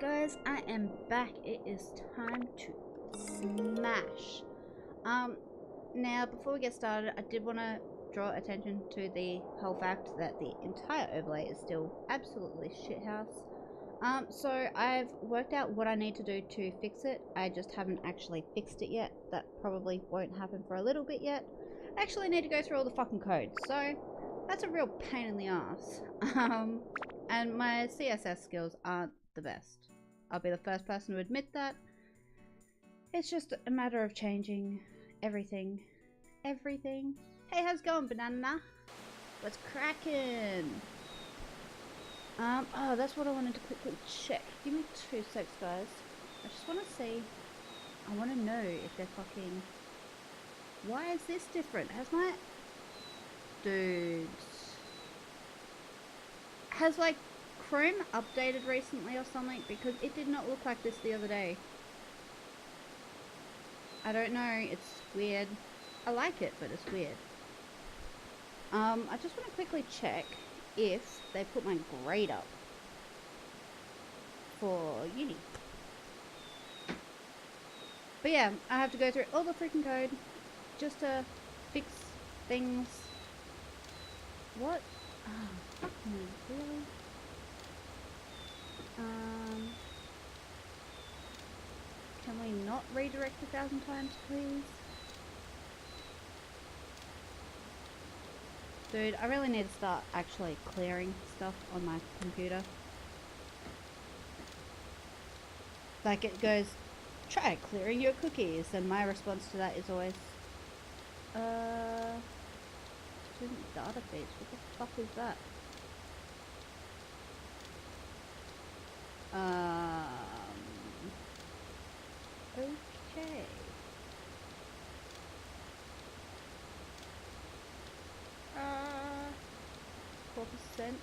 guys, I am back. It is time to smash. Now before we get started, I did want to draw attention to the whole fact that the entire overlay is still absolutely shithouse. So I've worked out what I need to do to fix it. I just haven't actually fixed it yet. That probably won't happen for a little bit yet. I actually need to go through all the fucking code, so that's a real pain in the ass. And my CSS skills aren't the best. I'll be the first person to admit that. It's just a matter of changing everything. Everything. Hey, how's it going, Banana? What's cracking? Oh, that's what I wanted to quickly check. Give me 2 secs, guys. I just want to see. I want to know if they're fucking... Why is this different? Has my... Dudes. Has, like, Chrome updated recently or something? Because it did not look like this the other day. I don't know. It's weird. I like it, but it's weird. I just want to quickly check if they put my grade up for uni. But yeah, I have to go through all the freaking code just to fix things. What? Oh, fuck me, really? Can we not redirect 1,000 times, please? Dude, I really need to start actually clearing stuff on my computer. Like it goes, try clearing your cookies, and my response to that is always, student data feeds, what the fuck is that? Okay. 4%.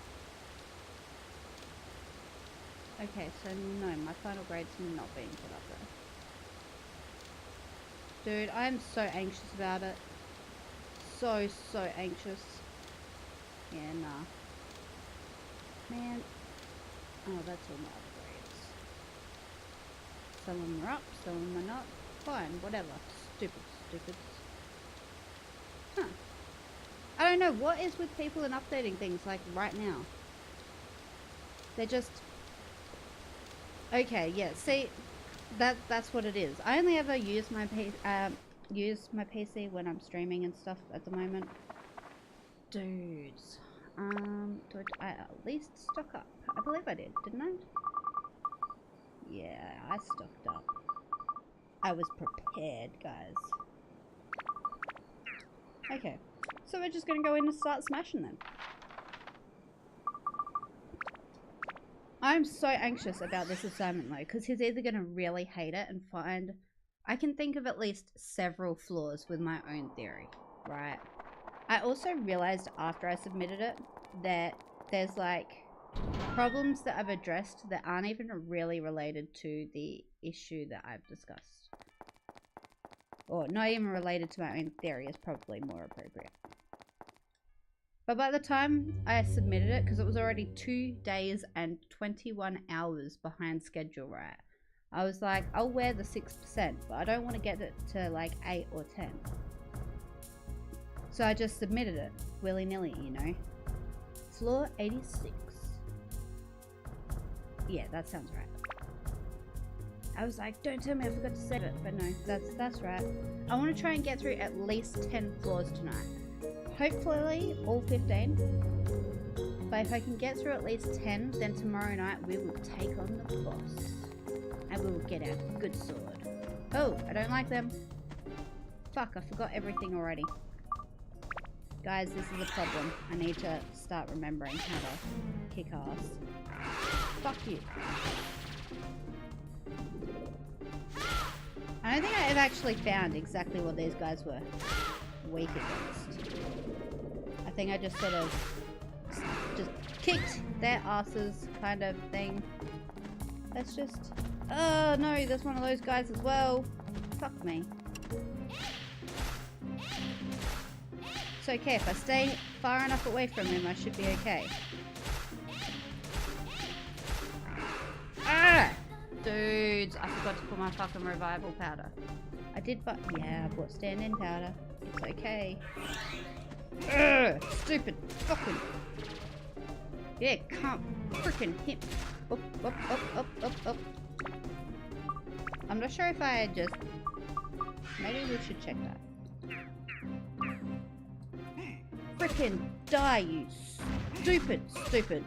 Okay, so no, my final grade's not being put up there. Dude, I am so anxious about it. So anxious. Yeah, nah. Man. Oh, that's all my other grades. Some of them are up, some of them are not. Fine, whatever. Stupid. Huh. I don't know, what is with people and updating things like right now? They're just... Okay, yeah, see, that's what it is. I only ever use my PC when I'm streaming and stuff at the moment. Dudes. Did I at least stock up? I believe I did, didn't I? Yeah, I stocked up. I was prepared, guys. Okay. So we're just going to go in and start smashing them. I'm so anxious about this assignment though, because he's either going to really hate it and find... I can think of at least several flaws with my own theory, right? I also realized after I submitted it that there's like problems that I've addressed that aren't even really related to the issue that I've discussed. Or not even related to my own theory is probably more appropriate. But by the time I submitted it, because it was already 2 days and 21 hours behind schedule, right? I was like, I'll wear the 6%, but I don't want to get it to like 8 or 10. So I just submitted it willy-nilly, you know. Floor 86. Yeah, that sounds right. I was like, don't tell me I forgot to save it, but no, that's right. I want to try and get through at least 10 floors tonight. Hopefully all 15, but if I can get through at least 10, then tomorrow night we will take on the boss and we will get our good sword. Oh, I don't like them. Fuck, I forgot everything already. Guys, this is a problem. I need to start remembering how to kick ass. Fuck you. I don't think I ever actually found exactly what these guys were weak against. I think I just sort of just kicked their asses kind of thing. Let's just... Oh no, there's one of those guys as well. Fuck me. It's okay, if I stay far enough away from him I should be okay. Ah! Dudes, I forgot to put my fucking revival powder. I did, but yeah, I bought stand-in powder. It's okay. Ugh, stupid fucking. Yeah, can't freaking hit. Up, up, up, up, up, up. I'm not sure if I just. Maybe we should check that. Frickin' die, you stupid.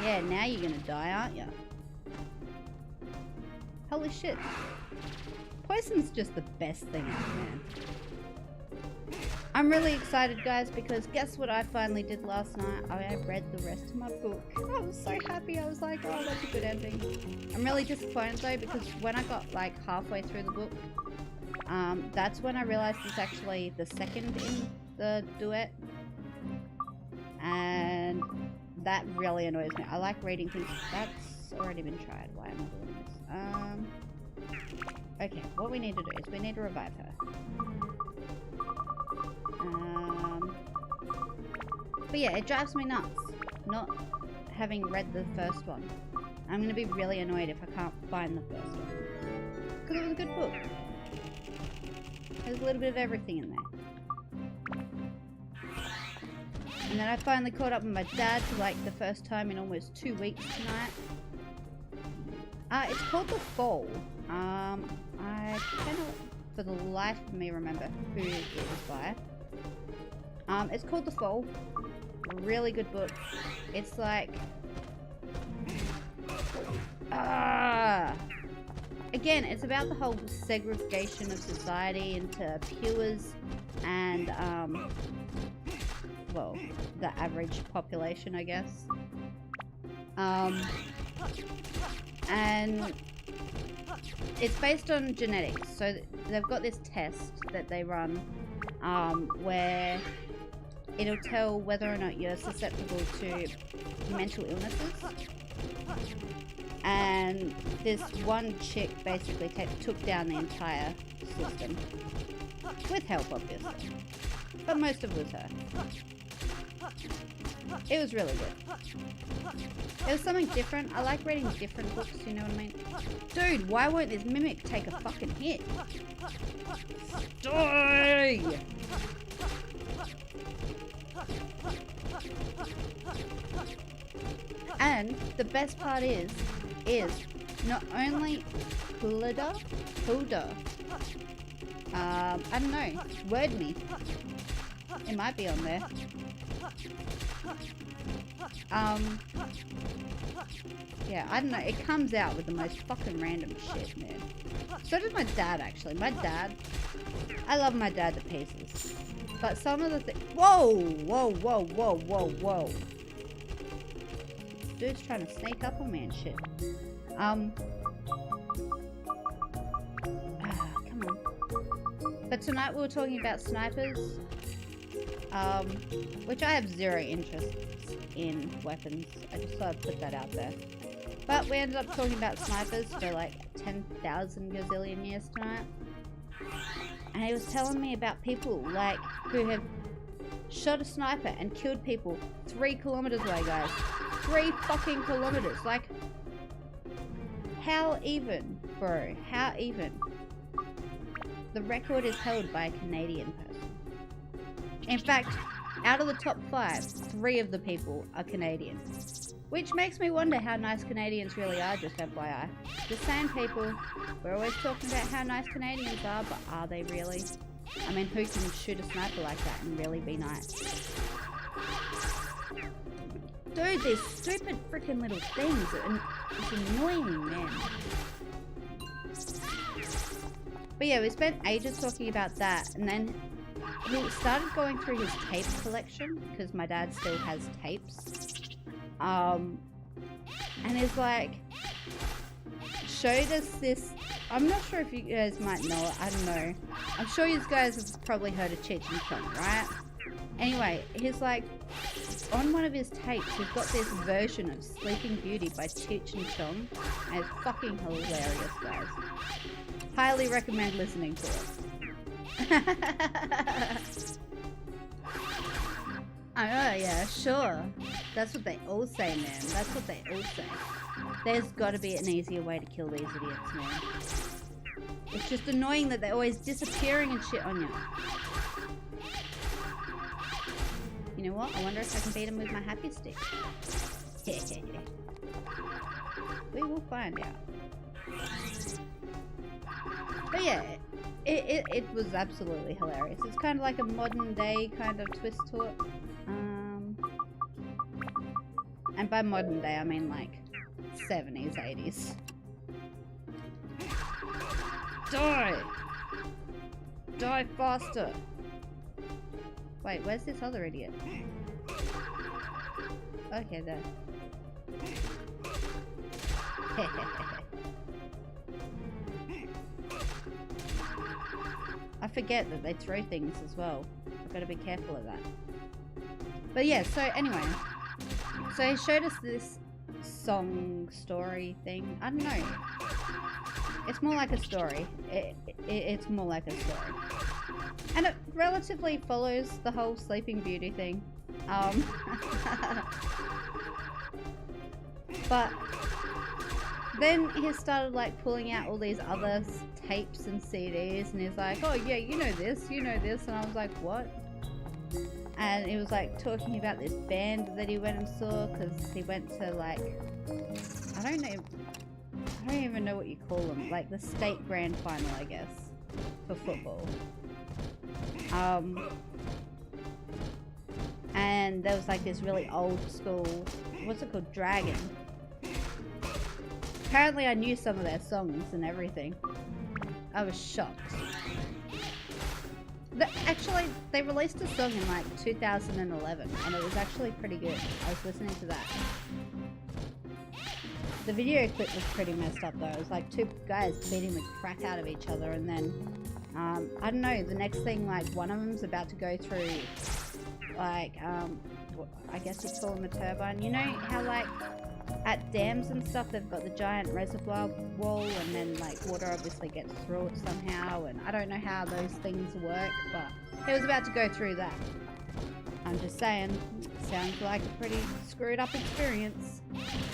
Yeah, now you're gonna die, aren't you? Holy shit. Poison's just the best thing ever, man. I'm really excited, guys, because guess what I finally did last night? I read the rest of my book. I was so happy. I was like, oh, that's a good ending. I'm really disappointed, though, because when I got, like, halfway through the book, that's when I realized it's actually the second in the duet. And that really annoys me. I like reading things. That's already been tried. Why am I doing this? Okay, what we need to do is we need to revive her. But yeah, it drives me nuts not having read the first one. I'm gonna be really annoyed if I can't find the first one. Because it was a good book. There's a little bit of everything in there. And then I finally caught up with my dad for like the first time in almost 2 weeks tonight. It's called The Fall. I cannot for the life of me remember who it was by. It's called The Fall. Really good book. It's like again, it's about the whole segregation of society into pures and well, the average population, I guess. And it's based on genetics. So they've got this test that they run where it'll tell whether or not you're susceptible to mental illnesses. And this one chick basically took down the entire system. With help, obviously. But most of it was her. It was really good. It was something different. I like reading different books, you know what I mean? Dude, why won't this mimic take a fucking hit? Die! And the best part is not only Hulda, I don't know, word me. It might be on there. Yeah, I don't know, it comes out with the most fucking random shit, man. So does my dad, actually. My dad, I love my dad to pieces. But some of the things, whoa. Dude's trying to sneak up on me and shit. Come on. But tonight we were talking about snipers, which I have zero interest in weapons. I just thought I'd put that out there. But we ended up talking about snipers for like 10,000 gazillion years tonight. And he was telling me about people like who have shot a sniper and killed people 3 kilometers away, guys. 3 fucking kilometers. Like, how even, bro? How even? The record is held by a Canadian person. In fact, out of the top 5, 3 of the people are Canadian. Which makes me wonder how nice Canadians really are, just FYI. Just saying, people, we're always talking about how nice Canadians are, but are they really? I mean, who can shoot a sniper like that and really be nice? Dude, these stupid freaking little things, it's annoying, man. But yeah, we spent ages talking about that, and then he started going through his tape collection, because my dad still has tapes. And he's like, showed us this, I'm not sure if you guys might know it, I don't know. I'm sure you guys have probably heard of Cheech and Chong, right? Anyway, he's like, on one of his tapes, he's got this version of Sleeping Beauty by Cheech and Chong, and it's fucking hilarious, guys. Highly recommend listening to it. Oh, yeah, sure. That's what they all say, man. That's what they all say. There's got to be an easier way to kill these idiots, man. It's just annoying that they're always disappearing and shit on you. You know what? I wonder if I can beat them with my happy stick. We will find out. But yeah, it was absolutely hilarious. It's kind of like a modern day kind of twist to it. And by modern day, I mean like 70s, 80s. Die! Die faster! Wait, where's this other idiot? Okay, there. I forget that they throw things as well. I've got to be careful of that. But yeah, so anyway. So he showed us this song story thing. I don't know. It's more like a story. It's more like a story. And it relatively follows the whole Sleeping Beauty thing. But then he started like pulling out all these other tapes and CDs, and he's like, oh yeah, you know this, and I was like, what? And he was like talking about this band that he went and saw, because he went to like, I don't even know what you call them, like the state grand final, I guess, for football. And there was like this really old school, what's it called, Dragon. Apparently I knew some of their songs and everything. I was shocked. Actually, they released a song in like 2011 and it was actually pretty good. I was listening to that. The video clip was pretty messed up though. It was like two guys beating the crap out of each other, and then I don't know, the next thing, like one of them's about to go through like I guess you'd call them a turbine. You know how like at dams and stuff they've got the giant reservoir wall, and then like water obviously gets through it somehow, and I don't know how those things work, but he was about to go through that. I'm just saying, sounds like a pretty screwed up experience,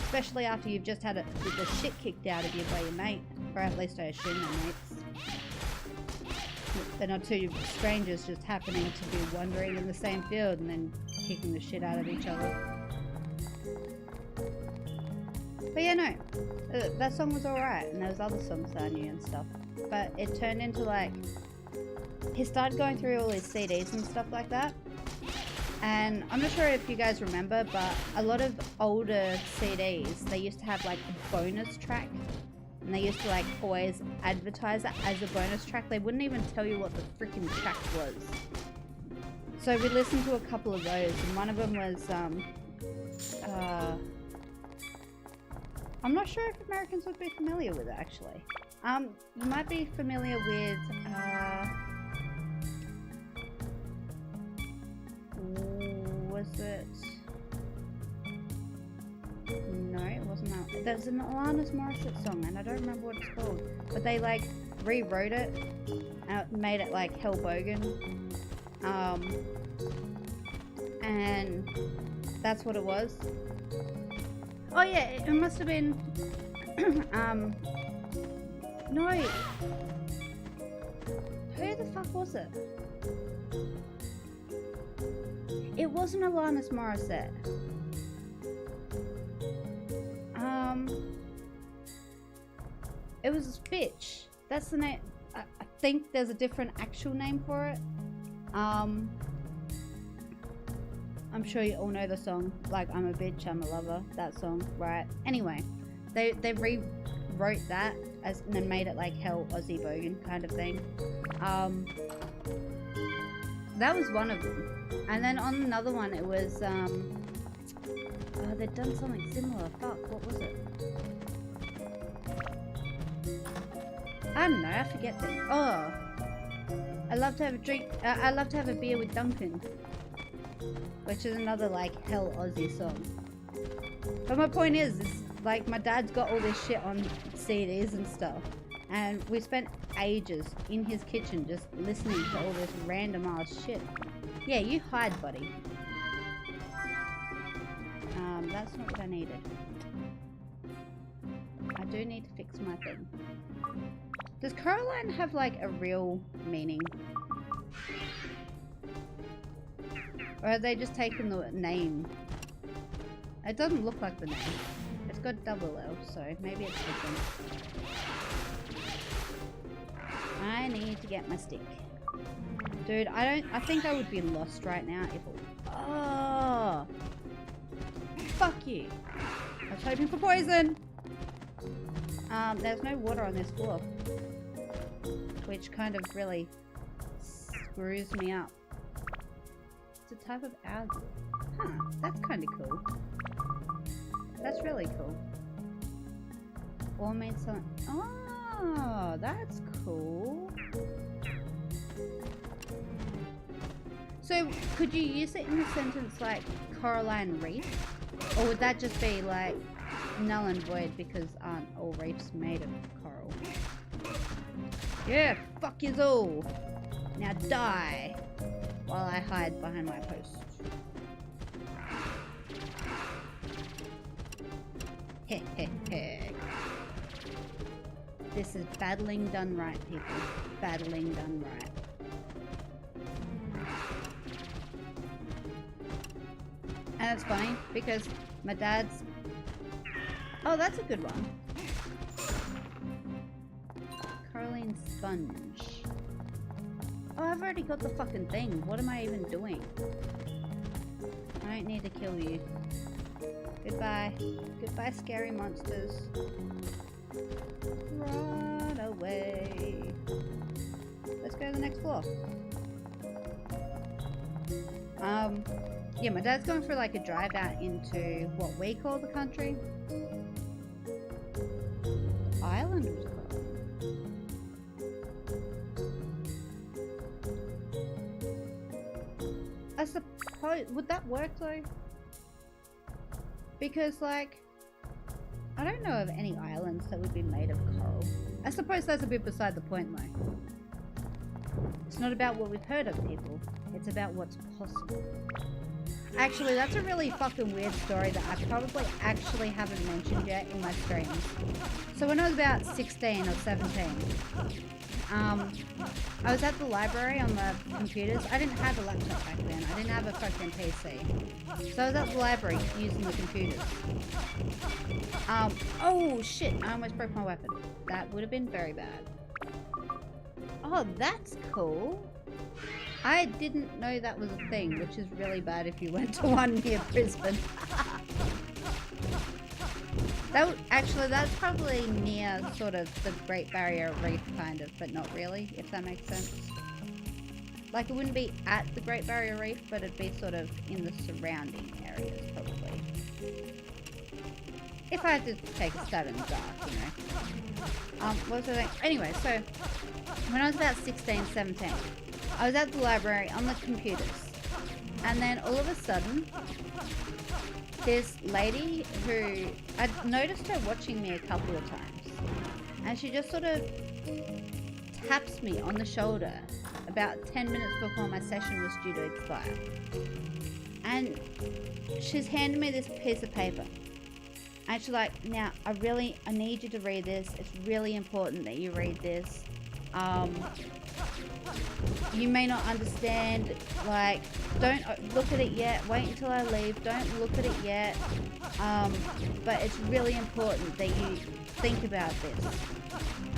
especially after you've just had the shit kicked out of you by your mate, or at least I assume they're mates. They're not two strangers just happening to be wandering in the same field and then kicking the shit out of each other. But yeah, no, that song was alright, and there was other songs that I knew and stuff. But it turned into like, he started going through all his CDs and stuff like that. And I'm not sure if you guys remember, but a lot of older CDs, they used to have like a bonus track. And they used to like always advertise it as a bonus track. They wouldn't even tell you what the freaking track was. So we listened to a couple of those, and one of them was, I'm not sure if Americans would be familiar with it, actually. You might be familiar with, was it? No, it wasn't that. There's an Alanis Morissette song, and I don't remember what it's called. But they, like, rewrote it, and made it, like, Hell Bogan. And that's what it was. Oh yeah, it must have been, no, who the fuck was it? It wasn't Alanis Morissette. It was Bitch. That's the name. I think there's a different actual name for it. I'm sure you all know the song, like I'm a bitch, I'm a lover, that song, right? Anyway, they rewrote that and then made it like Hell Aussie Bogan kind of thing. That was one of them. And then on another one it was, oh, they'd done something similar. Fuck, what was it? I don't know, I forget things. Oh, I love to have a drink, I love to have a beer with Duncan. Which is another like Hell Aussie song. But my point is like my dad's got all this shit on CDs and stuff, and we spent ages in his kitchen just listening to all this random ass shit. Yeah, you hide, buddy. That's not what I needed. do need to fix my thing. Does Coraline have like a real meaning? Or have they just taken the name? It doesn't look like the name. It's got double L, so maybe it's different. I need to get my stick. Dude, I think I would be lost right now if it... Oh! Fuck you! I was hoping for poison! There's no water on this floor. Which kind of really screws me up. It's a type of algae. Huh, that's kind of cool. That's really cool. All means something. Oh, that's cool. So, could you use it in a sentence like Coraline Reef? Or would that just be like null and void because aren't all reefs made of coral? Yeah, fuck yous all! Now die! While I hide behind my post. Heh heh heh. This is battling done right, people. Battling done right. And it's funny because my dad's... Oh, that's a good one. Coraline Sponge. Oh, I've already got the fucking thing. What am I even doing? I don't need to kill you. Goodbye. Goodbye, scary monsters. Run away. Let's go to the next floor. Yeah, my dad's going for like a drive out into what we call the country. Island was called. I suppose, would that work though? Because like, I don't know of any islands that would be made of coral. I suppose that's a bit beside the point though. It's not about what we've heard of, people. It's about what's possible. Actually, that's a really fucking weird story that I probably actually haven't mentioned yet in my streams. So when I was about 16 or 17, I was at the library on the computers. I didn't have a laptop back then. I didn't have a fucking PC. So I was at the library using the computers. Oh shit, I almost broke my weapon. That would have been very bad. Oh, that's cool. I didn't know that was a thing, which is really bad if you went to one near Brisbane. Actually, that's probably near sort of the Great Barrier Reef, kind of, but not really, if that makes sense. Like, it wouldn't be at the Great Barrier Reef, but it'd be sort of in the surrounding areas, probably. If I had to take a stab in the dark, you know. What was I saying? Anyway, so, when I was about 16, 17, I was at the library on the computers, and then all of a sudden, this lady who, I'd noticed her watching me a couple of times, and she just sort of taps me on the shoulder about 10 minutes before my session was due to expire. And she's handed me this piece of paper. And she's like, now, I need you to read this. It's really important that you read this. You may not understand, like, don't look at it yet, wait until I leave, don't look at it yet, but it's really important that you think about this.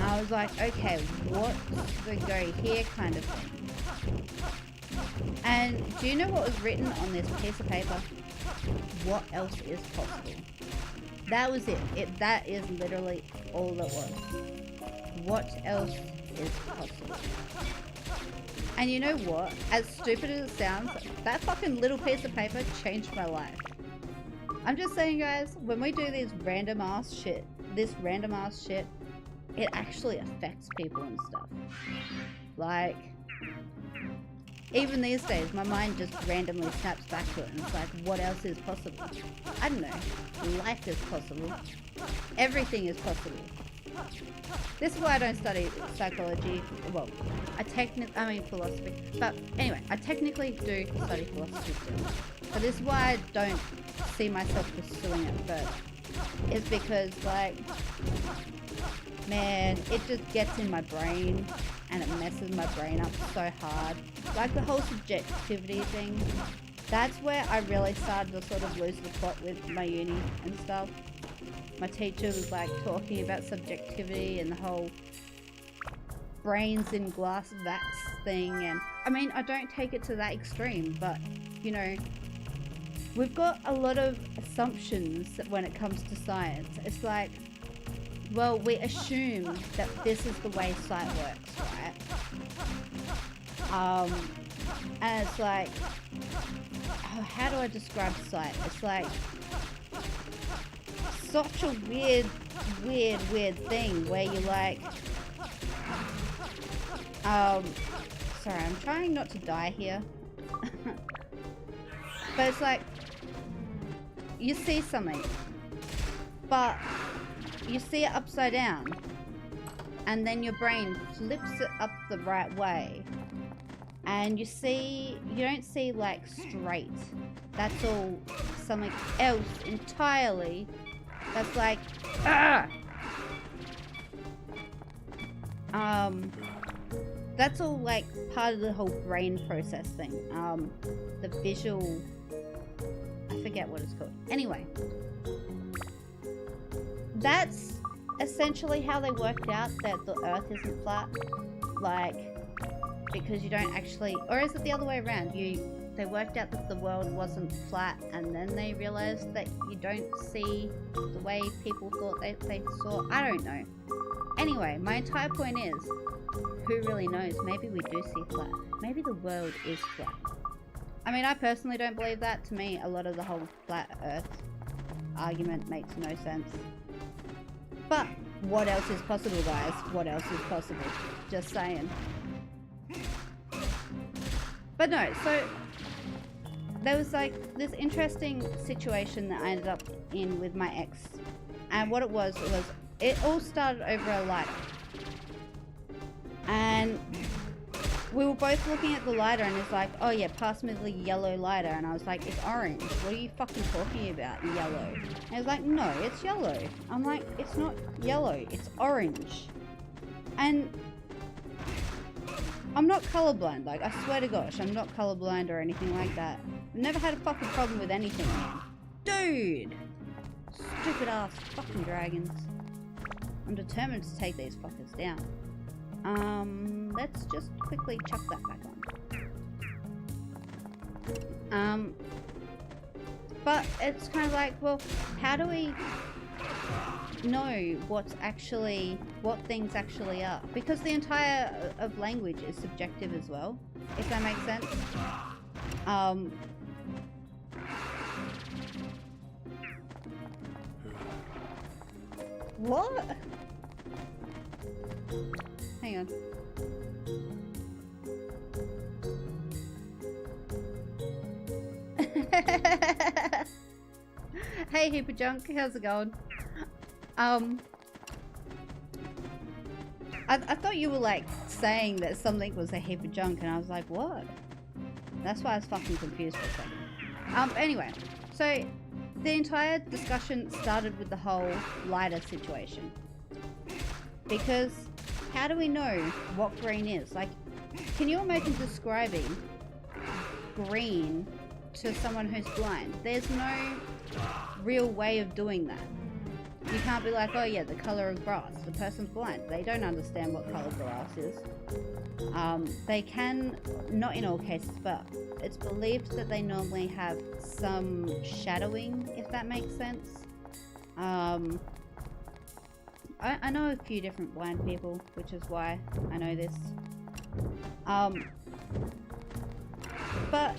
I was like, okay, what's the go here kind of thing? And do you know what was written on this piece of paper? What else is possible? That was it. That is literally all it was. What else is possible? And you know what? As stupid as it sounds, that fucking little piece of paper changed my life. I'm just saying, guys, when we do this random ass shit, it actually affects people and stuff. Like, even these days, my mind just randomly snaps back to it and it's like, what else is possible? I don't know. Life is possible. Everything is possible. This is why I don't study psychology. Well, I mean philosophy. But anyway, I technically do study philosophy still. But this is why I don't see myself pursuing it. But is because, like, man, it just gets in my brain and it messes my brain up so hard. Like the whole subjectivity thing, that's where I really started to sort of lose the plot with my uni and stuff. My teacher was like talking about subjectivity and the whole brains in glass vats thing, and I mean, I don't take it to that extreme, but you know, we've got a lot of assumptions when it comes to science. It's like, well, we assume that this is the way sight works, right? And it's like, oh, how do I describe sight? It's like such a weird thing where you're like, sorry, I'm trying not to die here. But it's like, you see something, but you see it upside down, and then your brain flips it up the right way, and you don't see like straight. That's all something else entirely. That's like, ah! That's all like part of the whole brain process thing. The visual, I forget what it's called. Anyway, that's essentially how they worked out that the Earth isn't flat. Like, because you don't actually, or is it the other way around? They worked out that the world wasn't flat, and then they realized that you don't see the way people thought they saw. I don't know. Anyway, my entire point is, who really knows? Maybe we do see flat. Maybe the world is flat. I mean, I personally don't believe that. To me, a lot of the whole flat Earth argument makes no sense. But what else is possible, guys? What else is possible? Just saying. But no, so there was like this interesting situation that I ended up in with my ex. And what it was it all started over a lighter. And we were both looking at the lighter, and it's like, oh yeah, pass me the yellow lighter. And I was like, it's orange. What are you fucking talking about, yellow? And he was like, no, it's yellow. I'm like, it's not yellow, it's orange. And I'm not colorblind, like, I swear to gosh, I'm not colorblind or anything like that. I've never had a fucking problem with anything, man. Dude! Stupid ass fucking dragons. I'm determined to take these fuckers down. Let's just quickly chuck that back on. But it's kind of like, well, how do we know what things actually are? Because the entire of language is subjective as well, if that makes sense. What? Hang on. Hey, heap of junk, how's it going? I thought you were like saying that something was a heap of junk, and I was like, what? That's why I was fucking confused for a second. Anyway, so the entire discussion started with the whole lighter situation. Because how do we know what green is? Like, can you imagine describing green to someone who's blind? There's no real way of doing that. You can't be like, oh yeah, the color of grass. The person's blind. They don't understand what color grass is. They can, not in all cases, but it's believed that they normally have some shadowing, if that makes sense. I know a few different blind people, which is why I know this. But,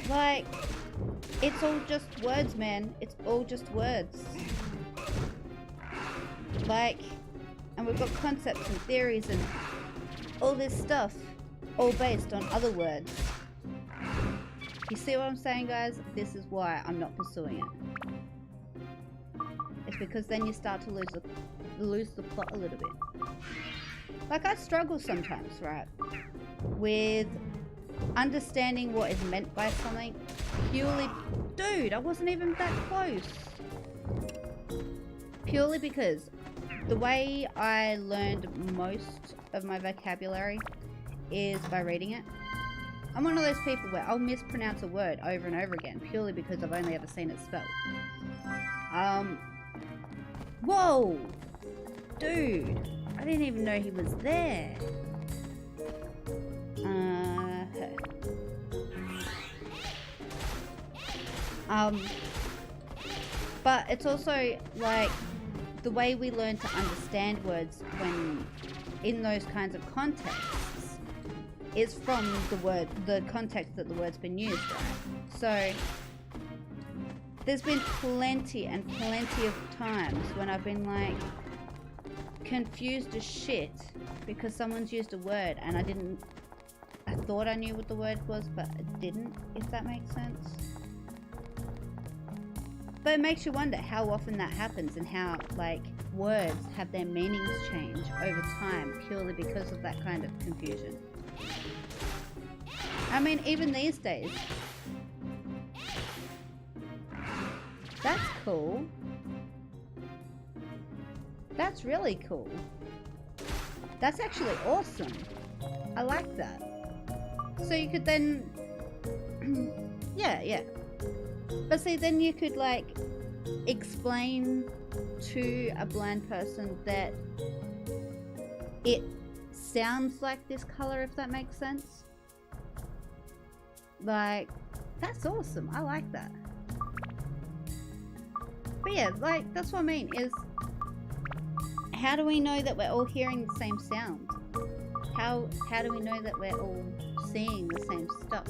like, it's all just words, man. It's all just words. Like, and we've got concepts and theories and all this stuff, all based on other words. You see what I'm saying, guys? This is why I'm not pursuing it. It's because then you start to lose the plot a little bit. Like, I struggle sometimes, right, with understanding what is meant by something purely... Dude, I wasn't even that close. Purely because the way I learned most of my vocabulary is by reading it. I'm one of those people where I'll mispronounce a word over and over again purely because I've only ever seen it spelled. Whoa! Dude! I didn't even know he was there. But it's also like the way we learn to understand words when in those kinds of contexts is from the context that the word's been used, right? So there's been plenty and plenty of times when I've been like confused as shit because someone's used a word and I thought I knew what the word was, but I didn't, if that makes sense. But it makes you wonder how often that happens and how, like, words have their meanings change over time purely because of that kind of confusion. I mean, even these days. That's cool. That's really cool. That's actually awesome. I like that. So you could then... yeah. But see, then you could, like, explain to a blind person that it sounds like this color, if that makes sense. Like, that's awesome. I like that. But yeah, like, that's what I mean, is how do we know that we're all hearing the same sound? How do we know that we're all seeing the same stuff?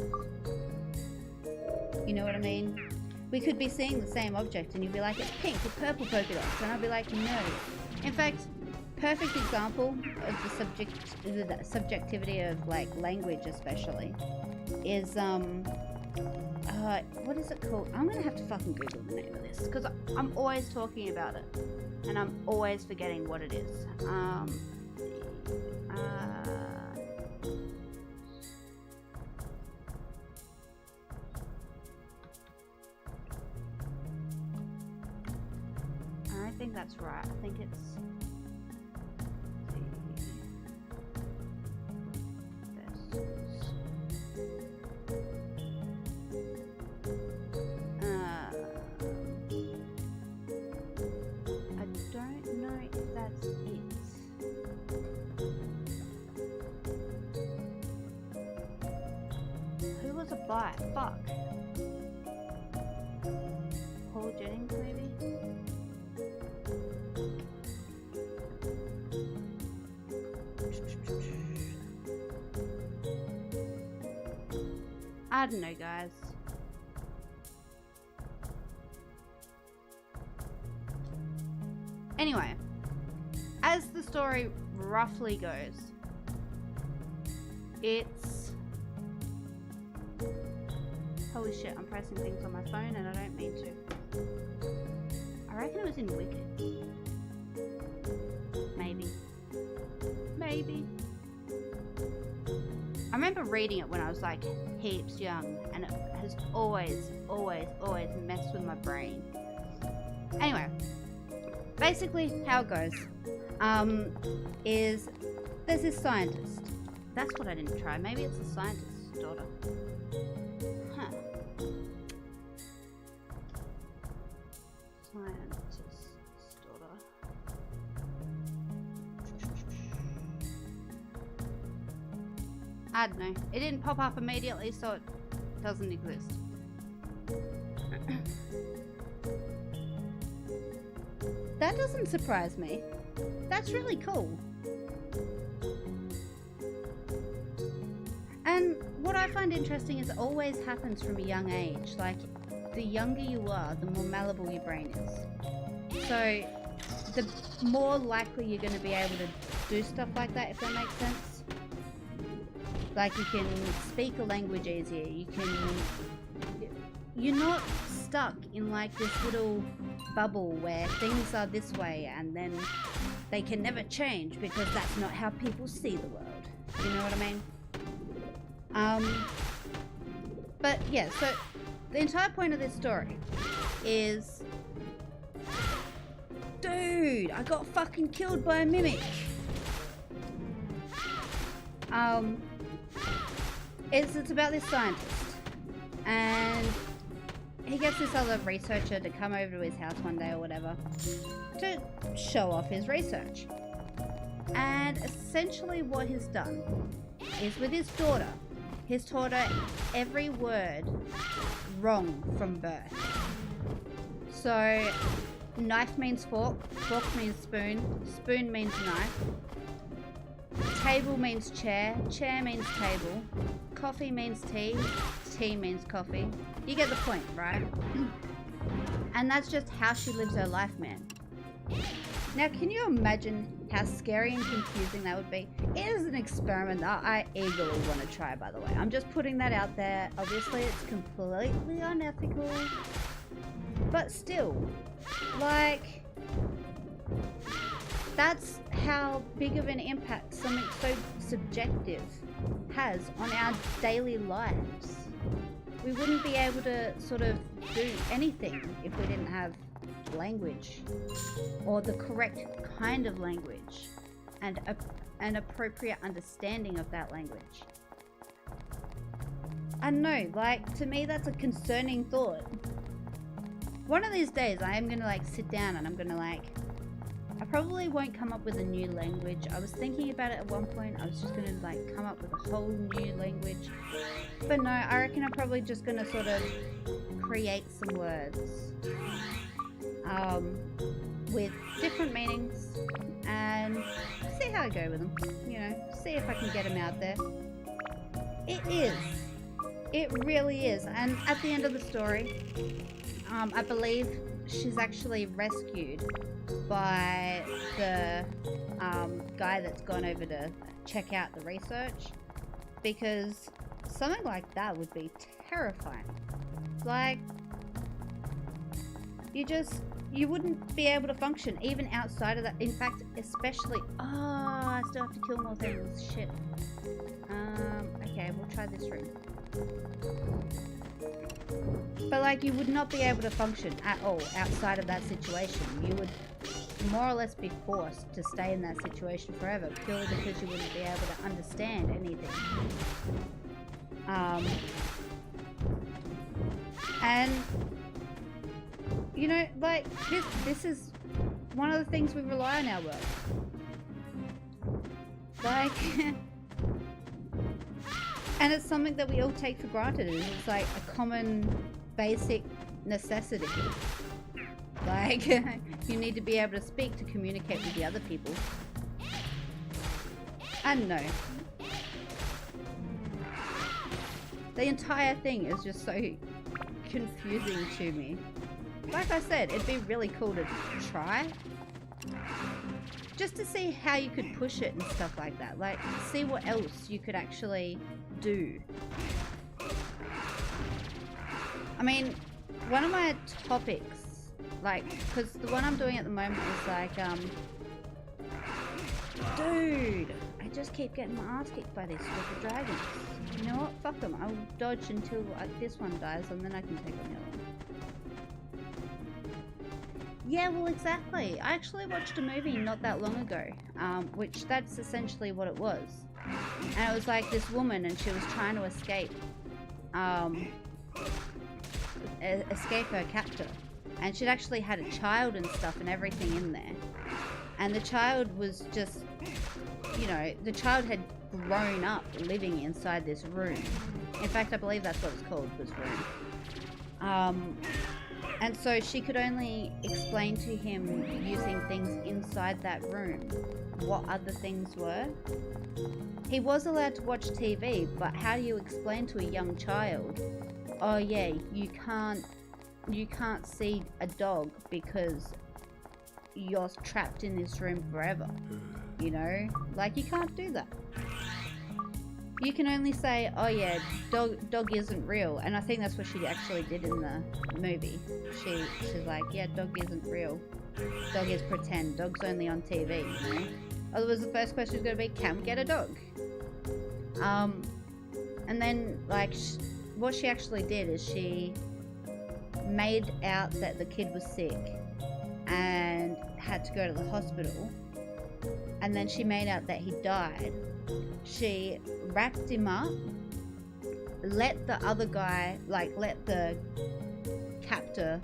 You know what I mean? We could be seeing the same object and you'd be like, it's pink with purple polka dots, and I'd be like, no. In fact, perfect example of the subjectivity of, like, language especially is what is it called? I'm gonna have to fucking Google the name of this because I'm always talking about it and I'm always forgetting what it is. I think that's right. I think it's fuck. Paul Jennings, maybe? I don't know, guys. Anyway, as the story roughly goes, it's... Holy shit, I'm pressing things on my phone and I don't mean to. I reckon it was in Wicked. Maybe. I remember reading it when I was like heaps young and it has always messed with my brain. Anyway, basically how it goes is there's this scientist. That's what I didn't try. Maybe it's the scientist's daughter. Scientist's daughter. I don't know. It didn't pop up immediately, so it doesn't exist. That doesn't surprise me. That's really cool. And what I find interesting is it always happens from a young age. Like, the younger you are, the more malleable your brain is. So, the more likely you're going to be able to do stuff like that, if that makes sense. Like, you can speak a language easier, you're not stuck in like this little bubble where things are this way and then they can never change because that's not how people see the world. You know what I mean? But yeah, so the entire point of this story is Dude, I got fucking killed by a mimic. It's about this scientist, and he gets this other researcher to come over to his house one day or whatever to show off his research. And essentially what he's done is, with his daughter, he's taught her every word wrong from birth. So knife means fork, fork means spoon, spoon means knife, table means chair, chair means table, coffee means tea, tea means coffee. You get the point, right? And that's just how she lives her life, man. Now, can you imagine how scary and confusing that would be? It is an experiment that I eagerly want to try, by the way. I'm just putting that out there. Obviously, it's completely unethical. But still, like, that's how big of an impact something so subjective has on our daily lives. We wouldn't be able to sort of do anything if we didn't have language, or the correct kind of language, and an appropriate understanding of that language. I don't know, like, to me that's a concerning thought. One of these days I am gonna like sit down and I'm gonna like, I probably won't come up with a new language. I was thinking about it at one point. I was just gonna like come up with a whole new language, but no, I reckon I'm probably just gonna sort of create some words with different meanings and see how I go with them, you know, see if I can get them out there. It really is. And at the end of the story, I believe she's actually rescued by the guy that's gone over to check out the research, because something like that would be terrifying. Like, you wouldn't be able to function even outside of that. In fact, especially, I still have to kill more things. Shit. Okay, we'll try this room. But like, you would not be able to function at all outside of that situation. You would more or less be forced to stay in that situation forever, purely because you wouldn't be able to understand anything. And you know, like, this is one of the things we rely on our work. Like, and it's something that we all take for granted. It's like a common, basic necessity. Like, you need to be able to speak to communicate with the other people. I don't know. The entire thing is just so confusing to me. Like I said, it'd be really cool to try, just to see how you could push it and stuff like that. Like, see what else you could actually do. I mean, one of my topics, like, because the one I'm doing at the moment is like, dude, I just keep getting my ass kicked by these stupid dragons. You know what? Fuck them. I'll dodge until this one dies, and then I can take on the other one. Yeah, well, exactly. I actually watched a movie not that long ago, which that's essentially what it was. And it was like this woman, and she was trying to escape her captor. And she'd actually had a child and stuff and everything in there. And the child was just, you know, the child had grown up living inside this room. In fact, I believe that's what it's called, was room. And so she could only explain to him, using things inside that room, what other things were. He was allowed to watch TV, but how do you explain to a young child, oh yeah, you can't see a dog because you're trapped in this room forever? You know, like, you can't do that. You can only say, oh yeah, dog isn't real. And I think that's what she actually did in the movie. She's like, yeah, dog isn't real. Dog is pretend. Dog's only on TV, you know? Otherwise, the first question is going to be, can we get a dog? And then, like, what she actually did is she made out that the kid was sick and had to go to the hospital, and then she made out that he died. She wrapped him up, let the other guy, like let the captor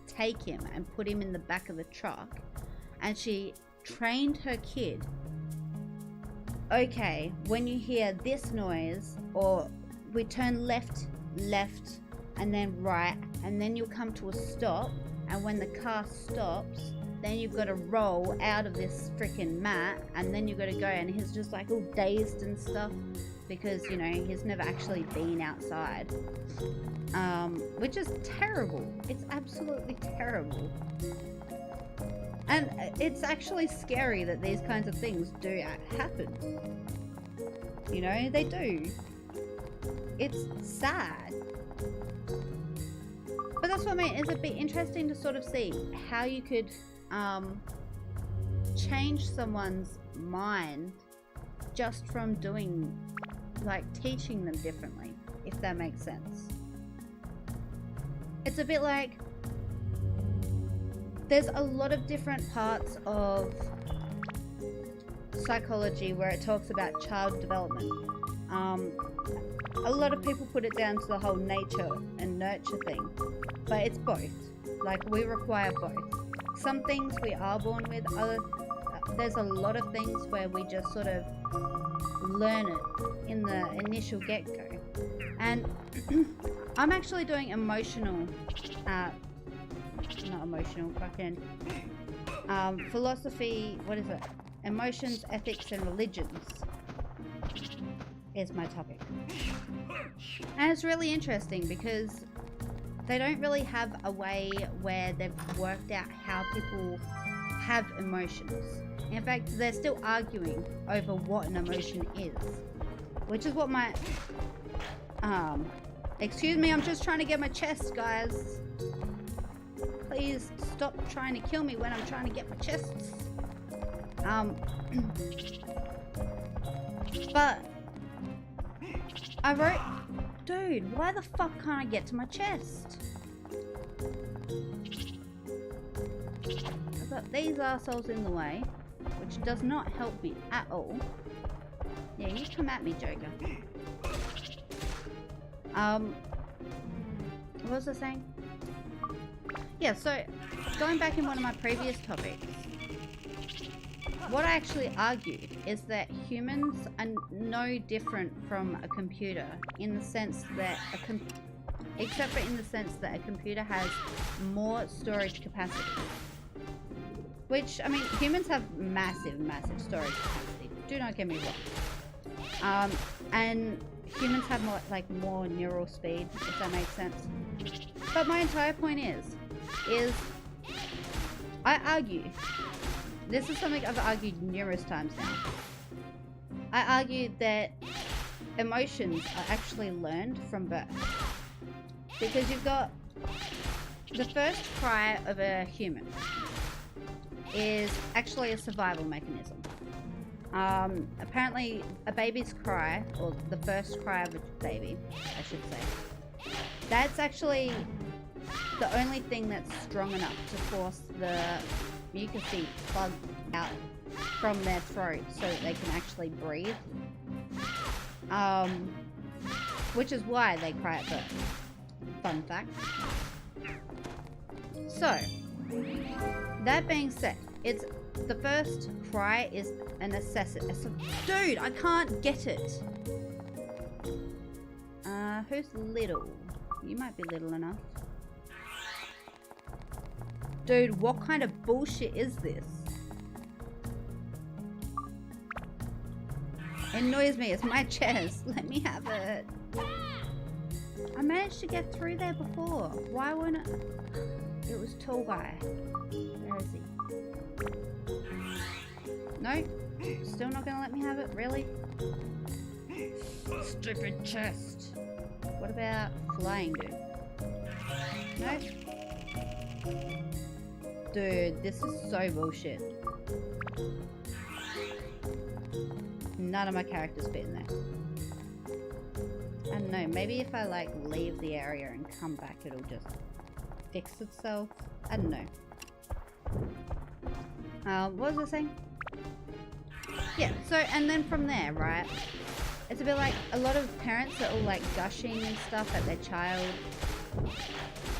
take him and put him in the back of the truck, and she trained her kid, okay, when you hear this noise, or we turn left, and then right, and then you'll come to a stop, and when the car stops, then you've got to roll out of this freaking mat, and then you've got to go. And he's just like all dazed and stuff because, you know, he's never actually been outside, which is terrible. It's absolutely terrible. And it's actually scary that these kinds of things do happen. You know, they do. It's sad. But that's what I mean. It'd be interesting to sort of see how you could change someone's mind just from doing, like, teaching them differently, if that makes sense. It's a bit like, there's a lot of different parts of psychology where it talks about child development. A lot of people put it down to the whole nature and nurture thing, but it's both. Like, we require both. Some things we are born with, there's a lot of things where we just sort of learn it in the initial get-go. And I'm actually doing philosophy, what is it? Emotions, ethics, and religions is my topic. And it's really interesting because they don't really have a way where they've worked out how people have emotions. In fact, they're still arguing over what an emotion is, which is what my excuse me, I'm just trying to get my chest, guys. Please stop trying to kill me when I'm trying to get my chests. But I wrote, dude, why the fuck can't I get to my chest? I've got these assholes in the way, which does not help me at all. Yeah, you come at me, Joker. What was I saying? Yeah, so going back in one of my previous topics, what I actually argued is that humans are no different from a computer in the sense that except for in the sense that a computer has more storage capacity. Which, I mean, humans have massive storage capacity. Do not get me wrong. And humans have more neural speed, if that makes sense. But my entire point is I argue, this is something I've argued numerous times now. I argue that emotions are actually learned from birth. Because you've got the first cry of a human is actually a survival mechanism. Apparently a baby's cry, or the first cry of a baby, I should say, that's actually the only thing that's strong enough to force the mucousy plug out from their throat so that they can actually breathe. Which is why they cry at birth. Fun fact. So, that being said, it's the first cry is a necessity. Dude, I can't get it. Who's little? You might be little enough. Dude, what kind of bullshit is this? It annoys me. It's my chest. Let me have it. I managed to get through there before. Why won't it? It was tall guy. Where is he? No? Still not gonna let me have it? Really? Stupid chest. What about flying, dude? No? Dude, this is so bullshit. None of my characters fit in there. I don't know, maybe if I like leave the area and come back it'll just fix itself. I don't know. What was I saying? Yeah, so, and then from there, right, it's a bit like a lot of parents are all like gushing and stuff at their child.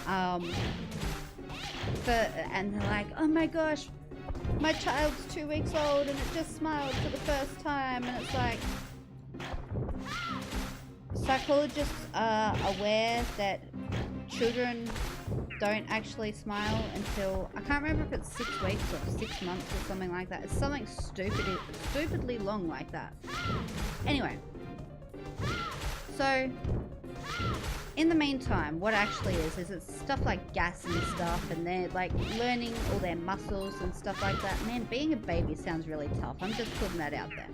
And they're like, oh my gosh, my child's 2 weeks old and it just smiled for the first time. And it's like, psychologists are aware that children don't actually smile until, I can't remember if it's 6 weeks or 6 months or something like that. It's something stupidly long like that. Anyway, so in the meantime, what actually is it's stuff like gas and stuff, and they're like learning all their muscles and stuff like that. Man, being a baby sounds really tough. I'm just putting that out there.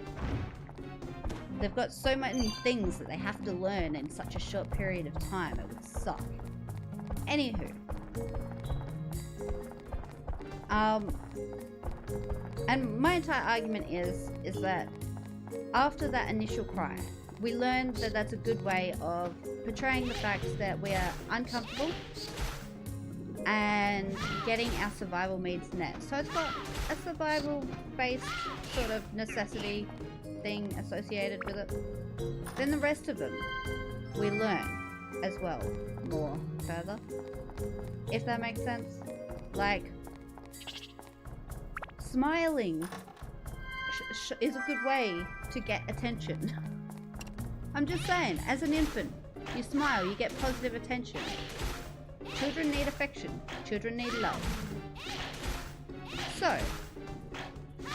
They've got so many things that they have to learn in such a short period of time. It would suck. Anywho. And my entire argument is that after that initial cry, we learned that that's a good way of portraying the fact that we are uncomfortable and getting our survival needs met. So it's got a survival-based sort of necessity thing associated with it. Then the rest of them, we learn as well more further. If that makes sense. Like, smiling is a good way to get attention. I'm just saying, as an infant, you smile, you get positive attention. Children need affection. Children need love. So,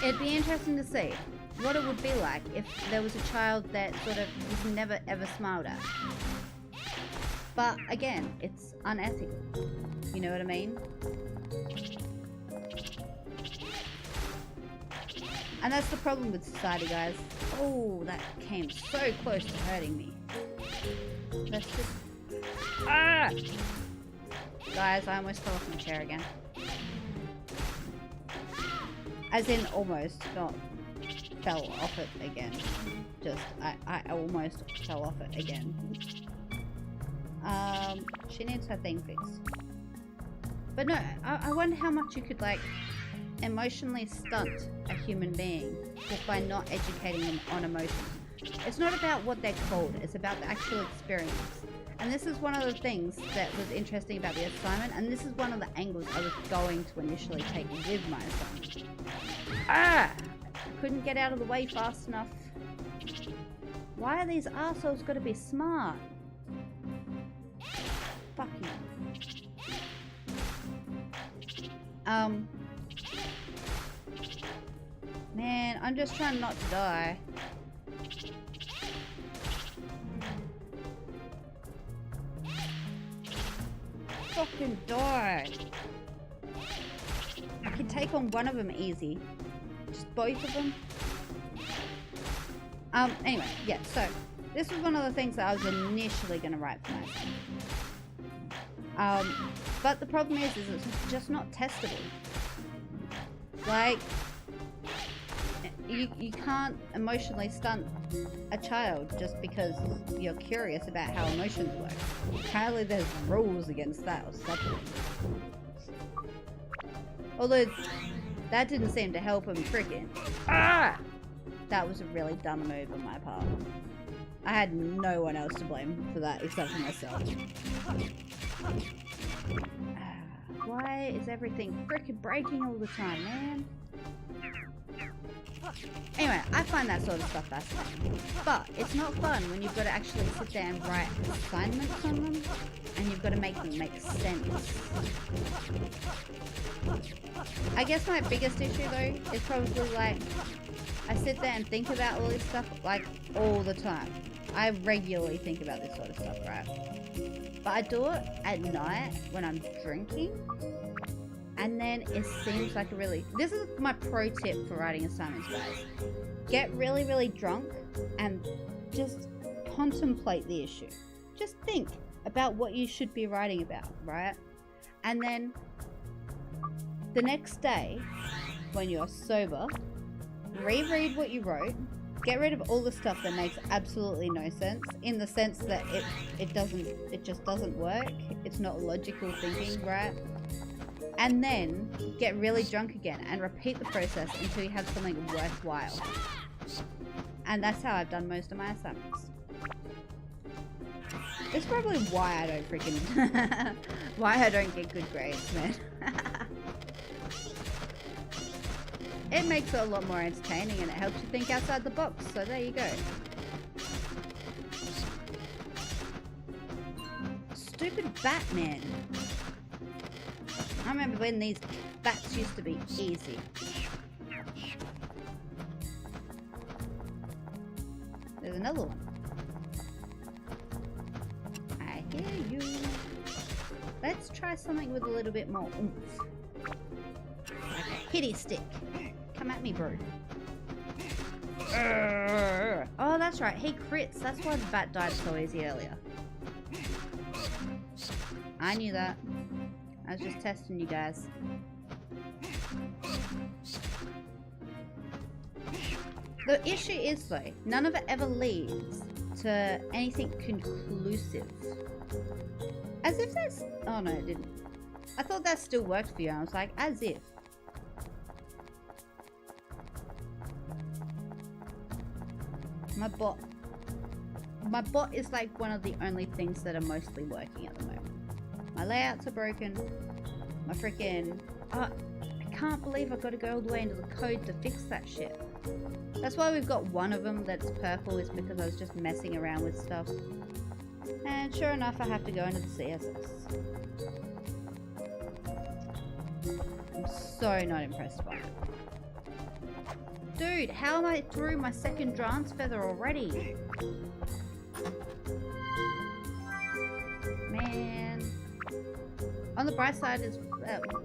it'd be interesting to see what it would be like if there was a child that sort of was never ever smiled at. But again, it's unethical. You know what I mean? And that's the problem with society, guys. Oh, that came so close to hurting me. Let's just... Ah! Guys, I almost fell off my chair again. As in, almost, not fell off it again. Just, I almost fell off it again. She needs her thing fixed. But no, I wonder how much you could, like, emotionally stunt a human being just by not educating them on emotions. It's not about what they're called, it's about the actual experience. And this is one of the things that was interesting about the assignment, and this is one of the angles I was going to initially take with my assignment. Ah! I couldn't get out of the way fast enough. Why are these assholes gotta be smart? Fuck you. Man, I'm just trying not to die. Fucking die. I can take on one of them easy. Just both of them. Anyway, yeah, so this was one of the things that I was initially going to write for myself. But the problem is it's just not testable. Like, you can't emotionally stunt a child just because you're curious about how emotions work. Apparently there's rules against that or something. Although, that didn't seem to help him freaking. Ah! That was a really dumb move on my part. I had no one else to blame for that except for myself. Why is everything freaking breaking all the time, man? Anyway, I find that sort of stuff fascinating. But it's not fun when you've got to actually sit there and write assignments on them, and you've got to make them make sense. I guess my biggest issue though is probably like, I sit there and think about all this stuff like all the time. I regularly think about this sort of stuff, right? But I do it at night when I'm drinking. And then it seems like a really... This is my pro tip for writing assignments, guys. Get really, really drunk and just contemplate the issue. Just think about what you should be writing about, right? And then the next day, when you're sober, reread what you wrote. Get rid of all the stuff that makes absolutely no sense, in the sense that it just doesn't work. It's not logical thinking, right? and then get really drunk again and repeat the process until you have something worthwhile. And that's how I've done most of my assignments. It's probably why I don't freaking why I don't get good grades, man. It makes it a lot more entertaining and it helps you think outside the box, so there you go. Stupid Batman. I remember when these bats used to be easy. There's another one. I hear you. Let's try something with a little bit more oomph. Like a hitty stick. Come at me, bro. Oh, that's right. He crits. That's why the bat died so easy earlier. I knew that. I was just testing you guys. The issue is, though, none of it ever leads to anything conclusive. As if that's... Oh, no, it didn't. I thought that still worked for you. I was like, as if. My bot is like one of the only things that are mostly working at the moment. My layouts are broken. My freaking... I can't believe I've got to go all the way into the code to fix that shit. That's why we've got one of them that's purple, is because I was just messing around with stuff. And sure enough, I have to go into the CSS. I'm so not impressed by it. Dude, how am I through my second Drance Feather already? Man. On the bright side is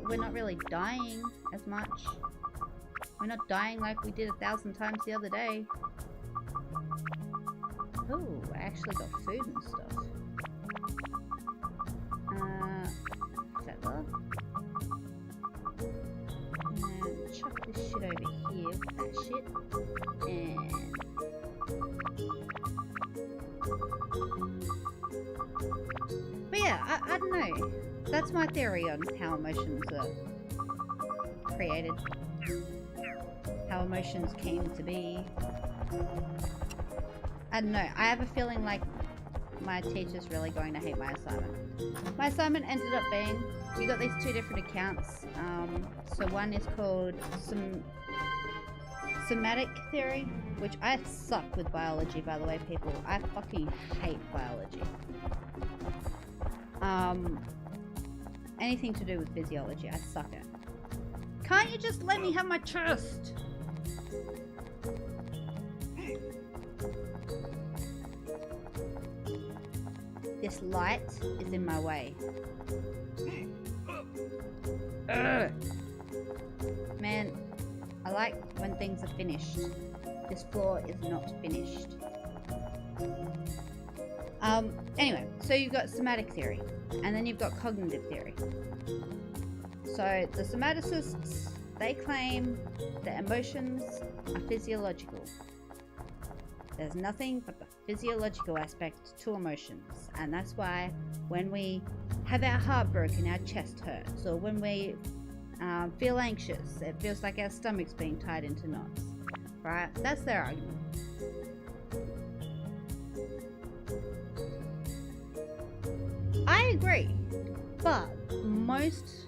we're not really dying as much. We're not dying like we did 1,000 times the other day. Oh, I actually got food and stuff. Feather. And chuck this shit over here with that shit. And... But yeah, I don't know. That's my theory on how emotions are created. How emotions came to be. I don't know. I have a feeling like my teacher's really going to hate my assignment. My assignment ended up being, we got these two different accounts. So one is called somatic theory, which I suck with biology, by the way, people. I fucking hate biology. Anything to do with physiology, I suck at. Can't you just let me have my trust? This light is in my way. Ugh. Man, I like when things are finished. This floor is not finished. Anyway, so you've got somatic theory, and then you've got cognitive theory. So the somaticists, they claim that emotions are physiological. There's nothing but the physiological aspect to emotions, and that's why when we have our heart broken, our chest hurts, or when we feel anxious, it feels like our stomach's being tied into knots, right? That's their argument. I agree, but most,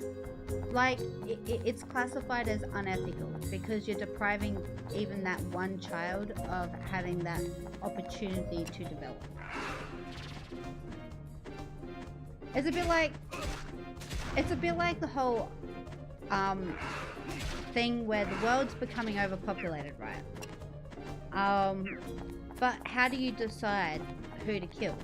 like, it's classified as unethical because you're depriving even that one child of having that opportunity to develop. It's a bit like the whole thing where the world's becoming overpopulated, right? But how do you decide who to kill?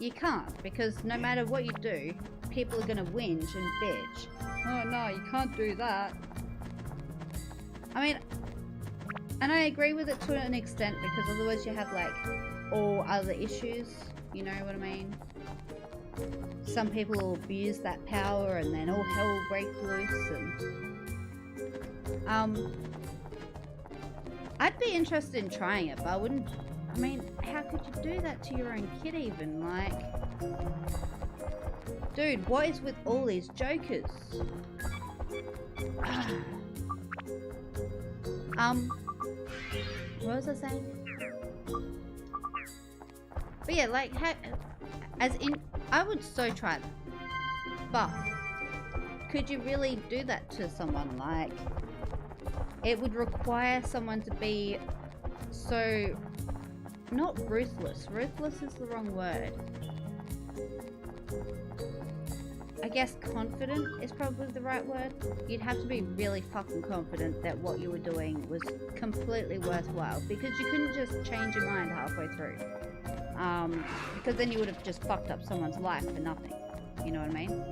You can't, because no matter what you do, people are gonna whinge and bitch. Oh no, you can't do that. I mean, and I agree with it to an extent, because otherwise you have like all other issues, you know what I mean? Some people will abuse that power and then all hell will break loose, and I'd be interested in trying it, but I wouldn't. I mean, how could you do that to your own kid even? Like, Dude, what is with all these jokers? What was I saying? But yeah, like, as in, I would so try that. But could you really do that to someone? Like, it would require someone to be so, not ruthless. Ruthless is the wrong word. I guess confident is probably the right word. You'd have to be really fucking confident that what you were doing was completely worthwhile, because you couldn't just change your mind halfway through. Because then you would have just fucked up someone's life for nothing. You know what I mean?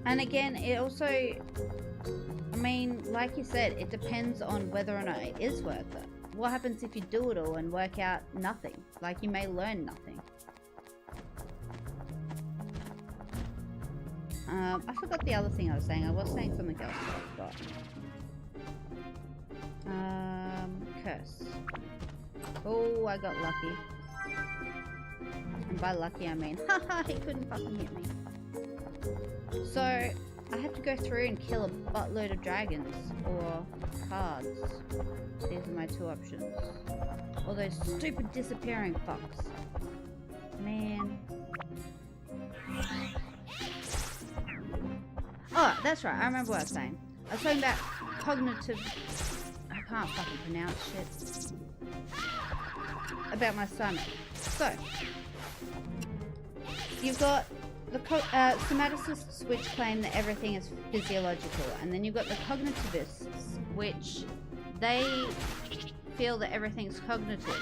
And again, it also, I mean, like you said, it depends on whether or not it is worth it. What happens if you do it all and work out nothing? Like, you may learn nothing. I forgot the other thing I was saying. I was saying something else, but I forgot. Curse. Oh, I got lucky. And by lucky, I mean, haha, he couldn't fucking hit me. So, I have to go through and kill a buttload of dragons, or cards. These are my two options. All those stupid disappearing fucks. Man. Oh, that's right, I remember what I was saying. I was talking about cognitive... I can't fucking pronounce shit. About my son. So, you've got the somaticists, which claim that everything is physiological, and then you've got the cognitivists, which they feel that everything's cognitive.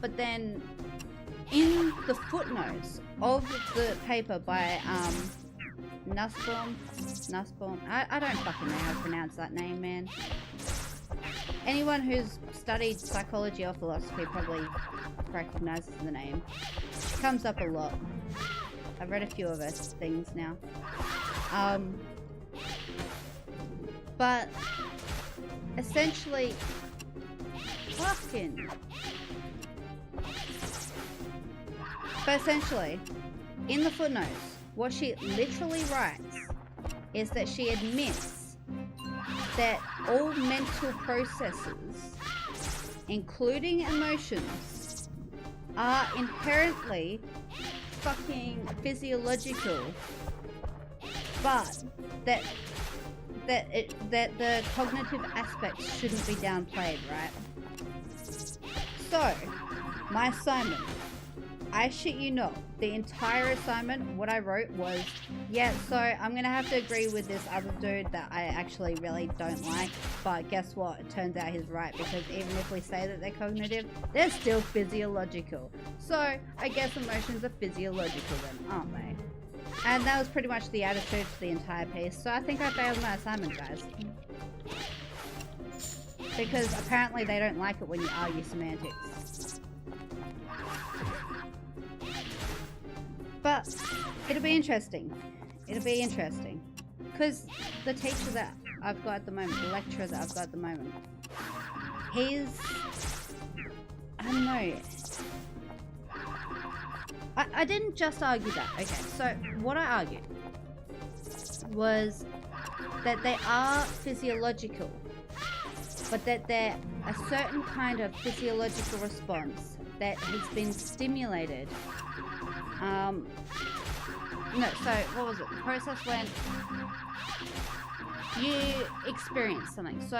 But then, in the footnotes of the paper by Nussbaum, I don't fucking know how to pronounce that name, man. Anyone who's studied psychology or philosophy probably recognizes the name. She comes up a lot. I've read a few of her things now. But essentially, in the footnotes, what she literally writes is that she admits that all mental processes, including emotions, are inherently fucking physiological, but that the cognitive aspects shouldn't be downplayed, right? So, my assignment, I shit you not, the entire assignment, what I wrote was, yeah, so I'm gonna have to agree with this other dude that I actually really don't like, but guess what? It turns out he's right, because even if we say that they're cognitive, they're still physiological. So, I guess emotions are physiological then, aren't they? And that was pretty much the attitude to the entire piece, so I think I failed my assignment, guys. Because apparently they don't like it when you argue semantics. But it'll be interesting. It'll be interesting. Because the teacher that I've got at the moment, the lecturer that I've got at the moment, he's... I don't know. I didn't just argue that. Okay, so what I argued was that they are physiological, but that they're a certain kind of physiological response that has been stimulated. No, so what was it? The process when you experience something. So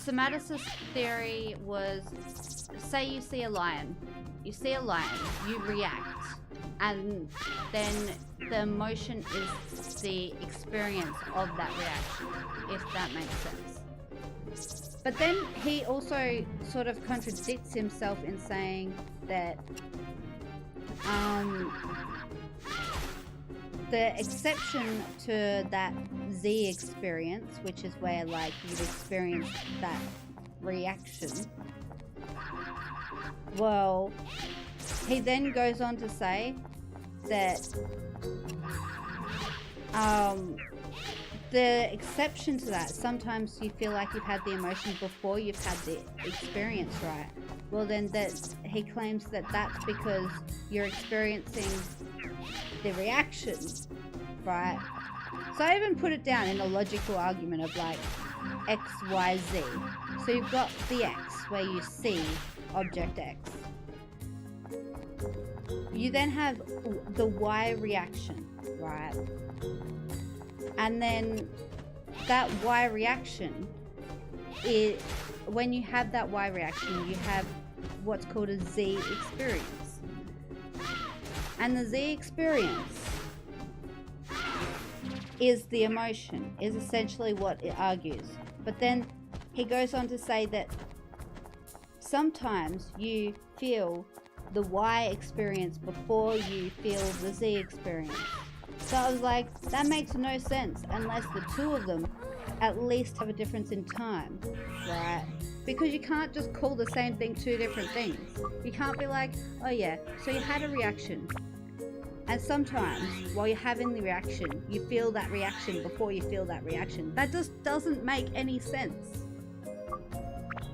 somaticist theory was, say you see a lion. You see a lion, you react, and then the emotion is the experience of that reaction, if that makes sense. But then he also sort of contradicts himself in saying that the exception to that Z experience, which is where like you'd experience that reaction, well, he then goes on to say that the exception to that, sometimes you feel like you've had the emotion before you've had the experience, right? Well, then he claims that that's because you're experiencing the reaction, right? So I even put it down in a logical argument of like X, Y, Z. So you've got the X where you see object X. You then have the Y reaction, right? And then that Y reaction is, when you have that Y reaction, you have what's called a Z experience. And the Z experience is the emotion, is essentially what it argues. But then he goes on to say that sometimes you feel the Y experience before you feel the Z experience. So I was like, that makes no sense unless the two of them at least have a difference in time, right? Because you can't just call the same thing two different things. You can't be like, oh yeah, so you had a reaction. And sometimes while you're having the reaction, you feel that reaction before you feel that reaction. That just doesn't make any sense.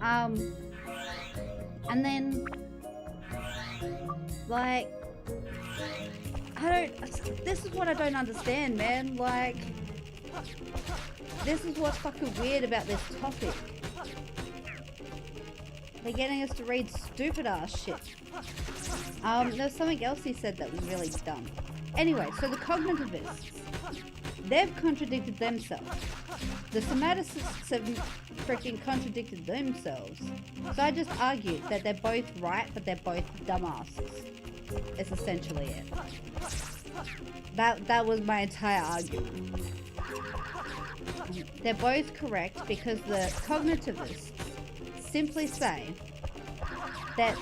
And then, like, this is what I don't understand, man. Like, this is what's fucking weird about this topic. They're getting us to read stupid ass shit. There's something else he said that was really dumb. Anyway, so the cognitivists, they've contradicted themselves. The somaticists have freaking contradicted themselves. So I just argued that they're both right, but they're both dumbasses. It's essentially it. That was my entire argument. They're both correct because the cognitivists simply say that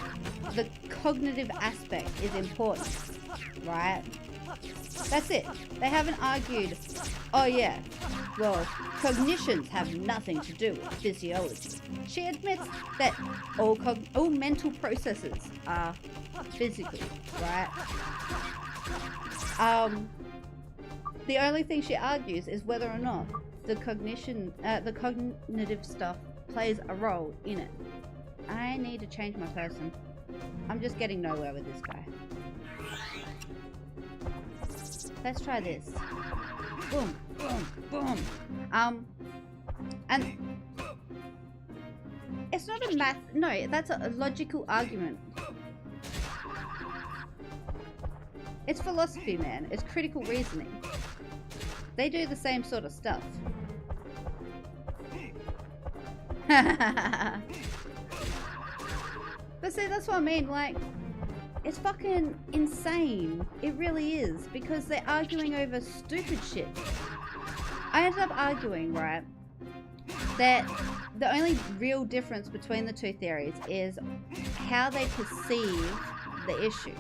the cognitive aspect is important, right? That's it. They haven't argued, oh yeah, well, cognitions have nothing to do with physiology. She admits that all mental processes are physical, right? The only thing she argues is whether or not the cognitive stuff plays a role in it. I need to change my person. I'm just getting nowhere with this guy. Let's try this. Boom, boom, boom. And it's not a math. No, that's a logical argument. It's philosophy, man. It's critical reasoning. They do the same sort of stuff. But see, that's what I mean, like, it's fucking insane. It really is, because they're arguing over stupid shit. I ended up arguing, right, that the only real difference between the two theories is how they perceive the issue.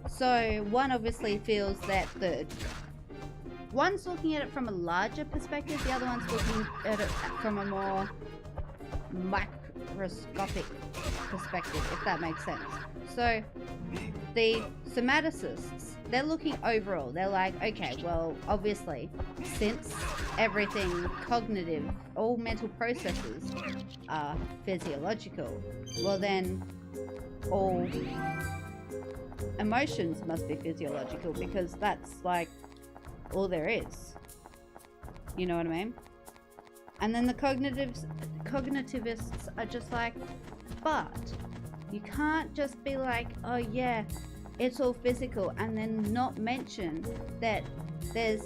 So one obviously feels that one's looking at it from a larger perspective, the other one's looking at it from a more microscopic perspective, if that makes sense. So the somaticists, they're looking overall. They're like, okay, well, obviously, since everything cognitive, all mental processes are physiological, well then all emotions must be physiological, because that's like all there is. You know what I mean? And then the cognitivists are just like, but you can't just be like, oh yeah, it's all physical, and then not mention that there's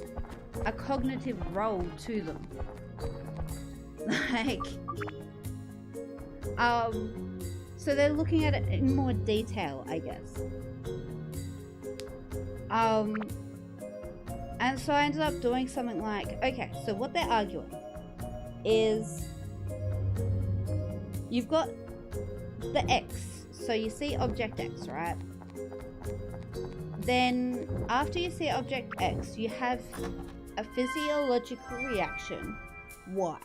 a cognitive role to them. Like, so they're looking at it in more detail, I guess. And so I ended up doing something like, okay, so what they're arguing is you've got the X, so you see object X, right? Then after you see object X, you have a physiological reaction Y,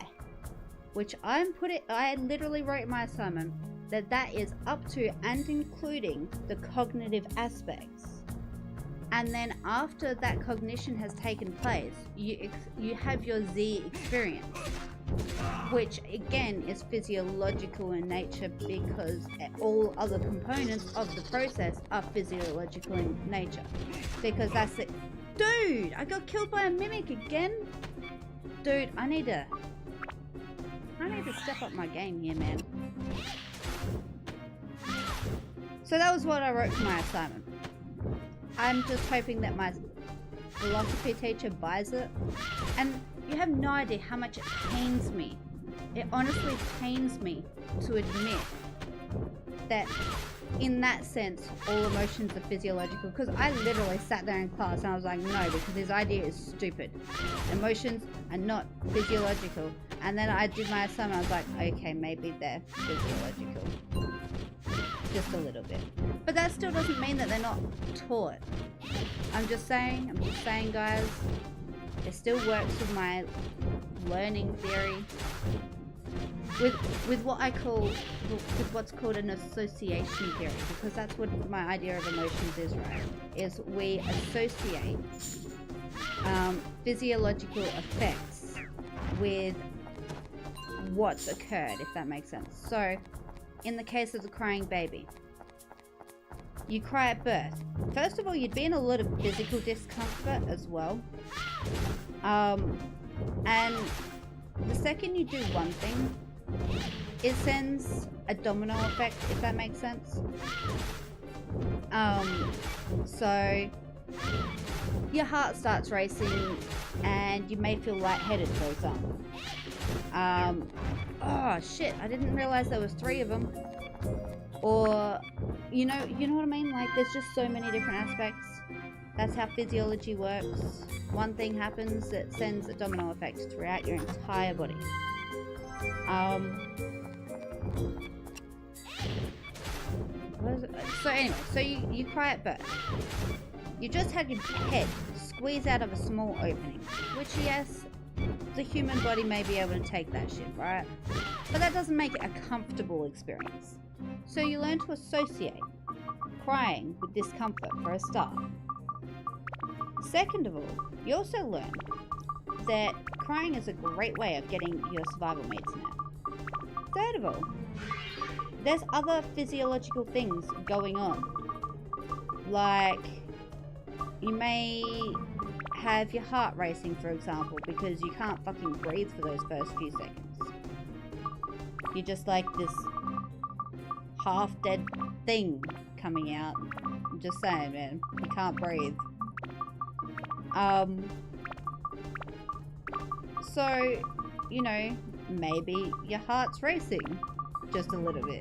which I literally wrote in my assignment that is up to and including the cognitive aspects. And then after that cognition has taken place, you have your Z experience, which again is physiological in nature because all other components of the process are physiological in nature. Because that's it. Dude, I got killed by a mimic again? Dude, I need to step up my game here, man. So that was what I wrote for my assignment. I'm just hoping that my philosophy teacher buys it. And you have no idea how much it pains me. It honestly pains me to admit that in that sense, all emotions are physiological. Because I literally sat there in class and I was like, no, because his idea is stupid. Emotions are not physiological. And then I did my assignment, I was like, okay, maybe they're physiological. Just a little bit. But that still doesn't mean that they're not taught. I'm just saying guys, it still works with my learning theory. With what I call, with what's called an association theory, because that's what my idea of emotions is, right? Is we associate physiological effects with what's occurred, if that makes sense. So, in the case of the crying baby, you cry at birth. First of all, you'd be in a lot of physical discomfort as well. And the second you do one thing, it sends a domino effect, if that makes sense. So your heart starts racing and you may feel lightheaded, for example. Oh shit, I didn't realize there was 3 of them. Or, you know what I mean? Like, there's just so many different aspects. That's how physiology works. One thing happens that sends a domino effect throughout your entire body. So anyway, so you cry at birth. You just had your head squeeze out of a small opening, which, yes, the human body may be able to take that shit, right? But that doesn't make it a comfortable experience. So you learn to associate crying with discomfort for a start. Second of all, you also learn that crying is a great way of getting your survival needs met. Third of all, there's other physiological things going on. Like, you may have your heart racing, for example, because you can't fucking breathe for those first few seconds. You're just like this half-dead thing coming out. I'm just saying, man. You can't breathe. So, you know, maybe your heart's racing just a little bit.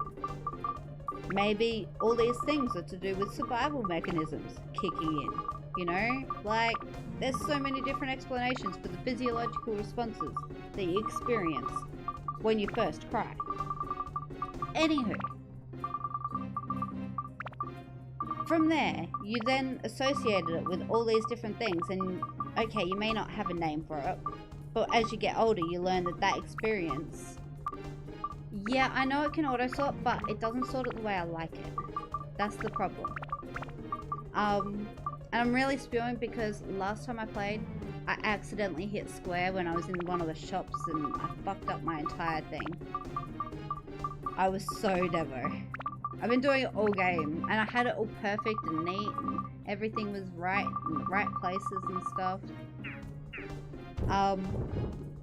Maybe all these things are to do with survival mechanisms kicking in, you know? Like, there's so many different explanations for the physiological responses that you experience when you first cry. Anywho, from there, you then associated it with all these different things, and okay, you may not have a name for it, but as you get older, you learn that experience, yeah, I know it can auto-sort, but it doesn't sort it the way I like it. That's the problem. And I'm really spewing because last time I played, I accidentally hit square when I was in one of the shops and I fucked up my entire thing. I was so devo. I've been doing it all game, and I had it all perfect and neat, and everything was right in the right places and stuff.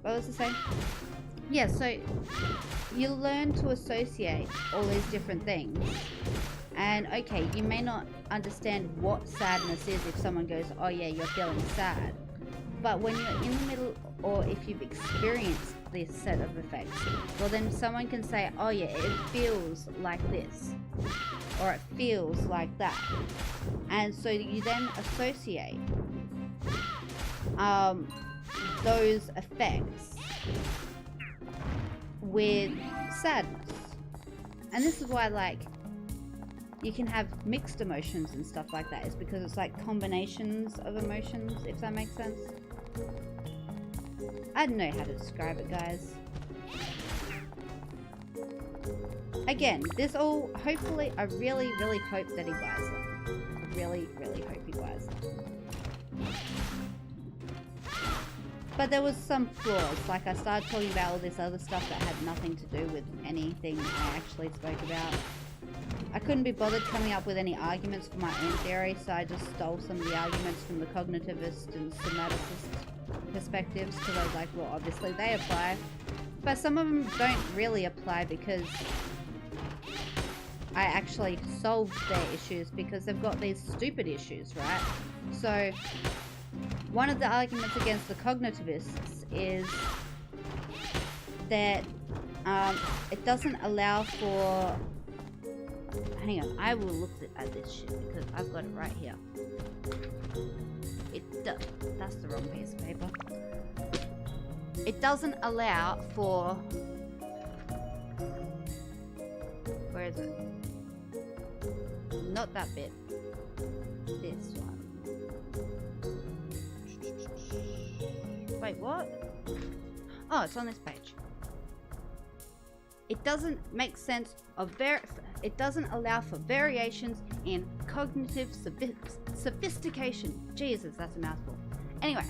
What was I saying? Yeah, so you learn to associate all these different things. And okay, you may not understand what sadness is if someone goes, oh yeah, you're feeling sad. But when you're in the middle, or if you've experienced this set of effects, well then someone can say, oh yeah, it feels like this, or it feels like that. And so you then associate those effects with sadness. And this is why, like, you can have mixed emotions and stuff like that. It's because it's like combinations of emotions, if that makes sense. I don't know how to describe it, guys. Again, this all, hopefully, I really, really hope that he buys it. I really, really hope he buys it. But there was some flaws. Like, I started talking about all this other stuff that had nothing to do with anything I actually spoke about. I couldn't be bothered coming up with any arguments for my own theory, so I just stole some of the arguments from the cognitivist and somaticist perspectives, because I was like, well, obviously they apply. But some of them don't really apply, because I actually solved their issues, because they've got these stupid issues, right? So one of the arguments against the cognitivists is that it doesn't allow for... Hang on, I will look at this shit because I've got it right here. That's the wrong piece of paper. It doesn't allow for... Where is it? Not that bit. This one. Wait, what? Oh, it's on this page. It doesn't make sense of it doesn't allow for variations in cognitive sophistication. Jesus, that's a mouthful. Anyway.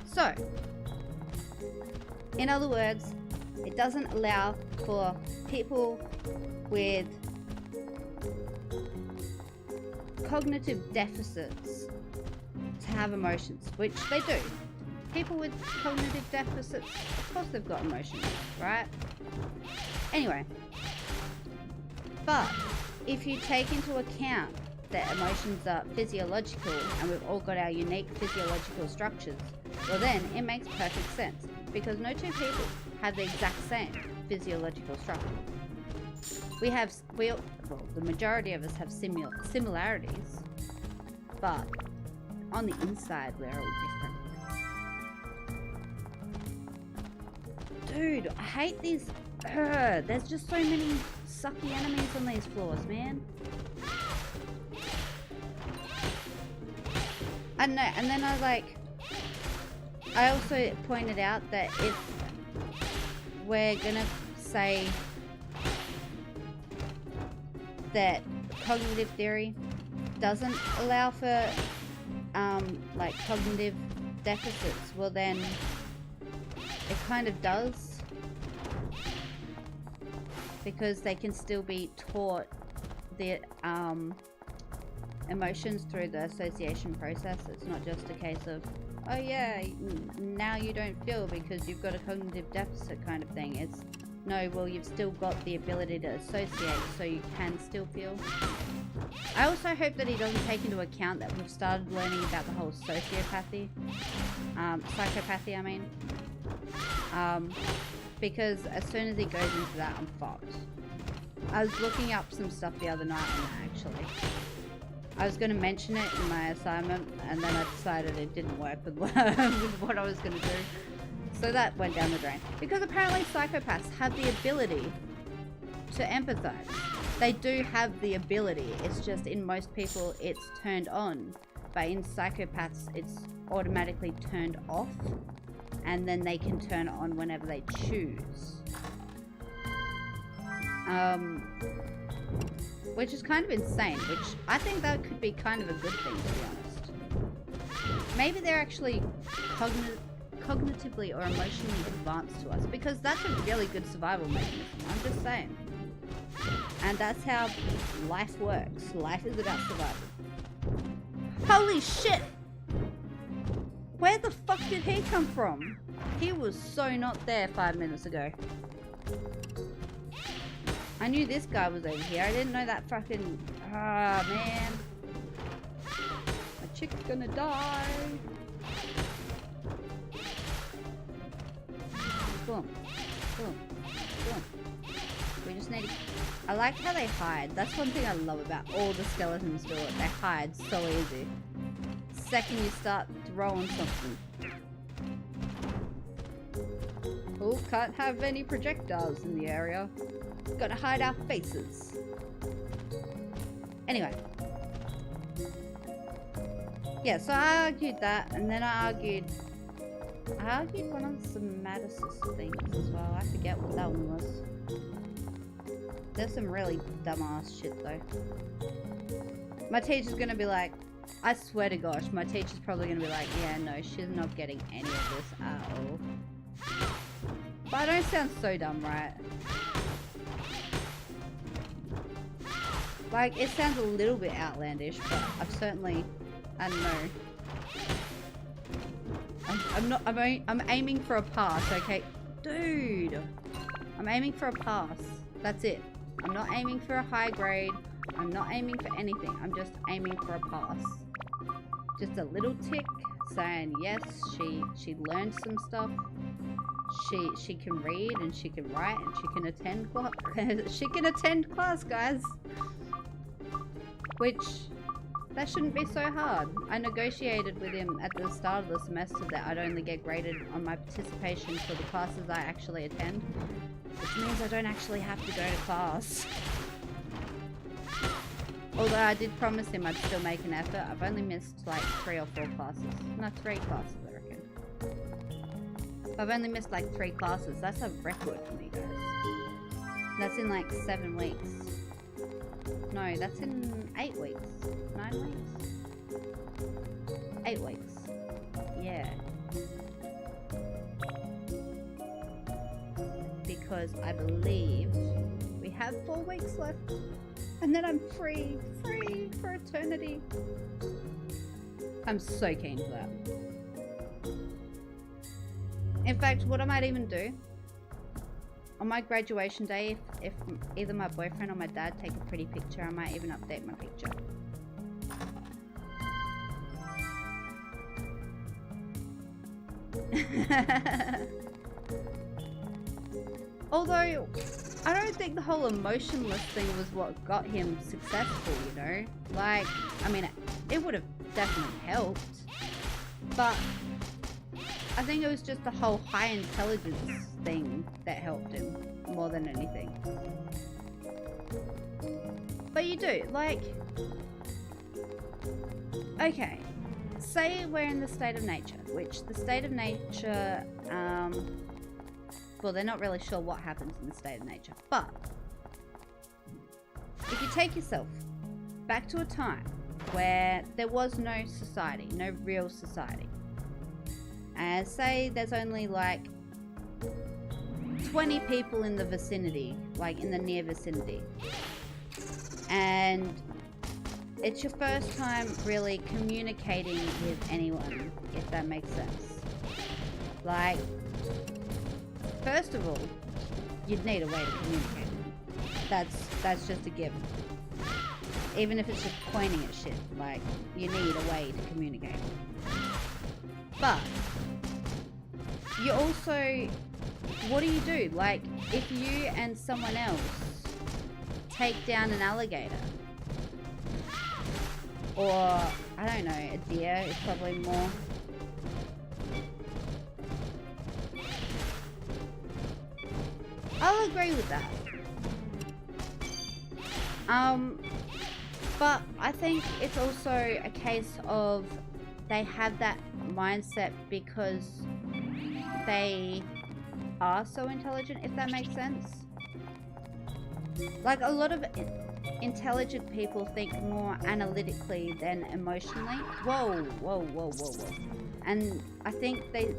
So, in other words, it doesn't allow for people with cognitive deficits to have emotions, which they do. People with cognitive deficits, of course they've got emotions, right? Anyway, but if you take into account that emotions are physiological and we've all got our unique physiological structures, well then it makes perfect sense, because no two people have the exact same physiological structure. Well, the majority of us have similarities, but on the inside we're all different. Dude, I hate these. There's just so many sucky enemies on these floors, man. I know, and then I also pointed out that if we're gonna say that cognitive theory doesn't allow for like cognitive deficits, well then it kind of does, because they can still be taught the emotions through the association process. It's not just a case of, oh yeah, now you don't feel because you've got a cognitive deficit kind of thing. It's, no, well, you've still got the ability to associate, so you can still feel. I also hope that he doesn't take into account that we've started learning about the whole sociopathy, psychopathy, I mean. Because as soon as he goes into that, I'm fucked. I was looking up some stuff the other night on that, actually. I was going to mention it in my assignment, and then I decided it didn't work with what I was going to do. So that went down the drain. Because apparently psychopaths have the ability to empathize. They do have the ability. It's just in most people it's turned on. But in psychopaths it's automatically turned off. And then they can turn it on whenever they choose. Which is kind of insane, which I think that could be kind of a good thing, to be honest. Maybe they're actually cognitively or emotionally advanced to us, because that's a really good survival mechanism, I'm just saying. And that's how life works. Life is about survival. Holy shit! Where the fuck did he come from? He was so not there 5 minutes ago. I knew this guy was over here. I didn't know that fucking... Ah, man. My chick's gonna die. Boom. Boom. Boom. We just need to... I like how they hide. That's one thing I love about all the skeletons do it. They hide so easy. Second you start throwing something. Oh, can't have any projectiles in the area. Gotta hide our faces. Anyway. Yeah, so I argued that, and then I argued one of the somaticist things as well. I forget what that one was. There's some really dumbass shit though. My teacher's gonna be like, I swear to gosh, my teacher's probably gonna be like, yeah, no, she's not getting any of this at all. But I don't sound so dumb, right? Like, it sounds a little bit outlandish, but I've certainly, I don't know. I'm aiming for a pass, okay? Dude! I'm aiming for a pass. That's it. I'm not aiming for a high grade. I'm not aiming for anything. I'm just aiming for a pass. Just a little tick saying, yes, she learned some stuff. She can read and she can write and she can attend class. She can attend class, guys. Which, that shouldn't be so hard. I negotiated with him at the start of the semester that I'd only get graded on my participation for the classes I actually attend. Which means I don't actually have to go to class. Although I did promise him I'd still make an effort. I've only missed like 3 or 4 classes. No, 3 classes I reckon. I've only missed like 3 classes. That's a record for me, guys. That's in like 7 weeks. No, that's in 8 weeks. 9 weeks? 8 weeks. Yeah. Because I believe we have 4 weeks left. And then I'm free for eternity. I'm so keen for that. In fact, what I might even do, on my graduation day, if either my boyfriend or my dad take a pretty picture, I might even update my picture. Although, I don't think the whole emotionless thing was what got him successful, you know? Like, I mean, it would have definitely helped. But I think it was just the whole high intelligence thing that helped him more than anything. But you do, like... Okay, say we're in the state of nature, which the state of nature, well, they're not really sure what happens in the state of nature, but if you take yourself back to a time where there was no society, no real society, and say there's only like 20 people in the vicinity, like in the near vicinity, and it's your first time really communicating with anyone, if that makes sense. Like, first of all, you'd need a way to communicate. That's just a given. Even if it's just pointing at shit, like, you need a way to communicate. But you also, what do? Like, if you and someone else take down an alligator, or, I don't know, a deer is probably more. I'll agree with that. But I think it's also a case of they have that mindset because they are so intelligent, if that makes sense. Like, a lot of intelligent people think more analytically than emotionally. Whoa. And I think they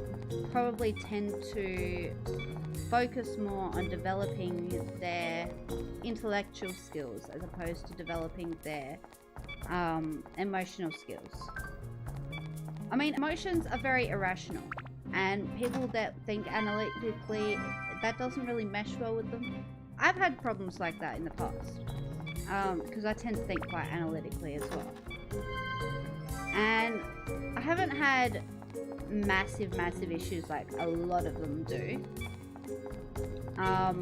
probably tend to focus more on developing their intellectual skills as opposed to developing their emotional skills. I mean, emotions are very irrational, and people that think analytically, that doesn't really mesh well with them. I've had problems like that in the past, because I tend to think quite analytically as well. And I haven't had massive issues like a lot of them do. I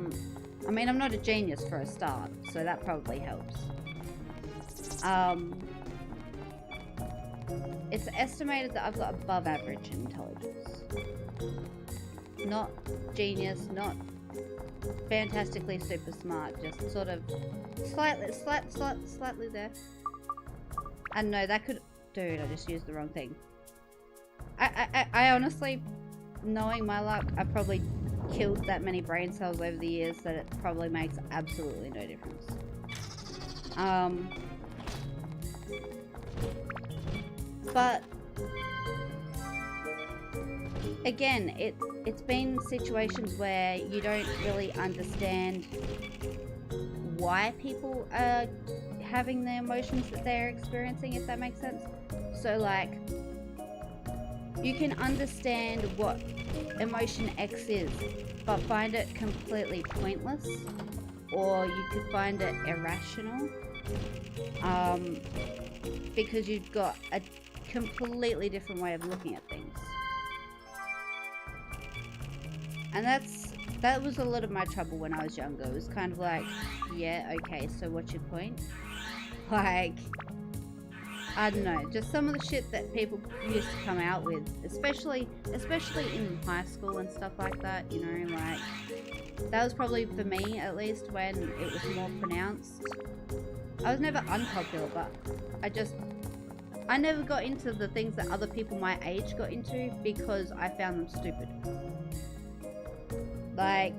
mean, I'm not a genius for a start, so that probably helps. It's estimated that I've got above average intelligence. Not genius, not fantastically super smart, just sort of slightly there. And no, that could... Dude, I just used the wrong thing. I honestly, knowing my luck, I probably killed that many brain cells over the years that it probably makes absolutely no difference. But again, it's been situations where you don't really understand why people are having the emotions that they're experiencing, if that makes sense. So like, you can understand what emotion X is, but find it completely pointless, or you could find it irrational, because you've got a completely different way of looking at things. And that was a lot of my trouble when I was younger. It was kind of like, yeah, okay, so what's your point? Like, I don't know, just some of the shit that people used to come out with, especially in high school and stuff like that, you know, like, that was probably, for me at least, when it was more pronounced. I was never unpopular, but I never got into the things that other people my age got into because I found them stupid. Like,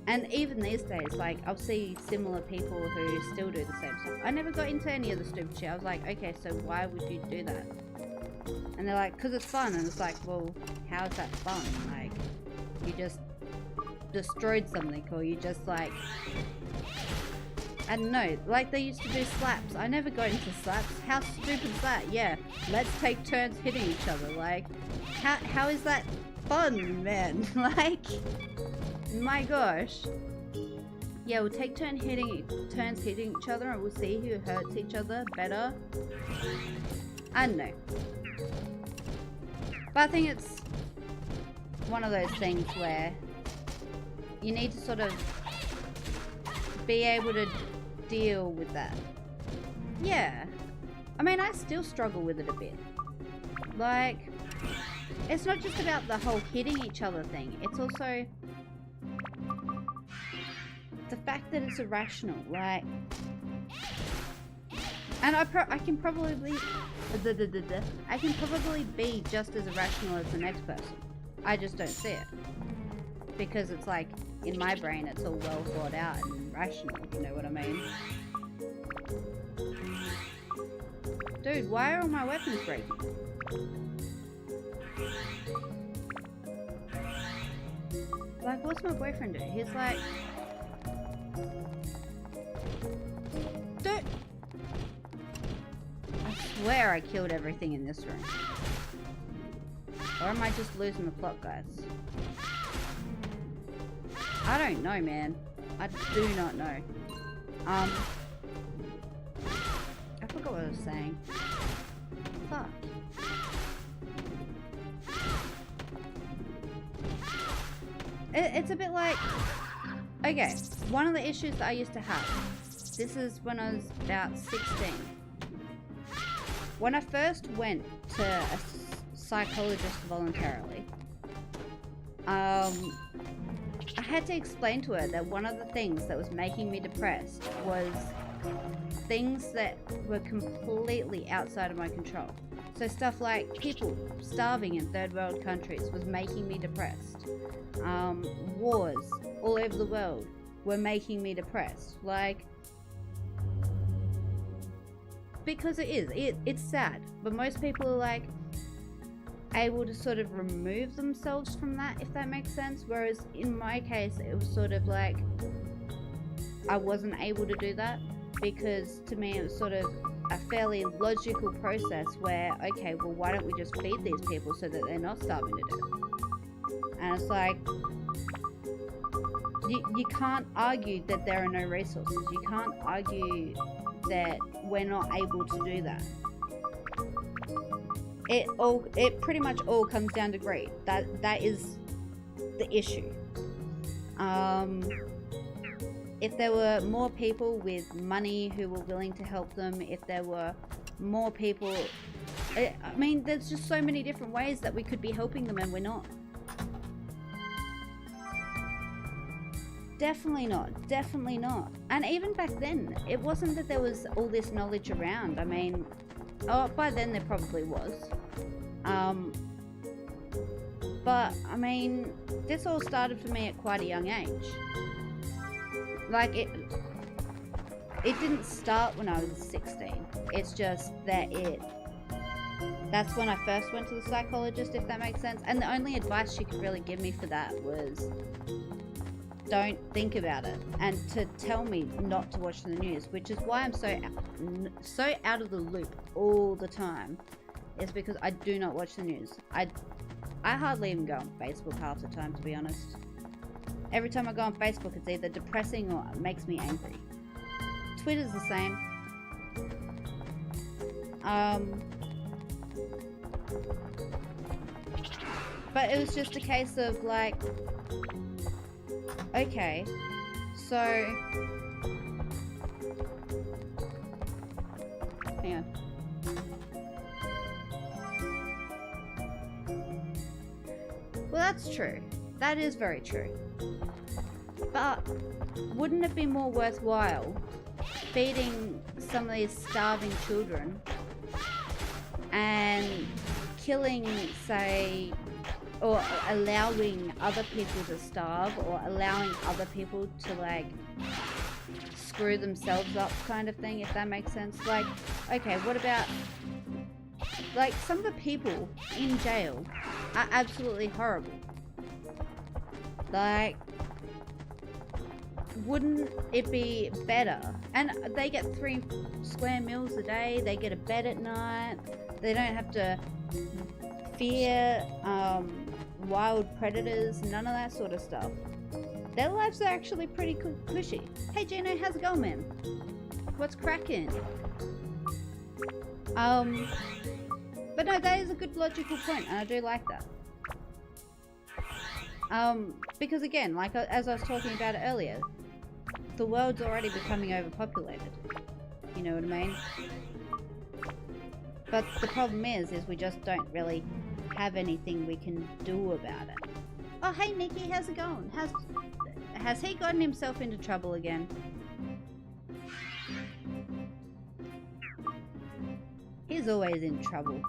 and even these days, like, I'll see similar people who still do the same stuff. I never got into any of the stupid shit. I was like, okay, so why would you do that? And they're like, because it's fun. And it's like, well, how is that fun? Like, you just destroyed something, or you just, like, I don't know, like they used to do slaps. I never got into slaps. How stupid is that? Yeah, let's take turns hitting each other. Like, how is that fun, man? Like, my gosh. Yeah, we'll take turns hitting each other, and we'll see who hurts each other better. I don't know. But I think it's one of those things where you need to sort of be able to deal with that. Yeah. I mean, I still struggle with it a bit. Like, it's not just about the whole hitting each other thing. It's also the fact that it's irrational. Like, and I can probably be just as irrational as the next person. I just don't see it. Because it's like, in my brain, it's all well thought out and rational, you know what I mean? Dude, why are all my weapons breaking? Like, what's my boyfriend doing? He's like... Dude! I swear I killed everything in this room. Or am I just losing the plot, guys? I don't know, man. I do not know. I forgot what I was saying. Fuck. It's a bit like... Okay, one of the issues that I used to have. This is when I was about 16. When I first went to a psychologist voluntarily, I had to explain to her that one of the things that was making me depressed was things that were completely outside of my control. So stuff like people starving in third world countries was making me depressed. Wars all over the world were making me depressed. Like, because it's sad, but most people are like able to sort of remove themselves from that, if that makes sense. Whereas in my case, it was sort of like I wasn't able to do that, because to me it was sort of a fairly logical process where, okay, well, why don't we just feed these people so that they're not starving to death? And it's like, you can't argue that there are no resources. You can't argue that we're not able to do that. It pretty much all comes down to greed. That is the issue. If there were more people with money who were willing to help them, if there were more people, I mean, there's just so many different ways that we could be helping them, and we're not. Definitely not. Definitely not. And even back then, it wasn't that there was all this knowledge around. I mean, by then there probably was. But, I mean, this all started for me at quite a young age. Like, it didn't start when I was 16. It's just that that's when I first went to the psychologist, if that makes sense. And the only advice she could really give me for that was don't think about it, and to tell me not to watch the news, which is why I'm so out of the loop all the time, is because I do not watch the news. I hardly even go on Facebook half the time, to be honest. Every time I go on Facebook, it's either depressing or it makes me angry. Twitter's the same. But it was just a case of like, okay, so hang on. Well, that's true. That is very true. But wouldn't it be more worthwhile feeding some of these starving children and killing, say, or allowing other people to starve, or allowing other people to like screw themselves up, kind of thing, if that makes sense? Like, okay, what about like some of the people in jail are absolutely horrible. Like, wouldn't it be better? And they get 3 square meals a day, they get a bed at night, they don't have to fear wild predators, none of that sort of stuff. Their lives are actually pretty cushy. Hey Gino, how's it going, man? What's cracking? But no, that is a good logical point, and I do like that. Because again, like as I was talking about it earlier, the world's already becoming overpopulated. You know what I mean? But the problem is we just don't really have anything we can do about it. Oh, hey Nikki, how's it going? Has he gotten himself into trouble again? He's always in trouble.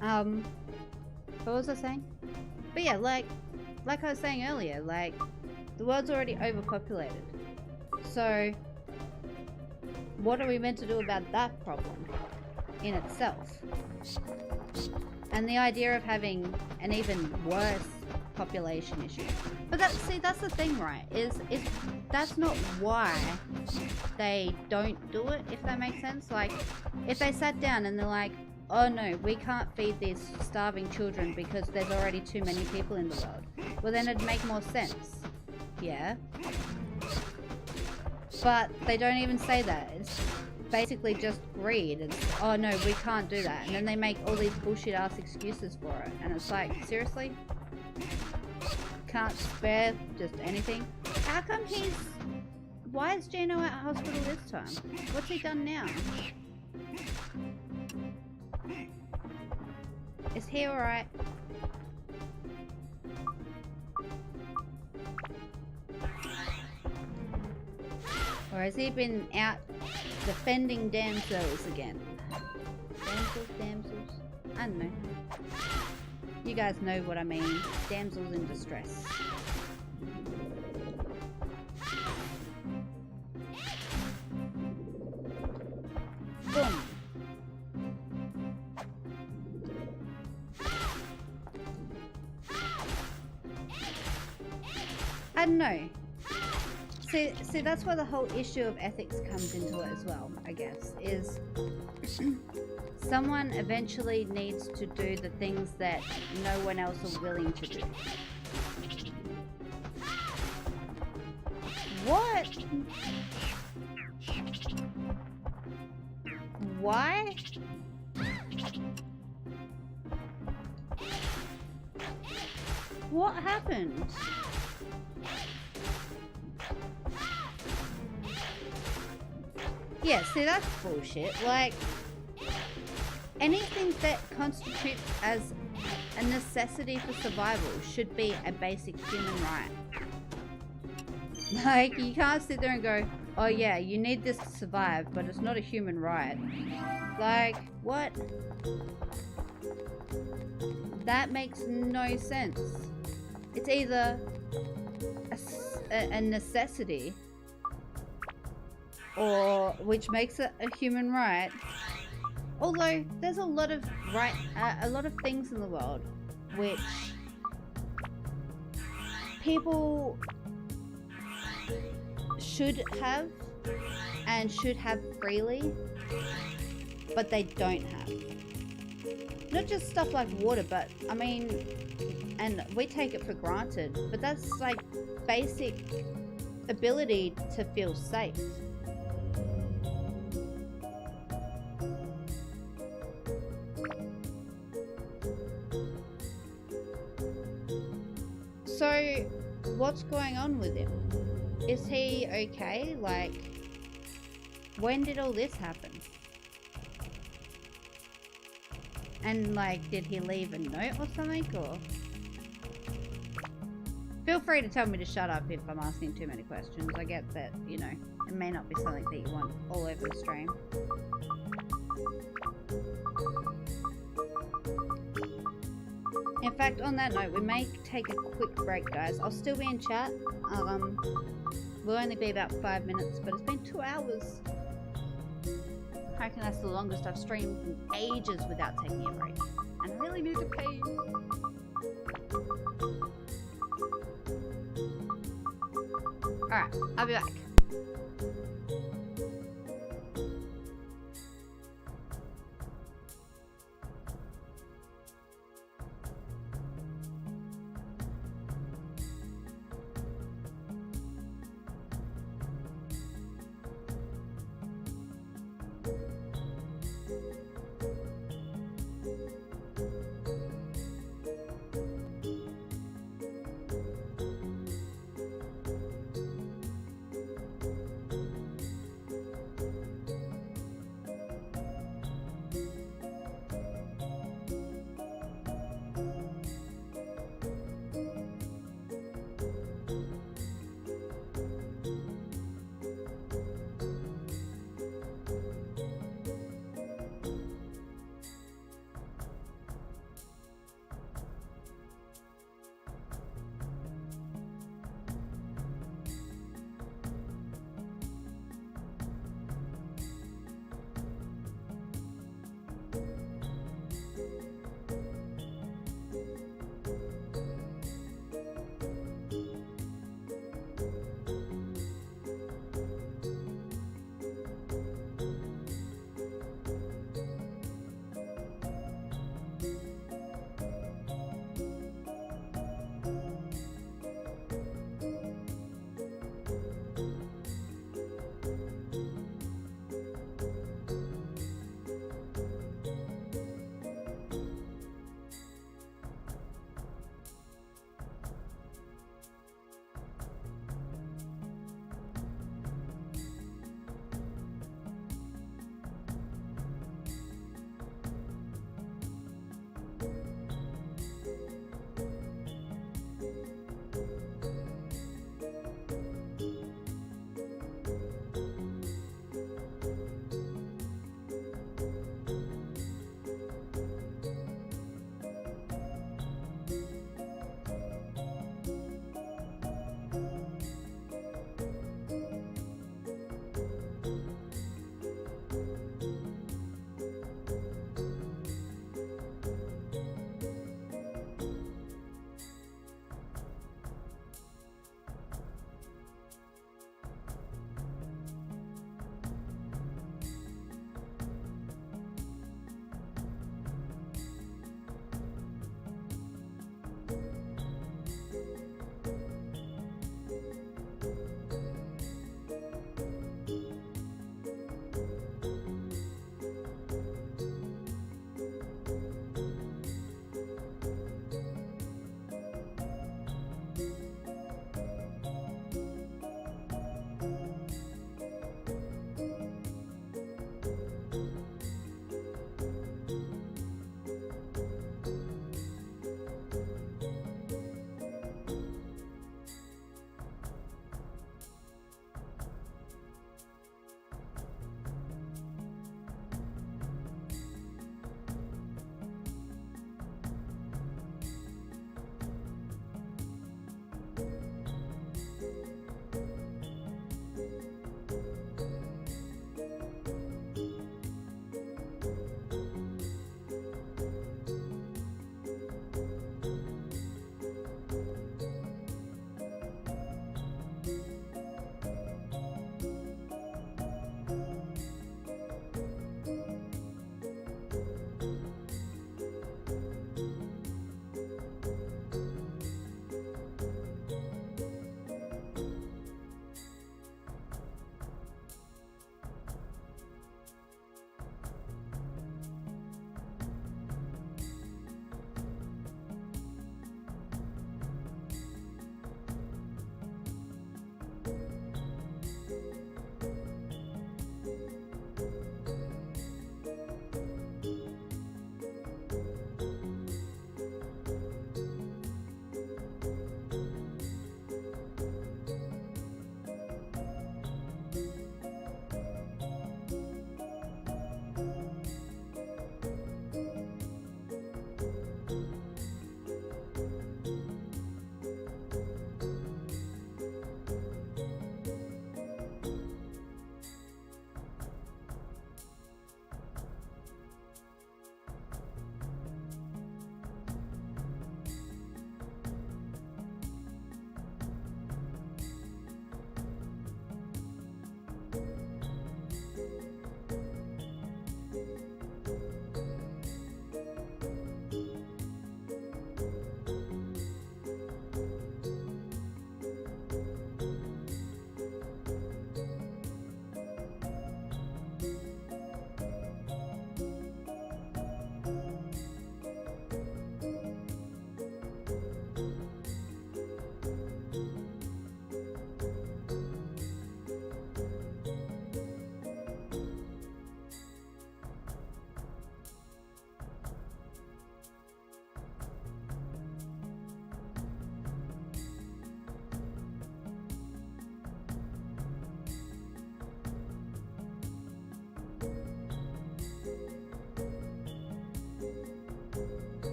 What was I saying? But yeah, like I was saying earlier, like, the world's already overpopulated. So, what are we meant to do about that problem in itself? And the idea of having an even worse population issue. But that's the thing, right? Is that's not why they don't do it, if that makes sense. Like, if they sat down and they're like, oh no, we can't feed these starving children because there's already too many people in the world. Well, then it'd make more sense. Yeah. But they don't even say that. It's basically just greed. It's, oh no, we can't do that. And then they make all these bullshit ass excuses for it. And it's like, seriously? Can't spare just anything? How come why is Gino at hospital this time? What's he done now? Is he alright? Or has he been out defending damsels again? Damsels? I don't know. You guys know what I mean. Damsels in distress. Boom. I don't know. See, that's where the whole issue of ethics comes into it as well, I guess, is someone eventually needs to do the things that no one else is willing to do. What? Why? What happened? Yeah, see, that's bullshit. Like, anything that constitutes as a necessity for survival should be a basic human right. Like, you can't sit there and go, oh yeah, you need this to survive, but it's not a human right. Like, what? That makes no sense. It's either a necessity, or which makes it a human right, Although there's a lot of a lot of things in the world which people should have and should have freely, but they don't have. Not just stuff like water, but I mean, and we take it for granted, but that's like basic ability to feel safe. So, what's going on with him? Is he okay? Like, when did all this happen? And like, did he leave a note or something, or? Feel free to tell me to shut up if I'm asking too many questions. I get that, you know, it may not be something that you want all over the stream. In fact, on that note, we may take a quick break, guys. I'll still be in chat. We'll only be about 5 minutes, but it's been 2 hours. I reckon that's the longest I've streamed in ages without taking a break. And I really need to pee. Alright, I'll be back.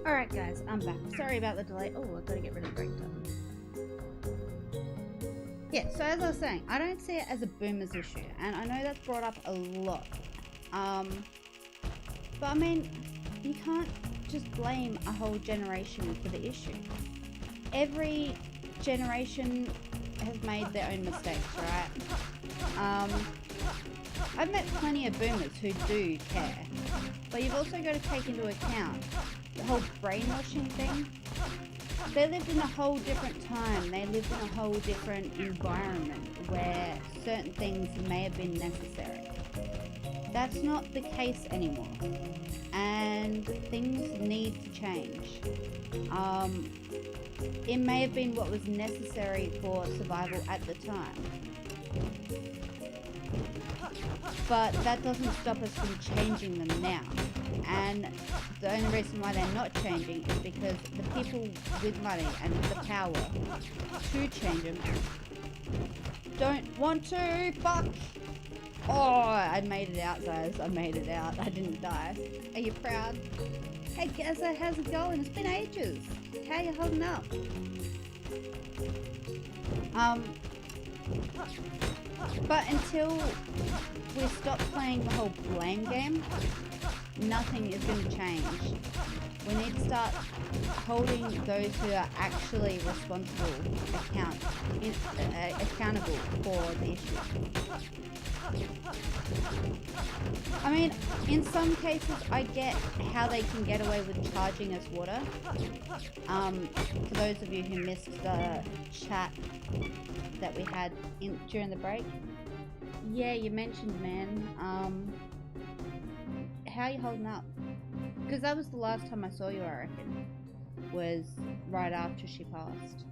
Alright guys, I'm back. Sorry about the delay. Oh, I've got to get rid of break time. Yeah, so as I was saying, I don't see it as a boomers issue, and I know that's brought up a lot. But I mean, you can't just blame a whole generation for the issue. Every generation has made their own mistakes, right? I've met plenty of boomers who do care, but you've also got to take into account the whole brainwashing thing. They lived in a whole different time. They lived in a whole different environment where certain things may have been necessary. That's not the case anymore, and things need to change. It may have been what was necessary for survival at the time, but that doesn't stop us from changing them now. And the only reason why they're not changing is because the people with money and the power to change them don't want to. Fuck! Oh, I made it out, guys. I made it out. I didn't die. Are you proud? Hey, Gaza, how's it going? It's been ages. How you holding up? But until we stop playing the whole blame game, nothing is going to change. We need to start holding those who are actually responsible accountable for the issue. I mean, in some cases, I get how they can get away with charging us water. For those of you who missed the chat that we had during the break, yeah, you mentioned, man. How are you holding up? Because that was the last time I saw you, I reckon. Was right after she passed.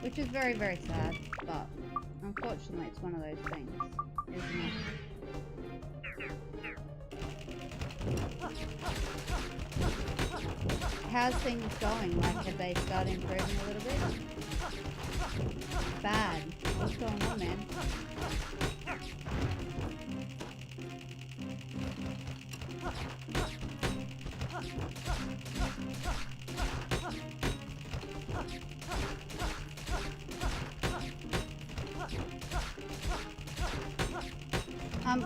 Which is very, very sad, but unfortunately it's one of those things, isn't it? How's things going? Like, have they started improving a little bit? Bad. What's going on, man?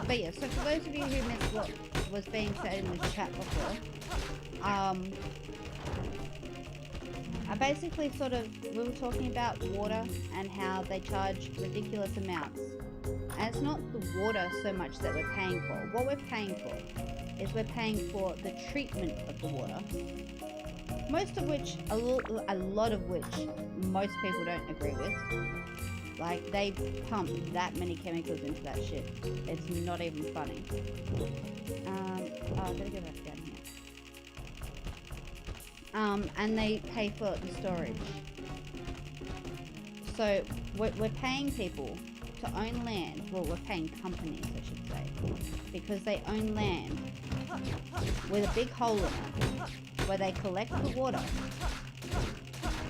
But yeah, so for those of you who missed what was being said in the chat before, I basically we were talking about water and how they charge ridiculous amounts. And it's not the water so much that we're paying for. What we're paying for is we're paying for the treatment of the water. Most of which, a lot of which, most people don't agree with. Like, they pump that many chemicals into that shit. It's not even funny. Oh, I gotta go back down here. And they pay for the storage. So, we're paying people to own land. Well, we're paying companies, I should say. Because they own land with a big hole in it, where they collect the water,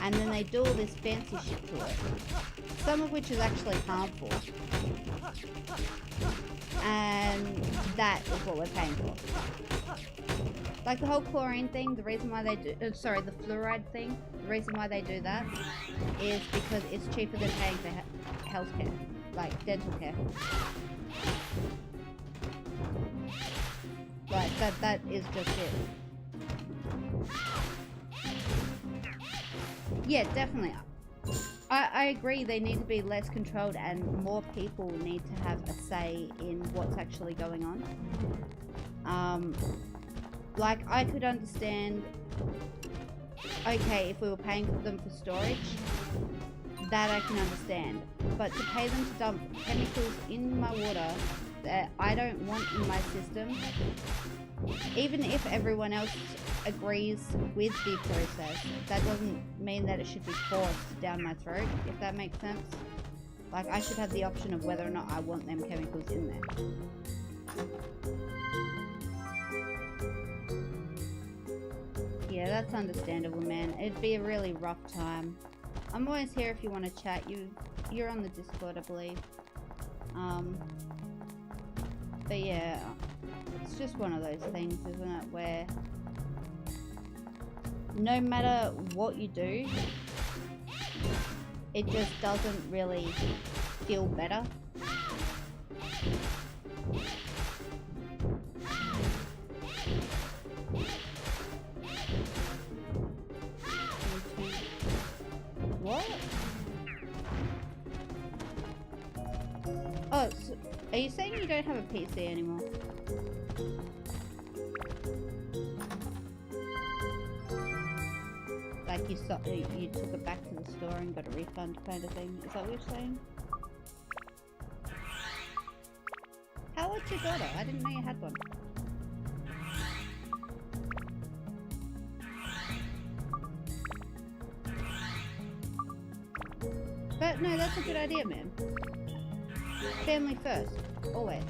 and then they do all this fancy shit to it. Some of which is actually harmful. And that is what we're paying for. Like the whole chlorine thing, the reason why they do, the fluoride thing, the reason why they do that is because it's cheaper than paying for healthcare, like dental care. Like, that is just it. Yeah, definitely. I agree they need to be less controlled and more people need to have a say in what's actually going on. Like, I could understand, okay, if we were paying them for storage, that I can understand. But to pay them to dump chemicals in my water that I don't want in my system, even if everyone else agrees with the process, that doesn't mean that it should be forced down my throat, if that makes sense. Like, I should have the option of whether or not I want them chemicals in there. Yeah, that's understandable, man. It'd be a really rough time. I'm always here if you want to chat. You're on the Discord, I believe. But yeah, it's just one of those things, isn't it, where no matter what you do, it just doesn't really feel better. What? Oh, so are you saying you don't have a PC anymore? Like you took it back to the store and got a refund kind of thing? Is that what you're saying? How old's your daughter? I didn't know you had one. But no, that's a good idea, man. Family first, always.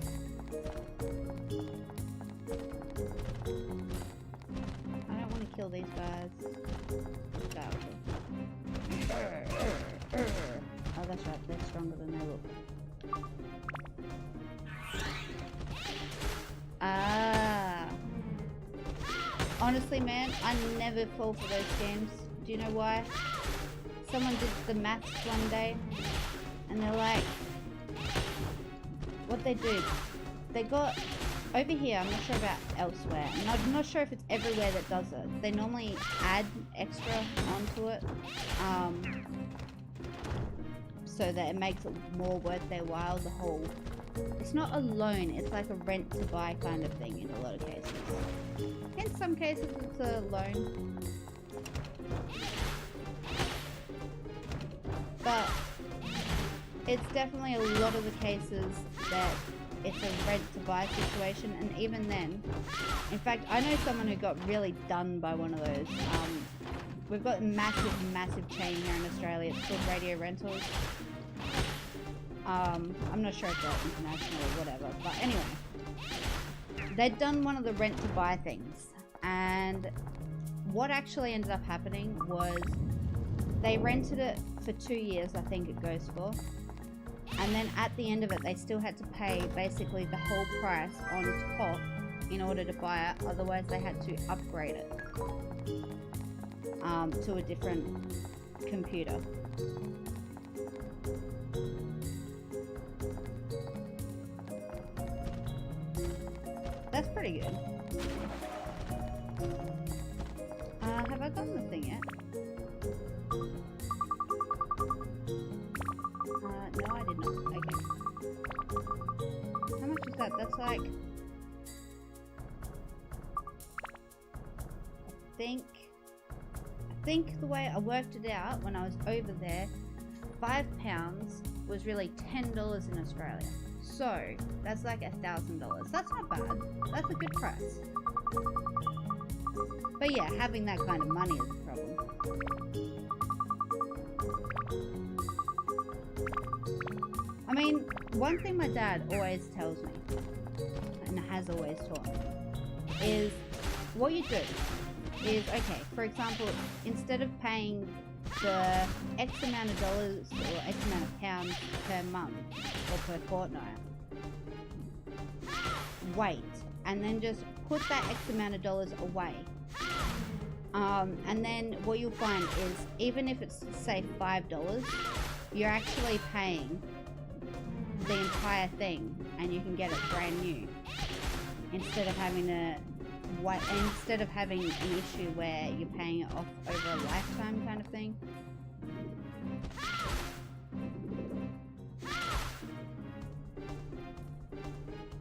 I don't want to kill these guys. Oh, that's right, they're stronger than they look. Ah. Honestly, man, I never fall for those games. Do you know why? Someone did the maths one day, and they're like, what they do, they got, over here, I'm not sure about elsewhere, and I'm not sure if it's everywhere that does it. They normally add extra onto it, so that it makes it more worth their while, the whole, it's not a loan, it's like a rent to buy kind of thing in a lot of cases. In some cases it's a loan. But it's definitely a lot of the cases that it's a rent to buy situation, and even then, in fact, I know someone who got really done by one of those. We've got a massive chain here in Australia. It's called Radio Rentals. I'm not sure if they're international or whatever, but anyway, they'd done one of the rent to buy things, and what actually ended up happening was they rented it for 2 years, I think it goes for. And then at the end of it, they still had to pay basically the whole price on top in order to buy it. Otherwise, they had to upgrade it to a different computer. That's pretty good. Have I gotten the thing yet? No, I did not. Okay. How much is that? That's like... I think the way I worked it out when I was over there, £5 was really $10 in Australia. So, that's like $1,000. That's not bad. That's a good price. But yeah, having that kind of money is a problem. I mean, one thing my dad always tells me, and has always taught me, is what you do is, okay, for example, instead of paying the X amount of dollars or X amount of pounds per month or per fortnight, wait, and then just put that X amount of dollars away. And then what you'll find is, even if it's, say, $5, you're actually paying the entire thing, and you can get it brand new, instead of having to wait, instead of having an issue where you're paying it off over a lifetime kind of thing.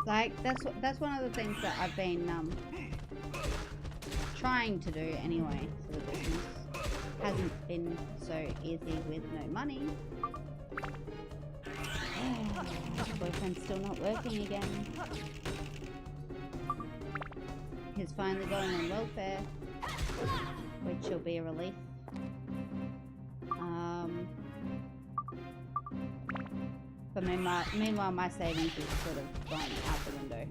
Like, that's one of the things that I've been trying to do anyway for the business. Hasn't been so easy with no money. My boyfriend's still not working again. He's finally going on welfare, which will be a relief. But meanwhile, my savings is sort of gone out the window.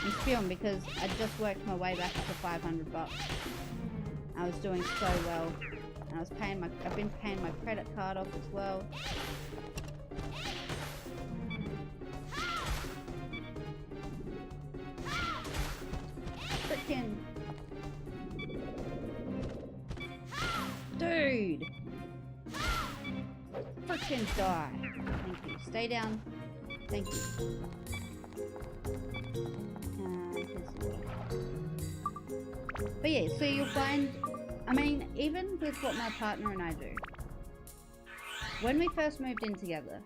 I'm spewing because I just worked my way back up to $500. I was doing so well, and I've been paying my credit card off as well. Frickin' die. Thank you. Stay down. Thank you. But yeah, so you'll find, I mean, even with what my partner and I do, when we first moved in together,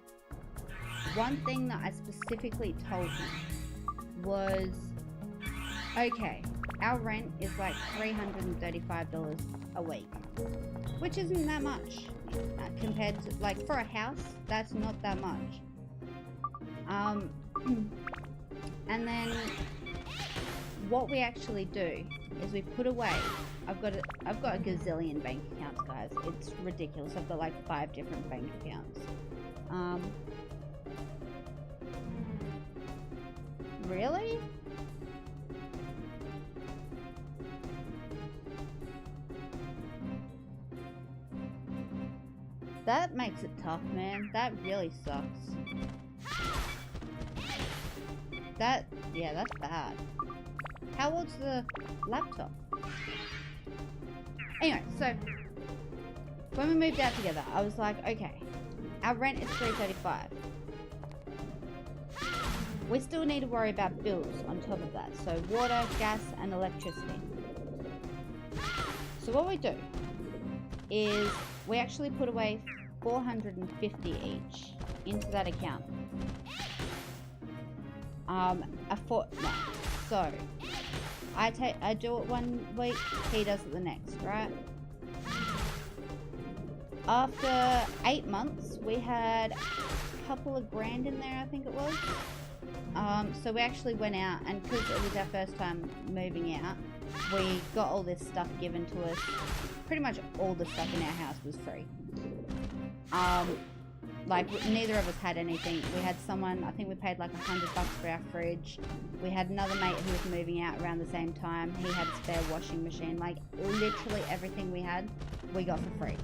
one thing that I specifically told him was, okay, our rent is like $335 a week, which isn't that much compared to, like, for a house, that's not that much. And then what we actually do is we put away, I've got a gazillion bank accounts, guys. It's ridiculous. I've got like 5 different bank accounts. Really? That makes it tough, man. That really sucks. Yeah, that's bad. How old's the laptop? Anyway, so when we moved out together, I was like, okay, our rent is $335. We still need to worry about bills on top of that. So water, gas, and electricity. So what we do is we actually put away $450 each into that account. A fortnight. So I do it one week, he does it the next, right? After 8 months, we had a couple of grand in there, I think it was. So we actually went out, and because it was our first time moving out, we got all this stuff given to us. Pretty much all the stuff in our house was free. Like, neither of us had anything. We had someone, I think we paid like $100 for our fridge. We had another mate who was moving out around the same time. He had a spare washing machine. Like, literally everything we had, we got for free.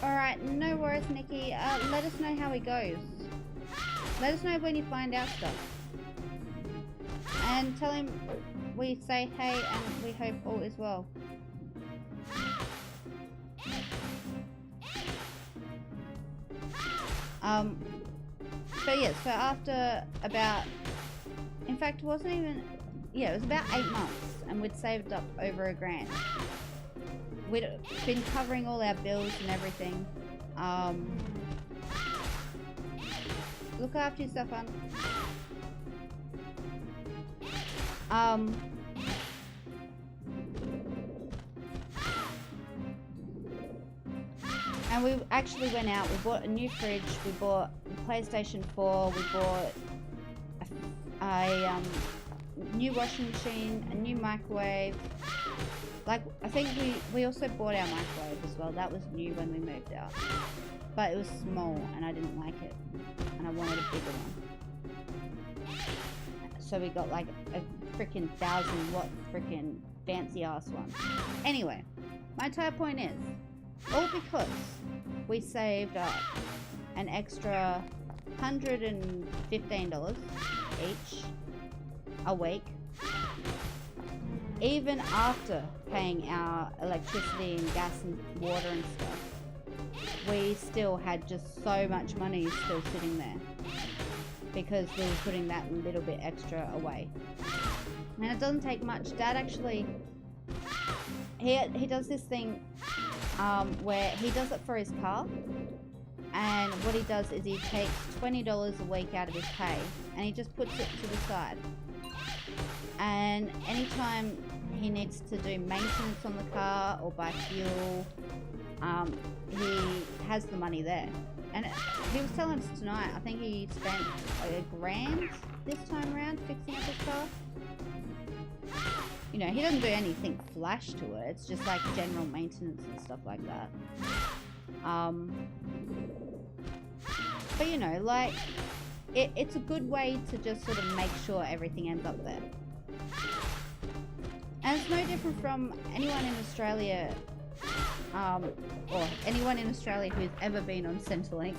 Alright, no worries, Nikki. Let us know how it goes. Let us know when you find out stuff. And tell him we say hey and we hope all is well. So yeah, so after about, in fact it wasn't even, yeah, it was about 8 months and we'd saved up over $1,000. We'd been covering all our bills and everything. Look after yourself, hon. And we actually went out, we bought a new fridge, we bought a PlayStation 4, we bought a new washing machine, a new microwave. Like, I think we also bought our microwave as well. That was new when we moved out. But it was small and I didn't like it. And I wanted a bigger one. So we got like a freaking 1,000-watt freaking fancy ass one. Anyway, my entire point is, all because we saved up an extra $115 each a week, even after paying our electricity and gas and water and stuff. We still had just so much money still sitting there because we were putting that little bit extra away. And it doesn't take much. Dad actually, he does this thing where he does it for his car, and what he does is he takes $20 a week out of his pay and he just puts it to the side, and anytime he needs to do maintenance on the car or buy fuel, he has the money there. And he was telling us tonight, I think he spent like $1,000 this time around fixing up his car. You know, he doesn't do anything flash to it. It's just like general maintenance and stuff like that. But you know, like, it's a good way to just sort of make sure everything ends up there. And it's no different from anyone in Australia, or anyone in Australia who's ever been on Centrelink.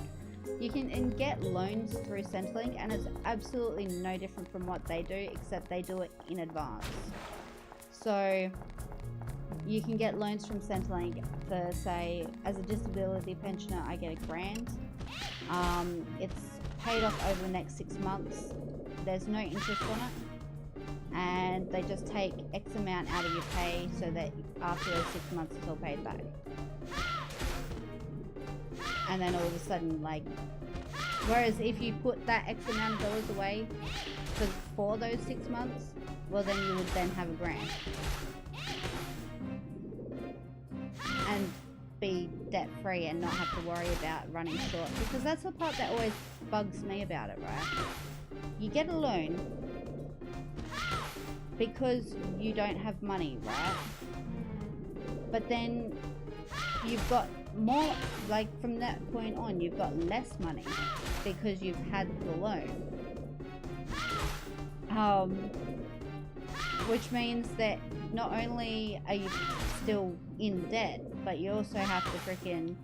You can get loans through Centrelink, and it's absolutely no different from what they do, except they do it in advance. So you can get loans from Centrelink for, say, as a disability pensioner, I get $1,000. It's paid off over the next 6 months. There's no interest on it, and they just take X amount out of your pay so that after those 6 months it's all paid back. And then all of a sudden, like, whereas if you put that X amount of dollars away for those 6 months, well, then you would then have $1,000 and be debt free and not have to worry about running short, because that's the part that always bugs me about it, right? You get a loan because you don't have money, right? But then you've got more, like, from that point on you've got less money because you've had the loan, which means that not only are you still in debt, but you also have to freaking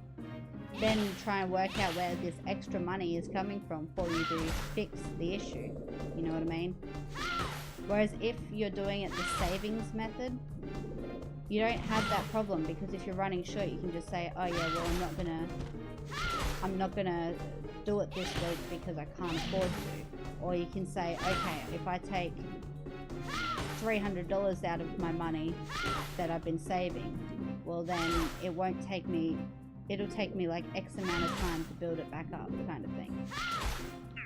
then try and work out where this extra money is coming from for you to fix the issue. You know what I mean? Whereas if you're doing it the savings method, you don't have that problem, because if you're running short, you can just say, oh yeah, well, I'm not gonna do it this week because I can't afford to. Or you can say, okay, if I take $300 out of my money that I've been saving, well then it won't take me, it'll take me like X amount of time to build it back up, kind of thing.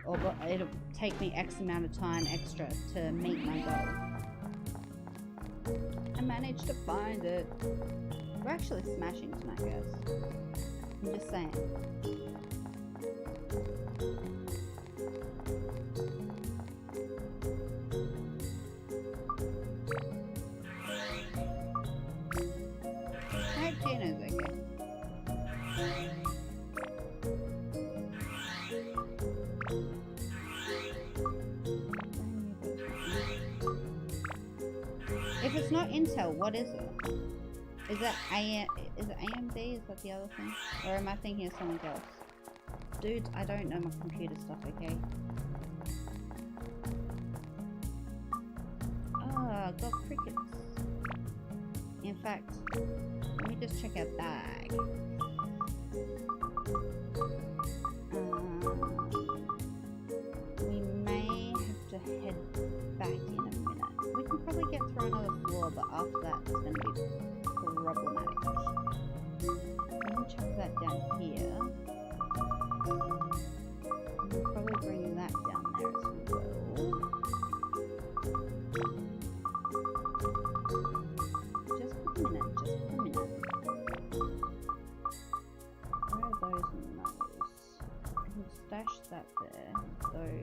Or it'll take me X amount of time extra to meet my goal. I managed to find it. We're actually smashing tonight, guys. I'm just saying. I hope Gino's okay. If it's not Intel, what is it? Is it AMD? Is that the other thing? Or am I thinking of something else? Dude, I don't know my computer stuff, okay? Ah, got crickets. In fact, let me just check our bag. We may have to head back in a minute. We can probably get through another floor, but after that it's going to be problematic. We can chuck that down here. We'll probably bring that down there as well. Just for a minute, Where are those and those? I can stash that there. Those are way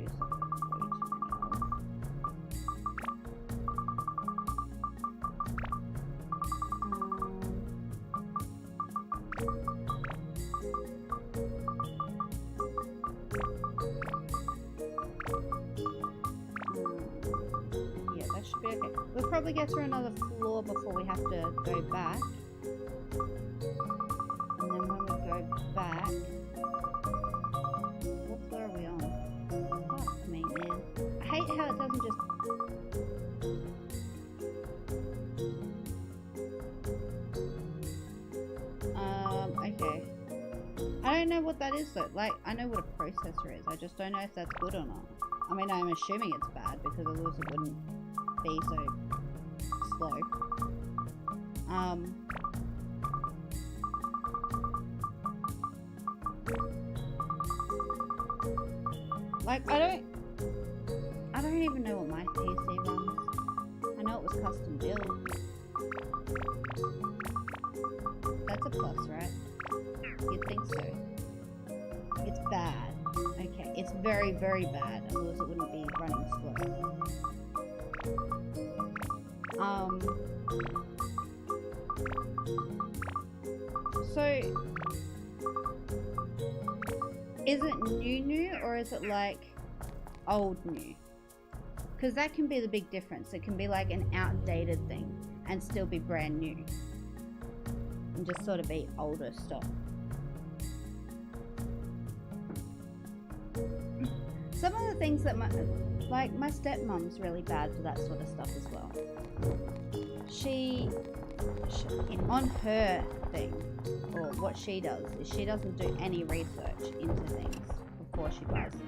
too many of. Yeah, that should be okay. We'll probably get through another floor before we have to go back. And then when we go back... What floor are we on? Fuck me, man. I hate how it doesn't just... Okay. I don't know what that is though. Like, I know what a processor is. I just don't know if that's good or not. I mean, I'm assuming it's bad because otherwise it wouldn't be so slow. Like, I don't even know what my PC runs. I know it was custom built. That's a plus, right? You'd think so. It's bad. Okay, it's very, very bad, otherwise it wouldn't be running slow. So, is it new, or is it like old new? Because that can be the big difference. It can be like an outdated thing and still be brand new. And just sort of be older stuff. Some of the things that my stepmom's really bad for that sort of stuff as well. She on her thing, or what she does, is she doesn't do any research into things before she buys them.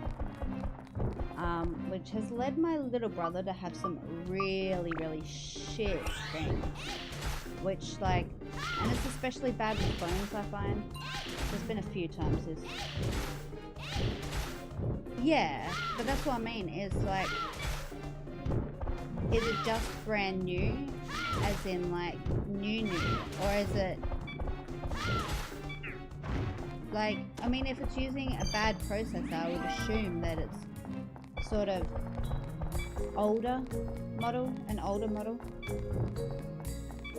Which has led my little brother to have some really, really shit things. Which, like, and it's especially bad with phones, I find. There's been a few times this. Yeah, but that's what I mean, is like, is it just brand new, as in like new, or is it like, I mean, if it's using a bad processor, I would assume that it's sort of an older model,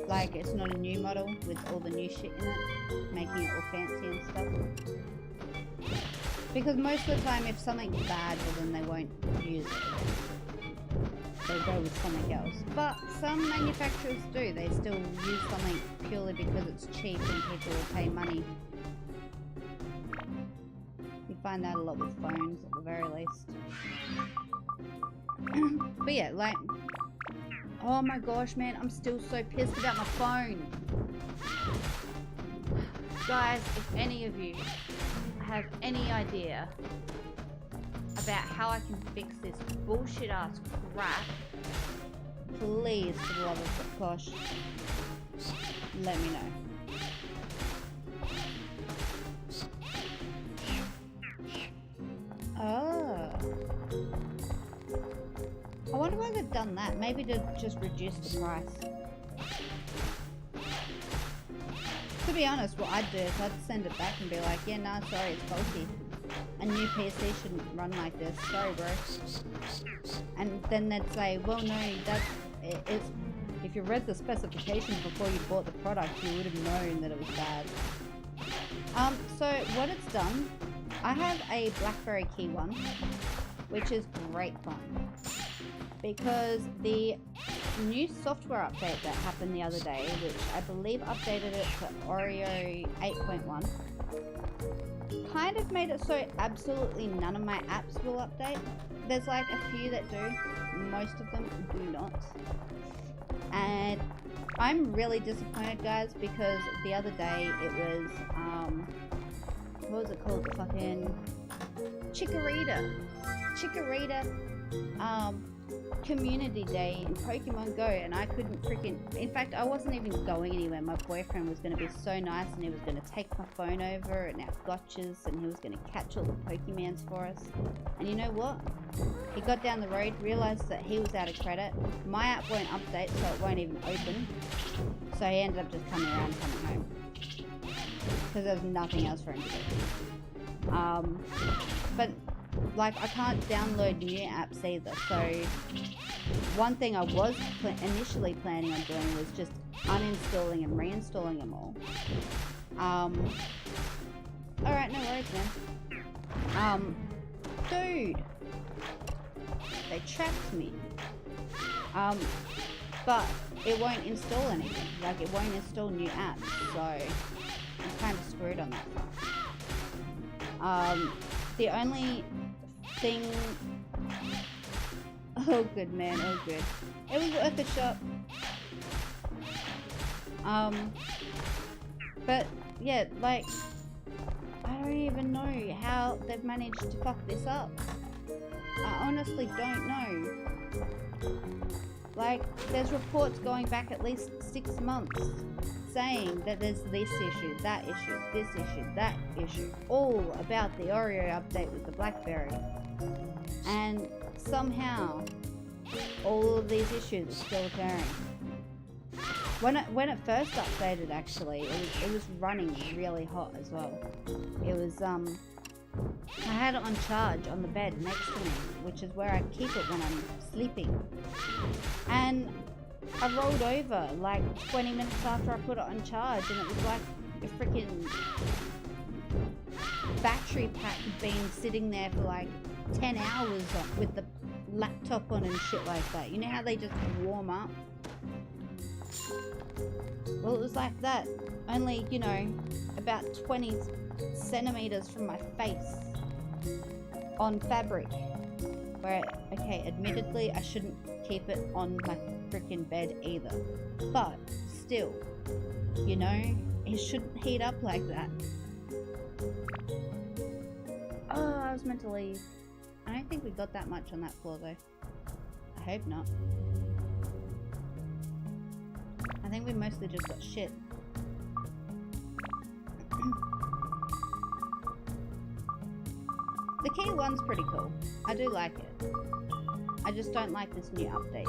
like it's not a new model with all the new shit in it, making it all fancy and stuff. Because most of the time, if something's bad, well, then they won't use it. They'll go with something else. But some manufacturers do. They still use something purely because it's cheap and people will pay money. You find that a lot with phones, at the very least. But yeah, like... Oh my gosh, man, I'm still so pissed about my phone. Guys, if any of you have any idea about how I can fix this bullshit ass crap, please, for the love of gosh, let me know. Oh. I wonder why they've done that. Maybe to just reduce the price. To be honest, what I'd do is I'd send it back and be like, yeah, nah, sorry, it's faulty. A new PC shouldn't run like this. Sorry, bro. And then they'd say, well, no, it's, if you read the specifications before you bought the product, you would have known that it was bad. So what it's done, I have a BlackBerry Key 1, which is great fun. Because the new software update that happened the other day, which I believe updated it to Oreo 8.1, kind of made it so absolutely none of my apps will update. There's like a few that do, most of them do not. And I'm really disappointed, guys, because the other day it was, what was it called? The fucking Chikorita, community day in Pokemon Go, and I couldn't freaking, in fact I wasn't even going anywhere. My boyfriend was going to be so nice and he was going to take my phone over and our gotchas, and he was going to catch all the Pokemons for us. And you know what, he got down the road, realized that he was out of credit, my app won't update, so it won't even open, so he ended up just coming around, coming home, because there was nothing else for him to do. But like, I can't download new apps either, so one thing I was initially planning on doing was just uninstalling and reinstalling them all. Alright, no worries, man. Dude, they trapped me. But it won't install anything, like it won't install new apps, so I'm kind of screwed on that front. The only thing... Oh good, man, oh good. It was worth a shot. But yeah, like, I don't even know how they've managed to fuck this up. I honestly don't know. Like, there's reports going back at least 6 months saying that there's this issue, that issue, this issue, that issue, all about the Oreo update with the BlackBerry. And somehow, all of these issues are still occurring. When it first updated, actually, it was running really hot as well. It was, I had it on charge on the bed next to me, which is where I keep it when I'm sleeping. And I rolled over like 20 minutes after I put it on charge, and it was like a freaking battery pack had been sitting there for like 10 hours with the laptop on and shit like that. You know how they just warm up? Well, it was like that, only, you know, about 20 centimeters from my face on fabric. Where, okay, admittedly, I shouldn't keep it on my freaking bed either. But still, you know, it shouldn't heat up like that. Oh, I was meant to leave. I don't think we got that much on that floor though. I hope not. I think we mostly just got shit. The key one's pretty cool. I do like it. I just don't like this new update.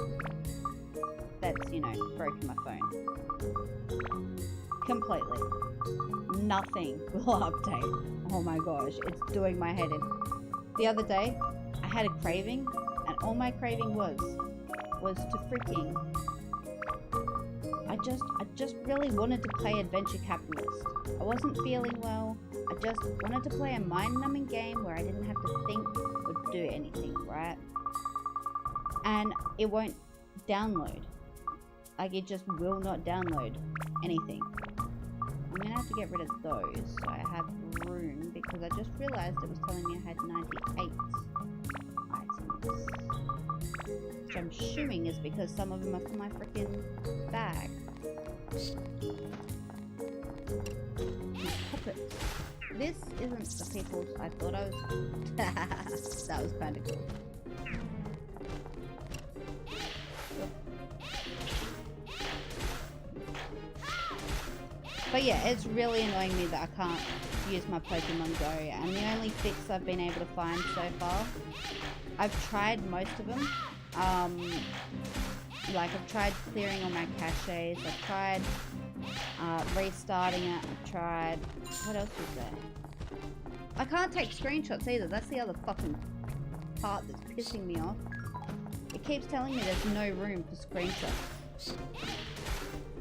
That's, you know, broken my phone. Completely. Nothing will update. Oh my gosh, it's doing my head in. The other day, I had a craving, and all my craving was to freaking... I just really wanted to play Adventure Capitalist. I wasn't feeling well. I just wanted to play a mind-numbing game where I didn't have to think or do anything, right? And it won't download. Like, it just will not download anything. I'm gonna have to get rid of those so I have room, because I just realized it was telling me I had 98 items. Which I'm assuming is because some of them are for my freaking bag. My puppets. This isn't the people's I thought I was. That was kind of cool. But yeah, it's really annoying me that I can't use my Pokemon Go, and the only fix I've been able to find so far, I've tried most of them. Like I've tried clearing all my caches, I've tried restarting it, I've tried... What else was there? I can't take screenshots either, that's the other fucking part that's pissing me off. It keeps telling me there's no room for screenshots.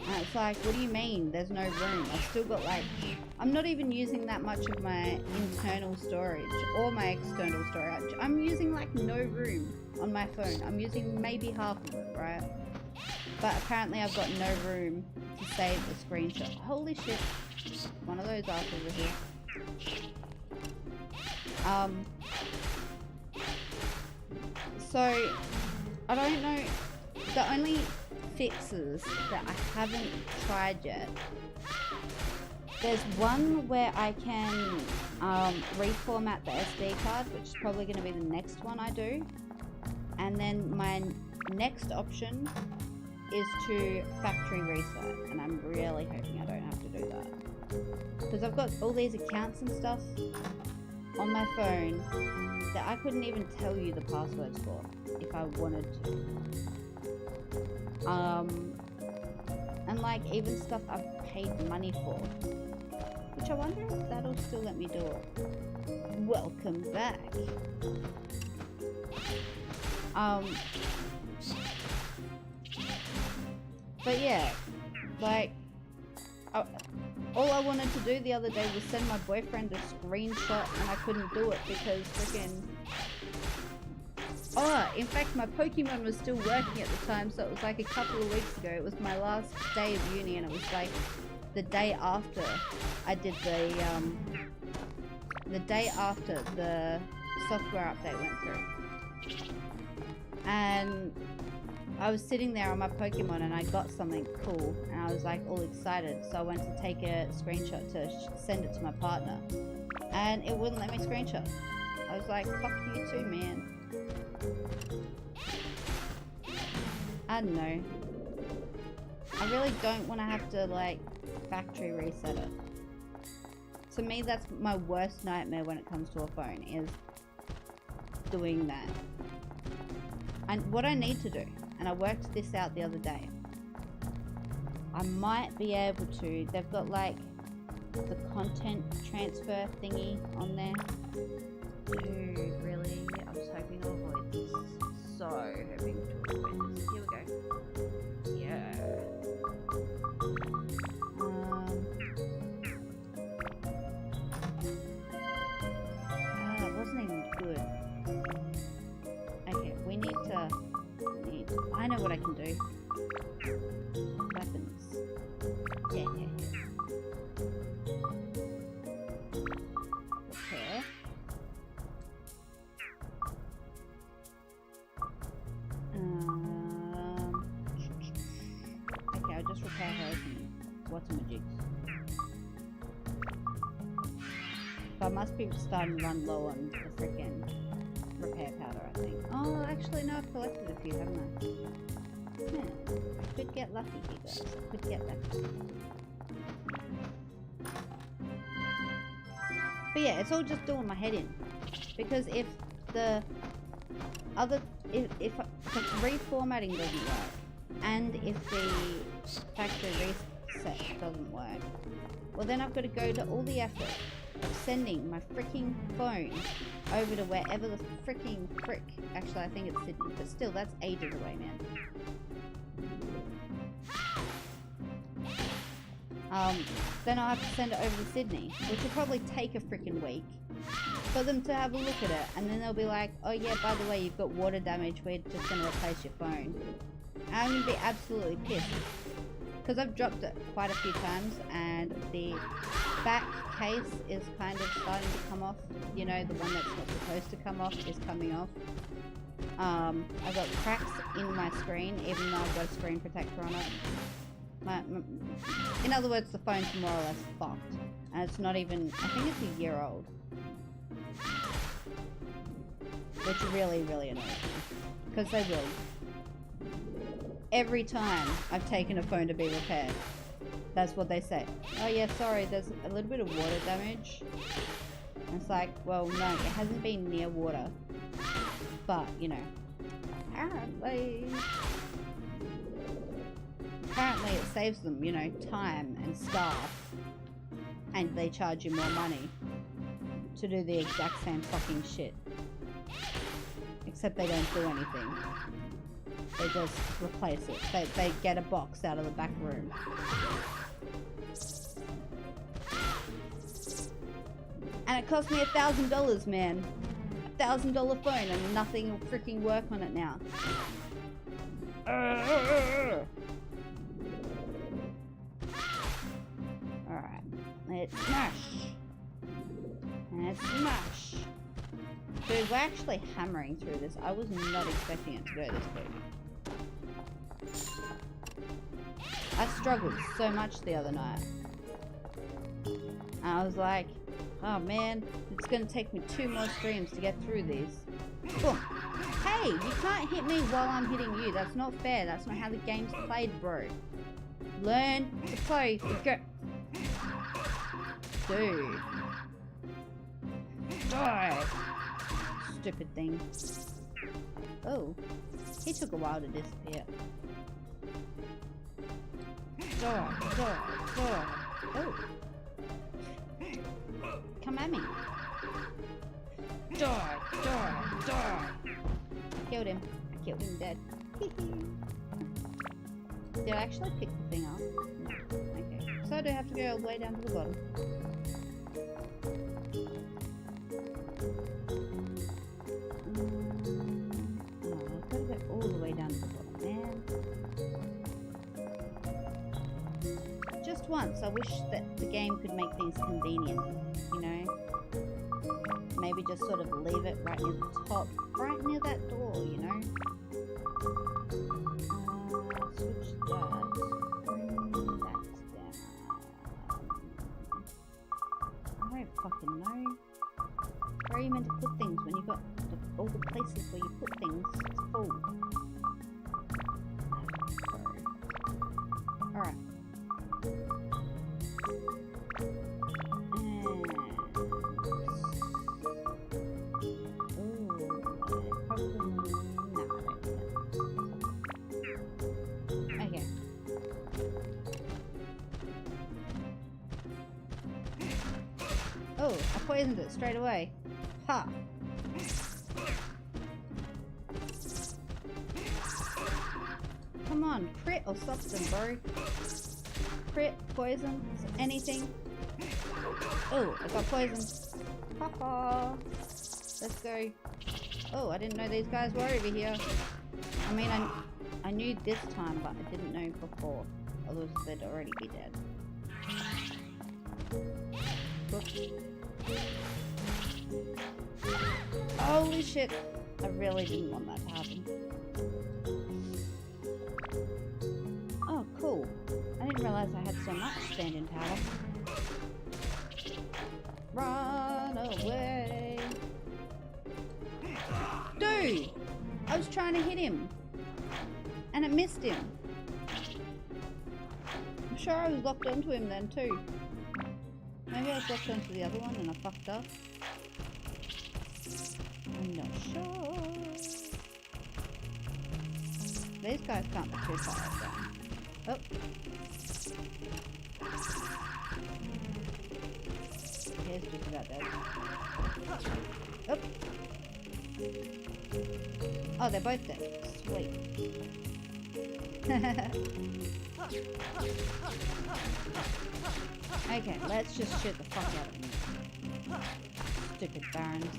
And it's like, what do you mean there's no room? I've still got like... I'm not even using that much of my internal storage or my external storage. I'm using like no room on my phone. I'm using maybe half of it, right? But apparently I've got no room to save the screenshot. Holy shit. One of those off over here. So, I don't know. The only fixes that I haven't tried yet. There's one where I can reformat the SD card, which is probably going to be the next one I do. And then my next option is to factory reset, and I'm really hoping I don't have to do that. Because I've got all these accounts and stuff on my phone that I couldn't even tell you the passwords for if I wanted to. And like even stuff I've paid money for, which I wonder if that'll still let me do it. Welcome back. But yeah, like all I wanted to do the other day was send my boyfriend a screenshot, and I couldn't do it because freaking... Oh, in fact, my Pokemon was still working at the time, so it was like a couple of weeks ago. It was my last day of uni, and it was like the day after I did the day after the software update went through. And I was sitting there on my Pokemon, and I got something cool, and I was like all excited, so I went to take a screenshot to send it to my partner, and it wouldn't let me screenshot. I was like, fuck you too, man. I don't know. I really don't want to have to like factory reset it. To me, that's my worst nightmare when it comes to a phone, is doing that. And what I need to do, and I worked this out the other day, I might be able to, they've got like the content transfer thingy on there. Dude, really? I was hoping to avoid this. So hoping to avoid this. Here we go. Yeah. It wasn't even good. Okay, we need to... I know what I can do. Weapons. Yeah. Repair. what's-a-majigs. So I must be starting to run low on the freaking repair powder, I think. Oh, actually, no, I've collected a few, haven't I? Yeah, I could get lucky here, guys. I could get lucky. But yeah, it's all just doing my head in. Because if the other... If the reformatting doesn't work, and if the factory reset doesn't work, well then I've got to go to all the effort of sending my freaking phone over to wherever the freaking frick. Actually, I think it's Sydney, but still, that's ages away, man. Then I'll have to send it over to Sydney, which will probably take a freaking week for them to have a look at it, and then they'll be like, oh yeah, by the way, you've got water damage, we're just going to replace your phone. I'm going to be absolutely pissed, because I've dropped it quite a few times, and the back case is kind of starting to come off. You know, the one that's not supposed to come off is coming off. I've got cracks in my screen, even though I've got a screen protector on it. In other words, the phone's more or less fucked, and it's not even, I think it's a year old. Which really, really annoys me. Because they will. Every time I've taken a phone to be repaired, that's what they say. Oh yeah, sorry, there's a little bit of water damage. And it's like, well, no, it hasn't been near water. But, you know, apparently it saves them, you know, time and staff. And they charge you more money to do the exact same fucking shit. Except they don't do anything. They just replace it. They get a box out of the back room. And it cost me $1,000, man. $1,000 phone, and nothing will freaking work on it now. Alright. Let's smash. Let's smash. Dude, we're actually hammering through this. I was not expecting it to go this quick. I struggled so much the other night. And I was like, oh man, it's gonna take me 2 more streams to get through these. Boom. Hey, you can't hit me while I'm hitting you. That's not fair. That's not how the game's played, bro. Learn to play the game. Dude. Die. Stupid thing. Oh, he took a while to disappear. Door. Oh. Come at me. Door. I killed him. I killed him dead. Did I actually pick the thing up? No. Okay. So I do have to go all the way down to the bottom. I've got to go all the way down to the bottom, man. Just once, I wish that the game could make things convenient, you know? Maybe just sort of leave it right near the top, right near that door, you know? Switch that, bring that down. I don't fucking know. Where are you meant to put things when you've got all the places where you put things full? Alright. Okay. Oh, I poisoned it straight away. Ha! Come on, crit or something, bro. Crit, poison, anything. Oh, I got poisoned. Haha. Let's go. Oh, I didn't know these guys were over here. I mean, I knew this time, but I didn't know before. Otherwise, they'd already be dead. Oops. Holy shit! I really didn't want that to happen. Oh, cool. I didn't realize realize I had so much stand-in powder. Run away. Dude! I was trying to hit him. And it missed him. I'm sure I was locked onto him then too. Maybe I was locked onto the other one and I fucked up. I'm not sure. These guys can't be too far down. Oh. Here's just about dead. Oh. Oh, they're both dead. Sweet. Okay, let's just shoot the fuck out of them. Stupid barons.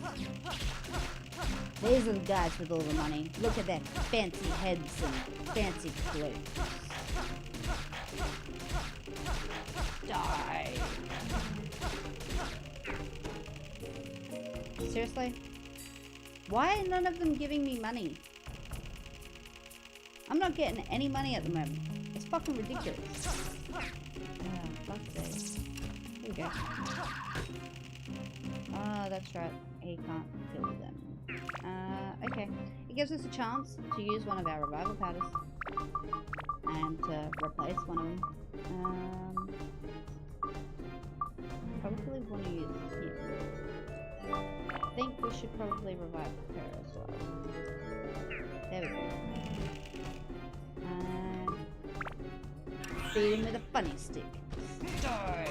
These are the guys with all the money. Look at their fancy heads and fancy clothes. Die! Seriously? Why are none of them giving me money? I'm not getting any money at the moment. It's fucking ridiculous. Oh, fuck this. Here we go. Oh, that's right. He can't kill them. Okay. It gives us a chance to use one of our revival powders. And to replace one of them. Probably want to use him. I think we should probably revive her as well. There we go. Beat him with a funny stick. Die!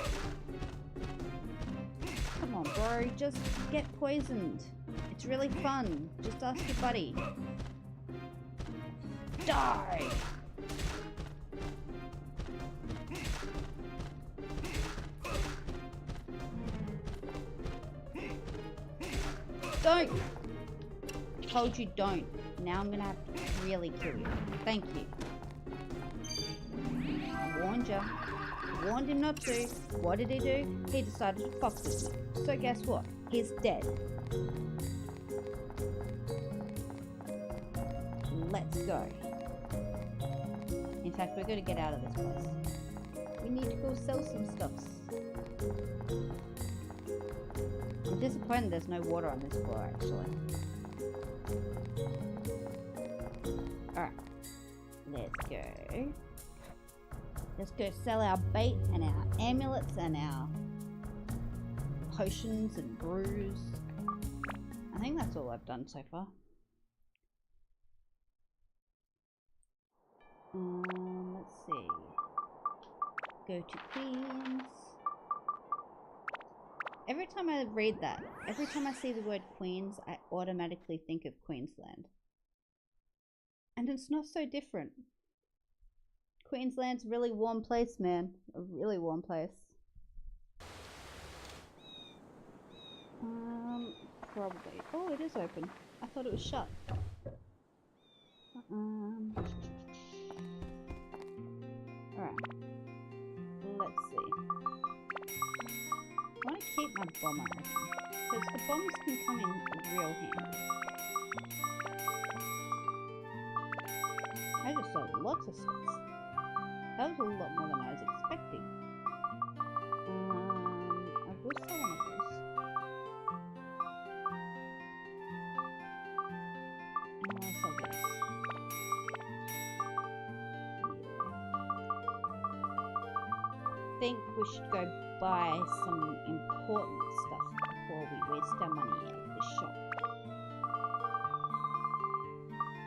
Come on, bro. Just get poisoned. It's really fun. Just ask your buddy. Die! Don't! Told you don't. Now I'm gonna have to really kill you. Thank you. I warned you. Warned him not to. What did he do? He decided to fuck with me. So guess what? He's dead. Let's go. In fact, we're gonna get out of this place. We need to go sell some stuffs. I'm disappointed there's no water on this floor, actually. Alright. Let's go. Let's go sell our bait and our amulets and our potions and brews. I think that's all I've done so far. Let's see. Go to Queens. Every time I read that, every time I see the word Queens, I automatically think of Queensland. And it's not so different. Queensland's a really warm place, man. A really warm place. Probably. Oh, it is open. I thought it was shut. Alright. Let's see. I want to keep my bomber open. Because the bombs can come in real handy. I just sold lots of stuff. That was a lot more than I was expecting. I will sell one of those. And I'll sell this. I think we should go buy some important stuff before we waste our money at this shop.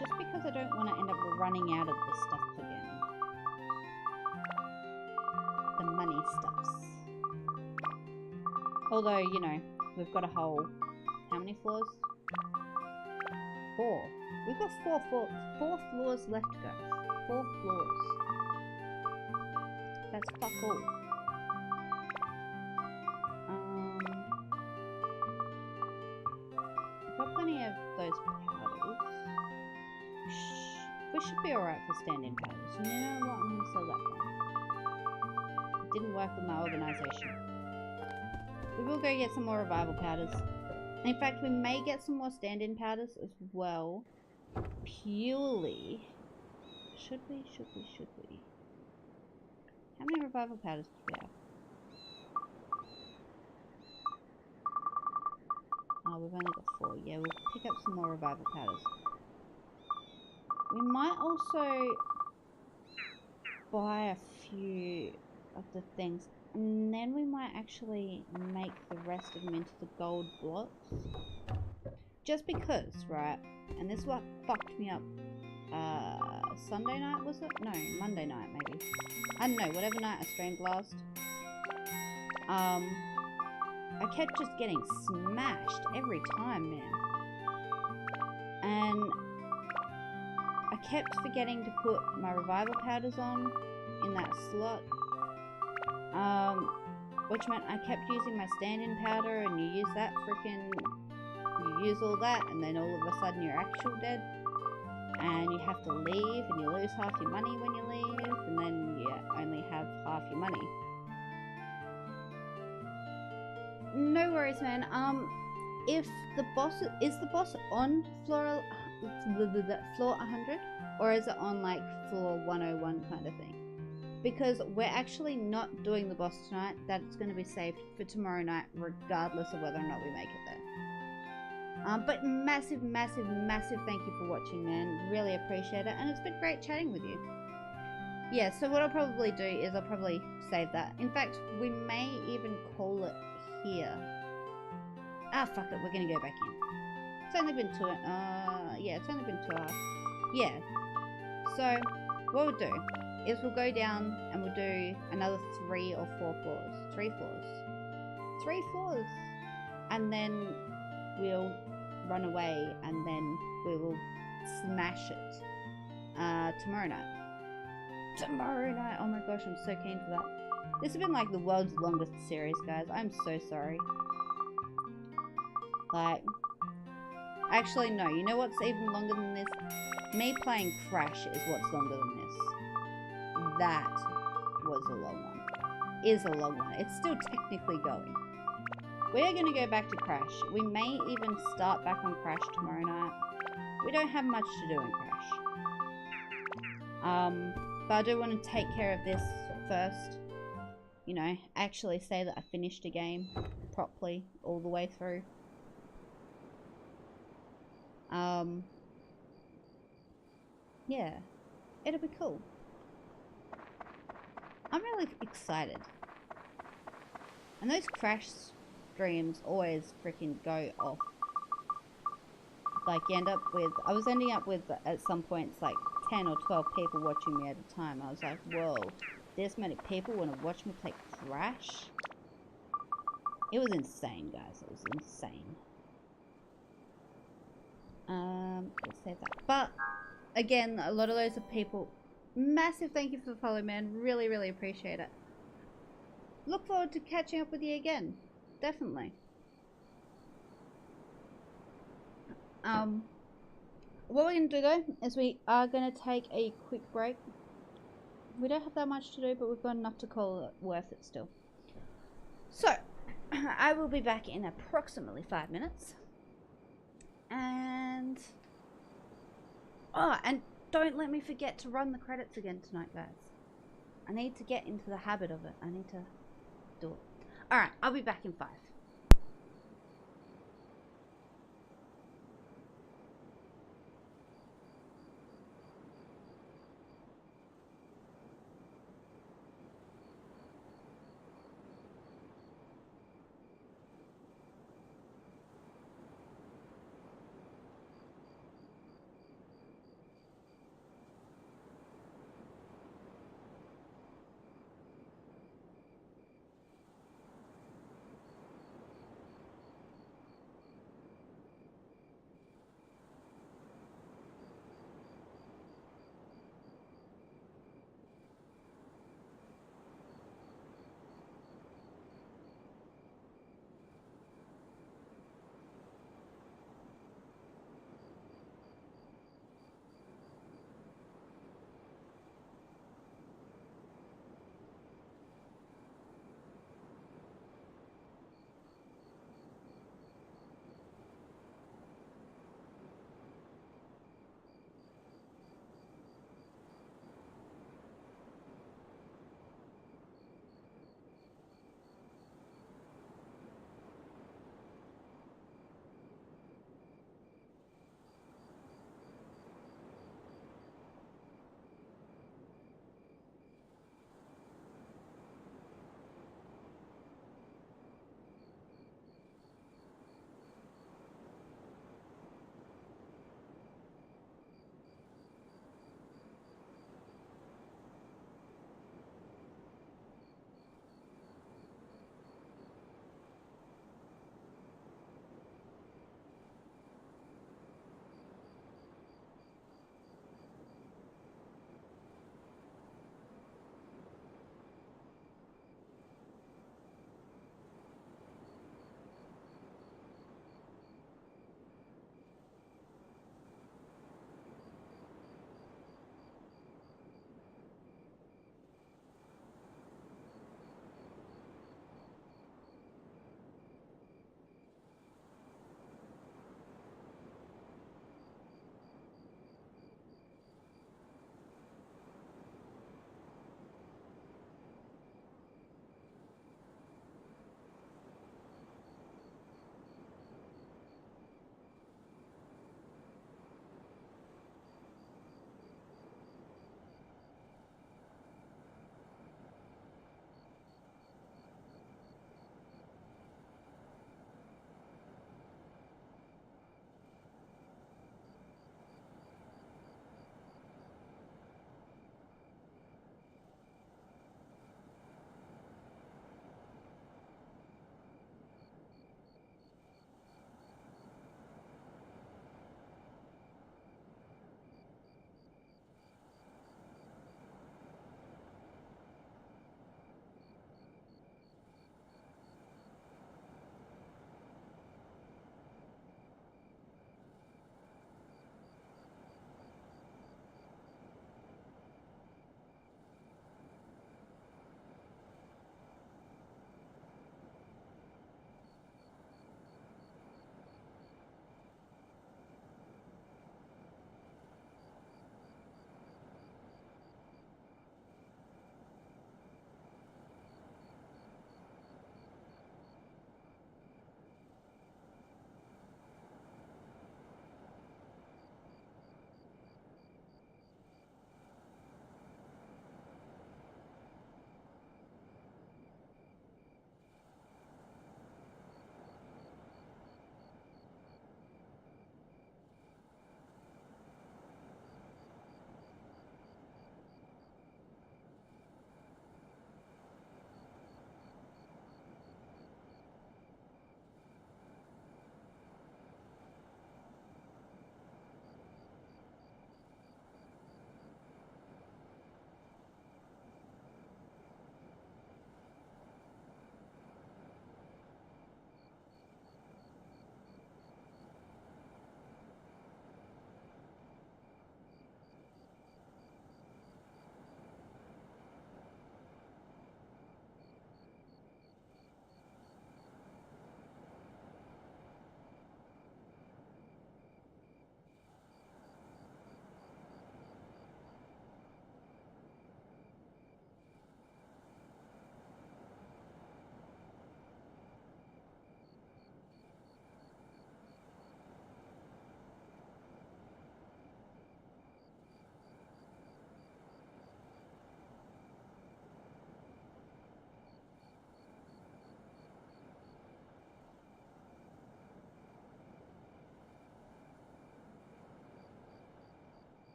Just because I don't want to end up running out of this stuff again. The money stuffs. Although, you know, we've got a whole... How many floors? 4. We've got 4 floors left, guys. 4 floors. That's fuck all. We've got plenty of those powders. We should be alright for stand-in powders. You know what? I'm gonna sell that one. It didn't work with my organisation. We will go get some more revival powders. In fact, we may get some more stand-in powders as well. Purely. Should we? How many revival powders do we have? Oh, we've only got 4. Yeah, we'll pick up some more revival powders. We might also buy a few of the things, and then we might actually make the rest of them into the gold blocks. Just because, right? And this is what fucked me up. Sunday night, was it? No, Monday night, maybe. I don't know, whatever night I streamed last. I kept just getting smashed every time, man. And I kept forgetting to put my revival powders on in that slot. Which meant I kept using my stand-in powder, and you use that you use all that, and then all of a sudden you're actual dead. And you have to leave, and you lose half your money when you leave, and then you only have half your money. No worries, man. If the boss is the boss on floor 100, or is it on like floor 101 kind of thing? Because we're actually not doing the boss tonight. That's going to be saved for tomorrow night, regardless of whether or not we make it there. But massive thank you for watching, man. Really appreciate it, and it's been great chatting with you. Yeah, so what I'll probably do is I'll probably save that. In fact, we may even call it here. Ah, fuck it, we're gonna go back in. It's only been yeah, it's only been 2.5. Yeah. So, what we'll do is we'll go down and we'll do another 3 or 4 floors. 3 floors. 3 floors! And then we'll run away, and then we will smash it tomorrow night. Tomorrow night! Oh my gosh, I'm so keen for that. This has been like the world's longest series, guys. I'm so sorry. Like, actually no, you know what's even longer than this? Me playing Crash is what's longer than this. That was a long one. Is a long one. It's still technically going. We are going to go back to Crash. We may even start back on Crash tomorrow night. We don't have much to do in Crash. But I do want to take care of this first. You know, actually say that I finished a game properly all the way through. Yeah, it'll be cool. I'm really excited. And those Crash streams always freaking go off. Like, you end up with, I was ending up with, at some points, like 10 or 12 people watching me at a time. I was like, whoa, this many people want to watch me play Crash? It was insane, guys. It was insane. Let's save that. But, again, a lot of those are people. Massive thank you for the follow, man. Really appreciate it. Look forward to catching up with you again. Definitely. What we're going to do though is we are going to take a quick break. We don't have that much to do, but we've got enough to call it worth it still. So, I will be back in approximately 5 minutes. And... oh, and don't let me forget to run the credits again tonight, guys. I need to get into the habit of it. I need to do it. Alright, I'll be back in 5.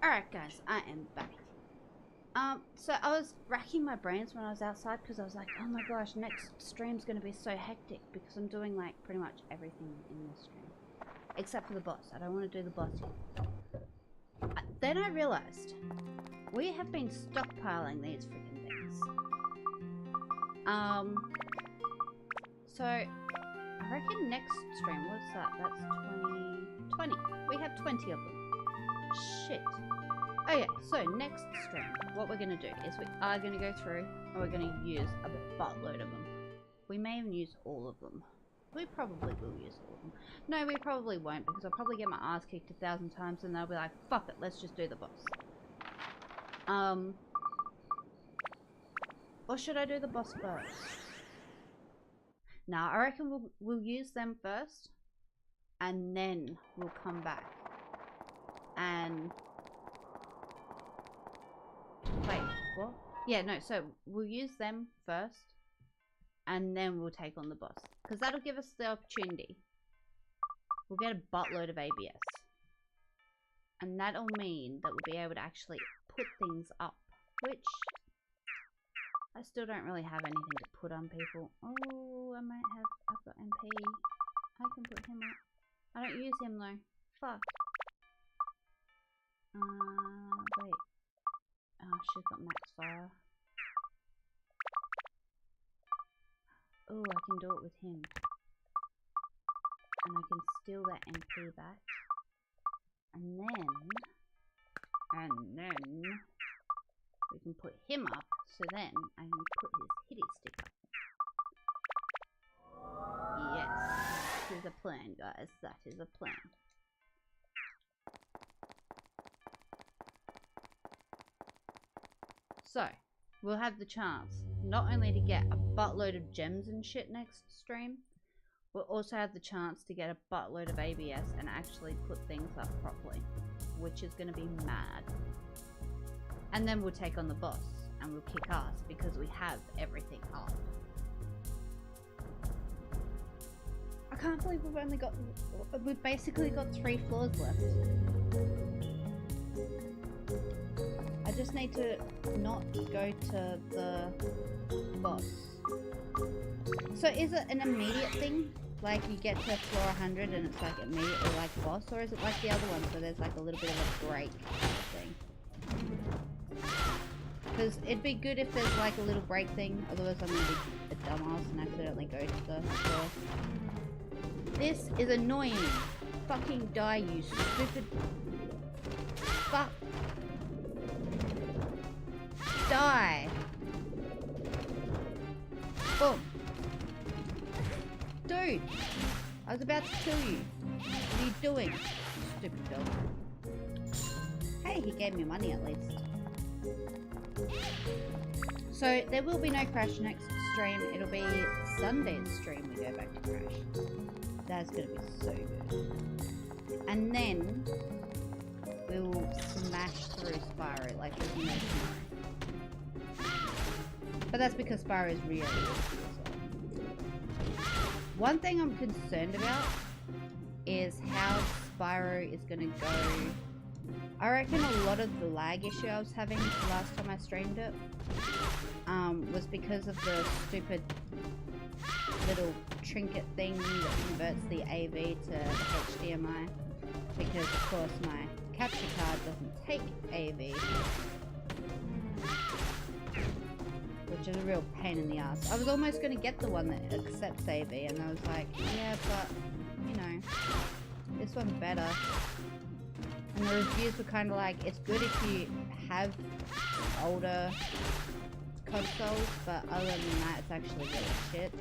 Alright guys, I am back. So I was racking my brains when I was outside because I was like, oh my gosh, next stream's gonna be so hectic because I'm doing like pretty much everything in this stream. Except for the boss. I don't want to do the boss yet. Then I realized we have been stockpiling these freaking things. So I reckon next stream, what's that? That's 20. We have 20 of them. Shit. Oh yeah, so next stream, what we're going to do is we are going to go through and we're going to use a buttload of them. We may even use all of them. We probably will use all of them. No, we probably won't because I'll probably get my ass kicked 1,000 times and they'll be like, fuck it, let's just do the boss. Or should I do the boss first? Nah, I reckon we'll use them first and then we'll come back and... Wait, what? Yeah, no, so we'll use them first and then we'll take on the boss. Because that'll give us the opportunity. We'll get a buttload of ABS. And that'll mean that we'll be able to actually put things up. Which, I still don't really have anything to put on people. Oh, I might have, I've got MP. I can put him up. I don't use him though. Fuck. Wait. Oh, she's got max fire. Oh, I can do it with him. And I can steal that MP back. And then we can put him up, so then I can put his hitty stick up. Yes, that is a plan, guys. That is a plan. So, we'll have the chance not only to get a buttload of gems and shit next stream, we'll also have the chance to get a buttload of ABS and actually put things up properly, which is going to be mad. And then we'll take on the boss and we'll kick ass because we have everything up. I can't believe we've basically got 3 floors left. I just need to not go to the boss. So is it an immediate thing? Like you get to floor 100 and it's like immediately like boss? Or is it like the other ones where there's like a little bit of a break kind of thing? Because it'd be good if there's like a little break thing, otherwise I'm gonna be a dumbass and accidentally go to the floor. This is annoying. Fucking die, you stupid... Fuck. Die. Boom. Dude, I was about to kill you. What are you doing? Stupid dog. Hey, he gave me money at least. So, there will be no Crash next stream. It'll be Sunday's stream we go back to Crash. That's gonna be so good. And then, we will smash through Spyro like there's no tomorrow. But that's because Spyro is really easy. One thing I'm concerned about is how Spyro is going to go. I reckon a lot of the lag issue I was having the last time I streamed it was because of the stupid little trinket thing that converts the AV to the HDMI. Because of course my capture card doesn't take AV. Which is a real pain in the ass. I was almost going to get the one that accepts AV and I was like, yeah, but, you know, this one's better. And the reviews were kind of like, it's good if you have older consoles, but other than that, it's actually really shit.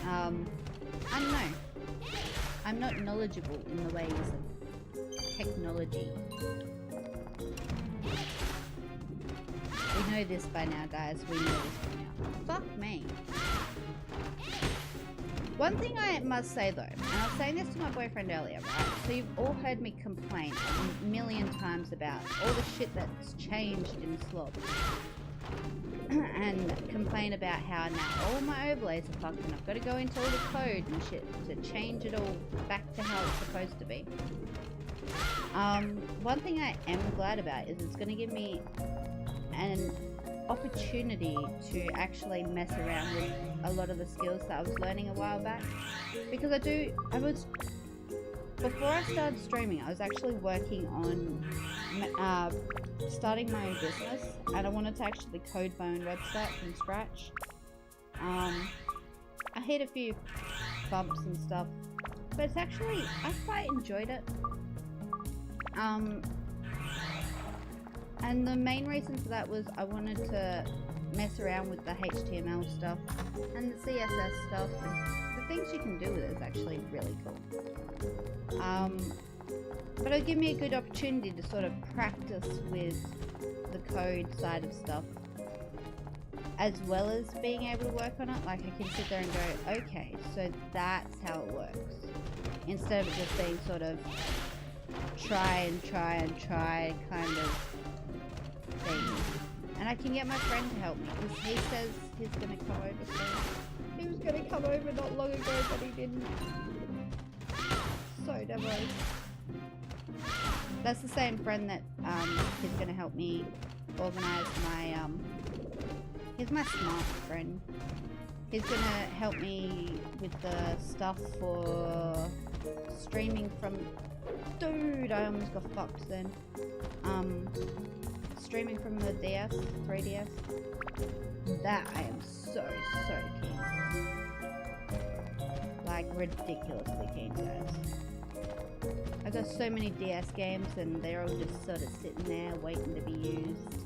I don't know. I'm not knowledgeable in the ways of technology. We know this by now, guys. We know this by now. Fuck me. One thing I must say though, and I was saying this to my boyfriend earlier, right? So you've all heard me complain a million times about all the shit that's changed in Slob. And complain about how now all my overlays are fucked and I've got to go into all the code and shit to change it all back to how it's supposed to be. One thing I am glad about is it's going to give me an opportunity to actually mess around with a lot of the skills that I was learning a while back, because before I started streaming, I was actually working on starting my own business, and I wanted to actually code my own website from scratch. I hit a few bumps and stuff, but it's actually, I quite enjoyed it. And the main reason for that was I wanted to mess around with the HTML stuff and the CSS stuff, and the things you can do with it is actually really cool. But it'll give me a good opportunity to sort of practice with the code side of stuff, as well as being able to work on it. Like, I can sit there and go, okay, so that's how it works, instead of just being sort of try kind of thing. And I can get my friend to help me, because he says he's gonna come over soon. He was gonna come over not long ago, but he didn't. So never. That's the same friend that is gonna help me organize my he's my smart friend. He's gonna help me with the stuff for streaming from. Dude, I almost got fucked then. Streaming from the 3DS. That I am so keen. Like, ridiculously keen, guys. I got so many DS games and they're all just sort of sitting there waiting to be used.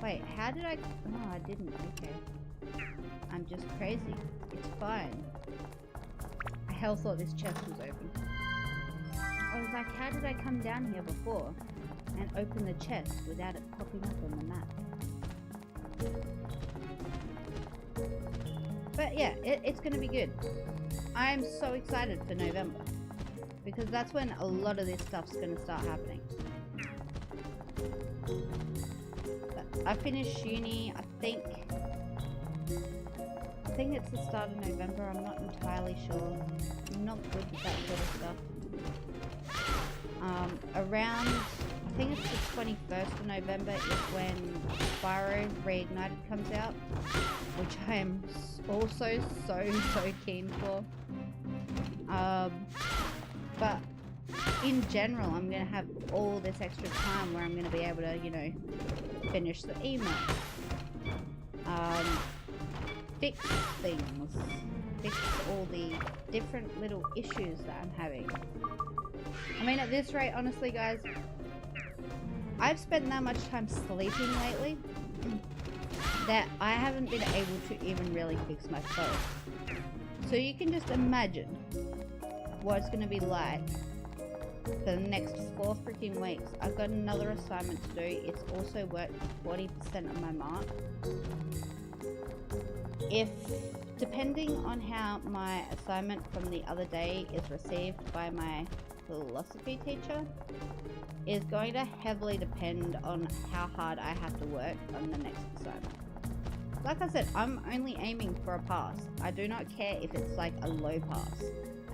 Wait, how did I... Oh, I didn't. Okay. I'm just crazy. It's fine. I hell thought this chest was open. I was like, how did I come down here before and open the chest without it popping up on the map? But yeah, it's gonna be good. I am so excited for November, because that's when a lot of this stuff's gonna start happening. But I finished uni, I think it's the start of November. I'm not entirely sure. I'm not good with that sort of stuff. Around, I think it's the 21st of November is when Spyro Reignited comes out, which I am also so keen for. But in general, I'm going to have all this extra time where I'm going to be able to, you know, finish the emotes, fix things, fix all the different little issues that I'm having. I mean, at this rate, honestly, guys, I've spent that much time sleeping lately that I haven't been able to even really fix my phone. So you can just imagine what it's going to be like for the next 4 freaking weeks. I've got another assignment to do. It's also worked 40% of my mark. Depending on how my assignment from the other day is received by my philosophy teacher, is going to heavily depend on how hard I have to work on the next assignment. Like I said, I'm only aiming for a pass. I do not care if it's like a low pass.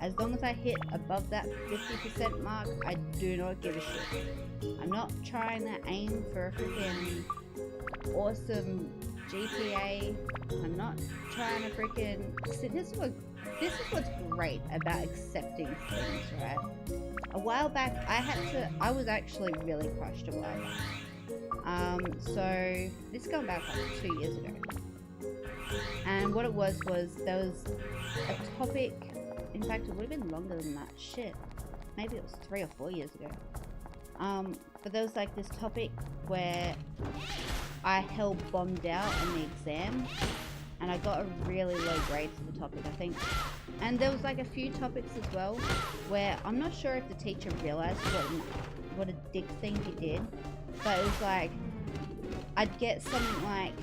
As long as I hit above that 50% mark, I do not give a shit. I'm not trying to aim for a freaking awesome GPA. I'm not trying to freaking... See, this is what's great about accepting things, right? A while back, I was actually really crushed a while back. So this is going back like 2 years ago. And what it was there was a topic, in fact it would have been longer than that, shit. Maybe it was 3 or 4 years ago. But there was like this topic where I hell bombed out on the exam, and I got a really low grade for the topic, I think. And there was like a few topics as well where I'm not sure if the teacher realized what a dick thing he did, but it was like I'd get something like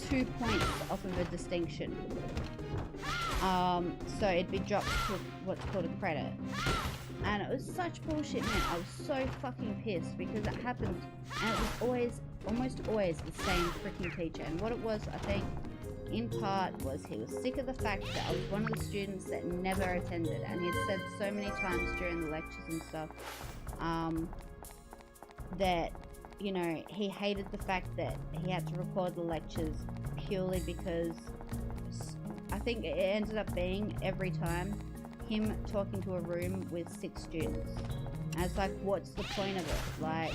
2 points off of a distinction. So it'd be dropped to what's called a credit. And it was such bullshit, man. I was so fucking pissed because it happened, and it was almost always the same freaking teacher. And what it was, I think, in part was he was sick of the fact that I was one of the students that never attended, and he had said so many times during the lectures and stuff that, you know, he hated the fact that he had to record the lectures purely because I think it ended up being every time him talking to a room with 6 students. And it's like, what's the point of it? Like,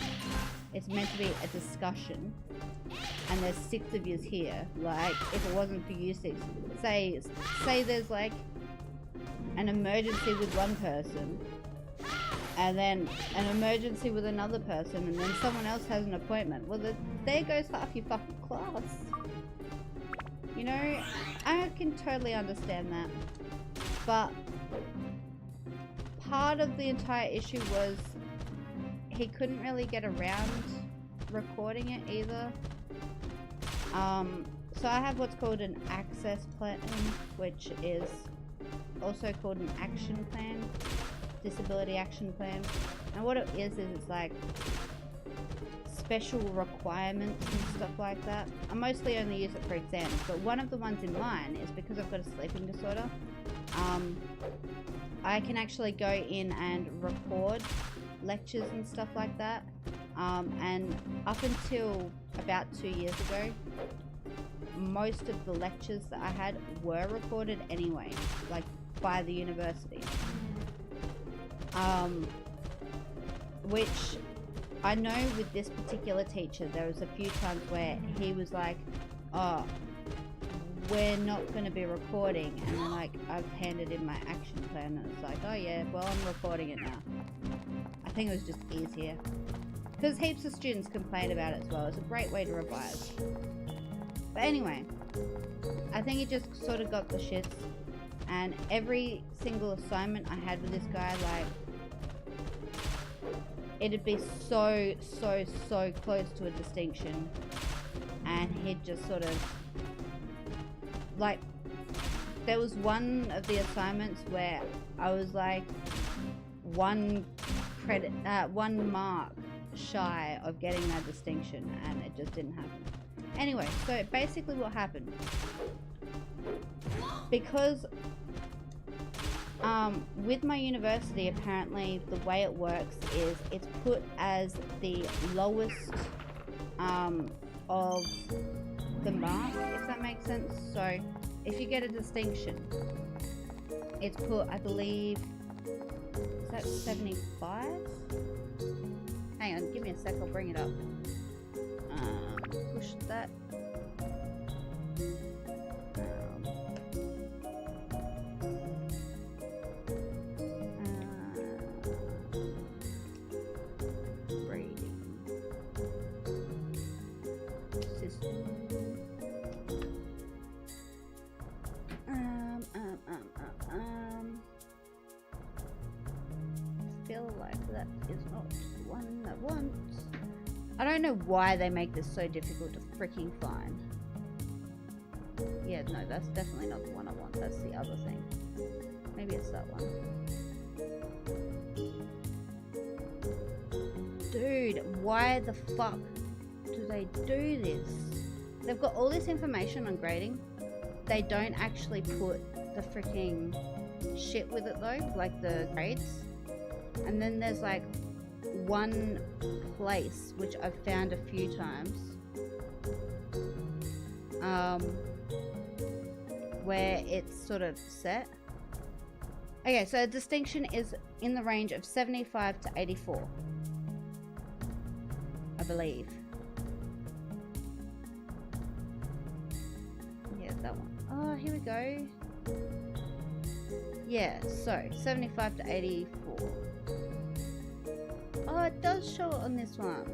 it's meant to be a discussion, and there's 6 of yous here. Like, if it wasn't for you 6, say there's like an emergency with one person, and then an emergency with another person, and then someone else has an appointment. Well, there goes half your fucking class. You know, I can totally understand that. But part of the entire issue was he couldn't really get around recording it either. So I have what's called an access plan, which is also called an action plan, disability action plan. And what it is it's like special requirements and stuff like that. I mostly only use it for exams, but one of the ones in mine is because I've got a sleeping disorder. I can actually go in and record lectures and stuff like that. And up until about 2 years ago, most of the lectures that I had were recorded anyway, like by the university. Which I know with this particular teacher, there was a few times where he was like, oh, we're not going to be recording, and then like I've handed in my action plan and it's like, oh yeah, well I'm recording it now. I think it was just easier because heaps of students complain about it as well. It's a great way to revise. But anyway, I think he just sort of got the shits, and every single assignment I had with this guy, like, it'd be so close to a distinction, and he'd just sort of, like, there was one of the assignments where I was like one mark shy of getting that distinction, and it just didn't happen. Anyway, so basically what happened, because with my university, apparently the way it works is it's put as the lowest of the mark, if that makes sense. So if you get a distinction, it's put, I believe, is that 75? Hang on, give me a sec, I'll bring it up. Push that. Feel like that is not the one I want. I don't know why they make this so difficult to freaking find. Yeah, no, that's definitely not the one I want. That's the other thing. Maybe it's that one. Dude, why the fuck do they do this? They've got all this information on grading. They don't actually put the freaking shit with it though, like the grades. And then there's like one place which I've found a few times where it's sort of set. Okay, so distinction is in the range of 75 to 84, I believe. Yeah, that one. Oh, here we go. Yeah, so 75 to 84. Oh, it does show it on this one.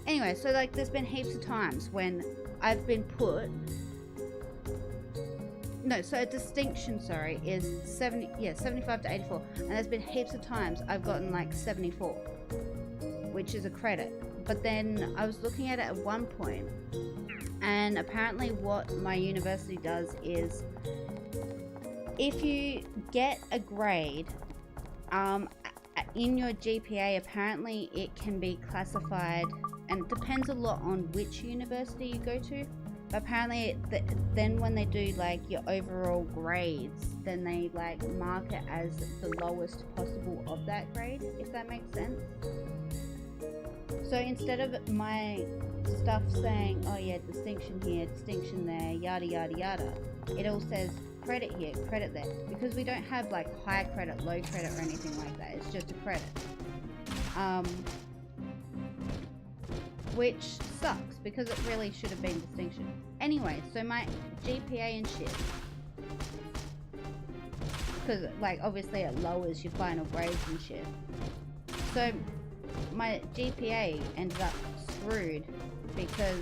Anyway, so like there's been heaps of times when I've been put... No, so a distinction, sorry, is 75 to 84. And there's been heaps of times I've gotten like 74, which is a credit. But then I was looking at it at one point, and apparently what my university does is if you get a grade in your GPA, apparently it can be classified, and it depends a lot on which university you go to, but But apparently, then when they do like your overall grades, then they like mark it as the lowest possible of that grade, if that makes sense. So instead of my stuff saying, oh yeah, distinction here, distinction there, yada yada yada, it all says credit here, credit there. Because we don't have like high credit, low credit or anything like that. It's just a credit. Which sucks because it really should have been distinction. Anyway, so my GPA and shit, because like obviously it lowers your final grades and shit. So my GPA ended up screwed because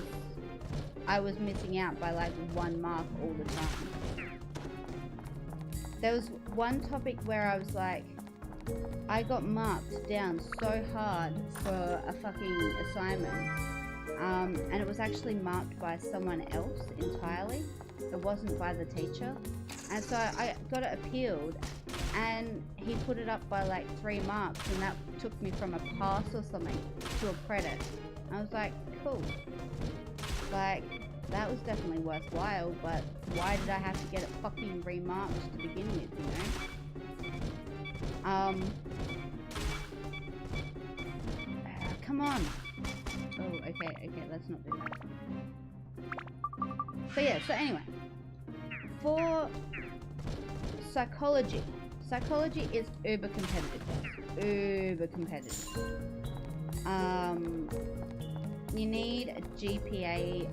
I was missing out by like 1 mark all the time. There was one topic where I was like, I got marked down so hard for a fucking assignment, and it was actually marked by someone else entirely. It wasn't by the teacher, and so I got it appealed, and he put it up by like 3 marks, and that took me from a pass or something to a credit. I was like, cool, like that was definitely worthwhile, but why did I have to get it fucking remarked to begin with, you know? Come on. Oh, okay, let's not do that. But yeah, so anyway, for psychology is uber competitive, guys. Uber competitive. You need a GPA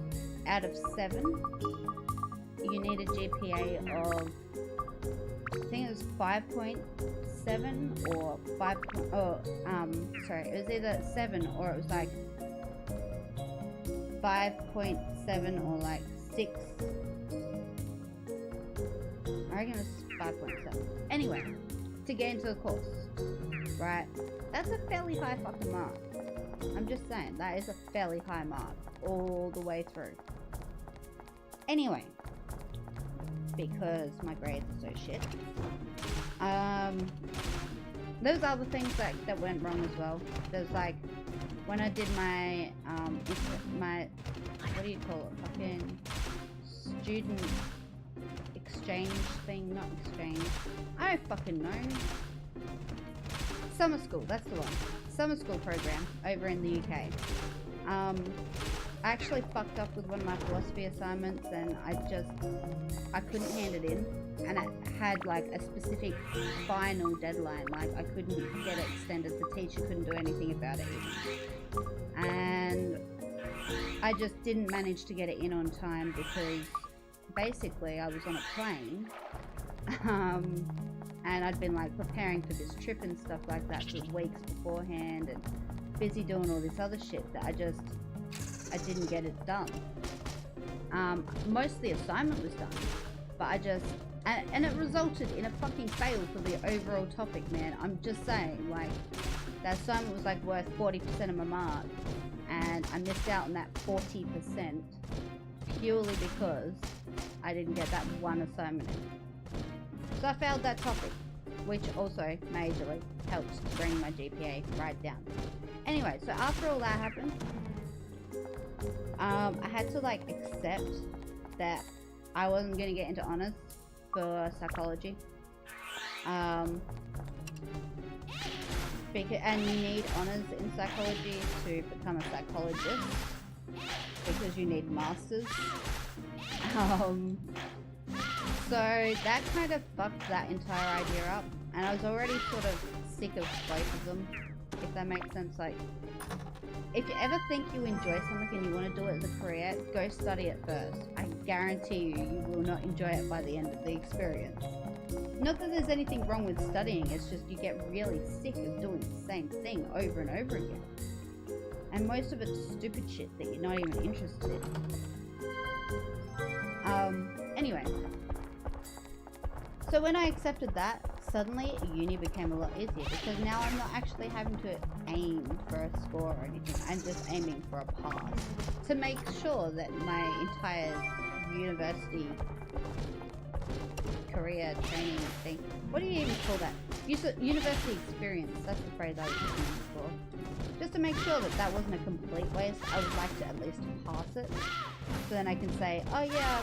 out of 7. You need a GPA of, I think it was 5.7 or 5. Sorry, it was either 7 or it was like 5.7 or like 6. I reckon it was 5.7. Anyway, to get into the course, right? That's a fairly high fucking mark. I'm just saying, that is a fairly high mark all the way through. Anyway, because my grades are so shit. There's other things that went wrong as well. There's like, when I did my, what do you call it, fucking student exchange thing, not exchange, I don't fucking know. Summer school, that's the one. Summer school program over in the UK. I actually fucked up with one of my philosophy assignments, and I couldn't hand it in, and it had like a specific final deadline, like I couldn't get it extended, the teacher couldn't do anything about it even. And I just didn't manage to get it in on time because basically I was on a plane, and I'd been like preparing for this trip and stuff like that for weeks beforehand, and busy doing all this other shit that I didn't get it done. Most of the assignment was done, but and it resulted in a fucking fail for the overall topic, man. I'm just saying, like, that assignment was like worth 40% of my mark, and I missed out on that 40% purely because I didn't get that one assignment in. So I failed that topic, which also majorly helped to bring my GPA right down. Anyway, so after all that happened, I had to like accept that I wasn't going to get into honors for psychology. And you need honors in psychology to become a psychologist because you need masters. So that kind of fucked that entire idea up, and I was already sort of sick of both of them, if that makes sense. Like, if you ever think you enjoy something and you want to do it as a career, go study it first. I guarantee you will not enjoy it by the end of the experience. Not that there's anything wrong with studying, it's just you get really sick of doing the same thing over and over again. And most of it's stupid shit that you're not even interested in. Anyway. So when I accepted that, suddenly uni became a lot easier because now I'm not actually having to aim for a score or anything. I'm just aiming for a pass to make sure that my entire university career training thing. What do you even call that? University experience. That's the phrase I was looking for. Just to make sure that that wasn't a complete waste, I would like to at least pass it. So then I can say, oh yeah,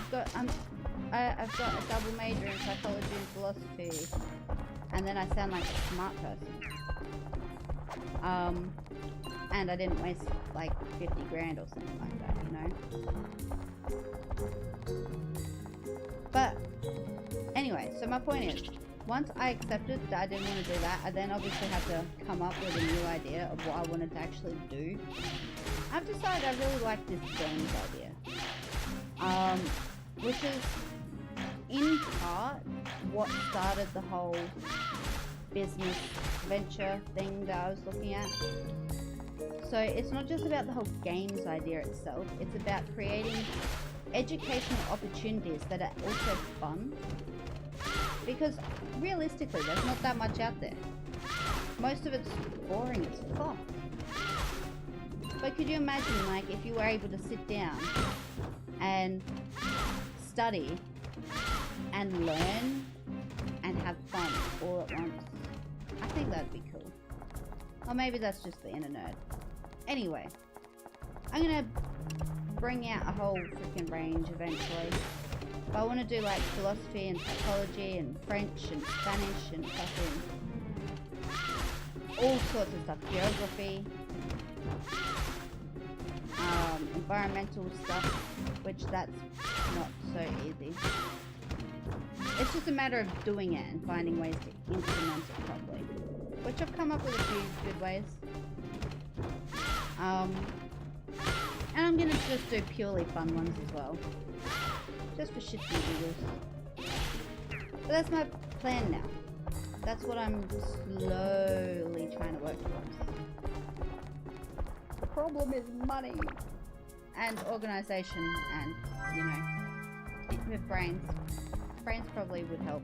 I've got a double major in psychology and philosophy. And then I sound like a smart person. And I didn't waste like 50 grand or something like that, you know? But anyway, so my point is, once I accepted that I didn't want to do that, I then obviously had to come up with a new idea of what I wanted to actually do. I've decided I really like this games idea. Which is in part what started the whole business venture thing that I was looking at. So it's not just about the whole games idea itself, it's about creating educational opportunities that are also fun. Because realistically, there's not that much out there. Most of it's boring as fuck. But could you imagine, like, if you were able to sit down and study and learn and have fun all at once? I think that'd be cool. Or maybe that's just the inner nerd. Anyway, I'm gonna bring out a whole freaking range eventually. But I want to do like philosophy and psychology and French and Spanish and fucking all sorts of stuff. Geography, environmental stuff, which that's not so easy. It's just a matter of doing it and finding ways to implement it properly. Which I've come up with a few good ways. And I'm gonna just do purely fun ones as well. Just for shits and giggles. But that's my plan now. That's what I'm slowly trying to work towards. The problem is money. And organisation and, you know, with brains. Brains probably would help.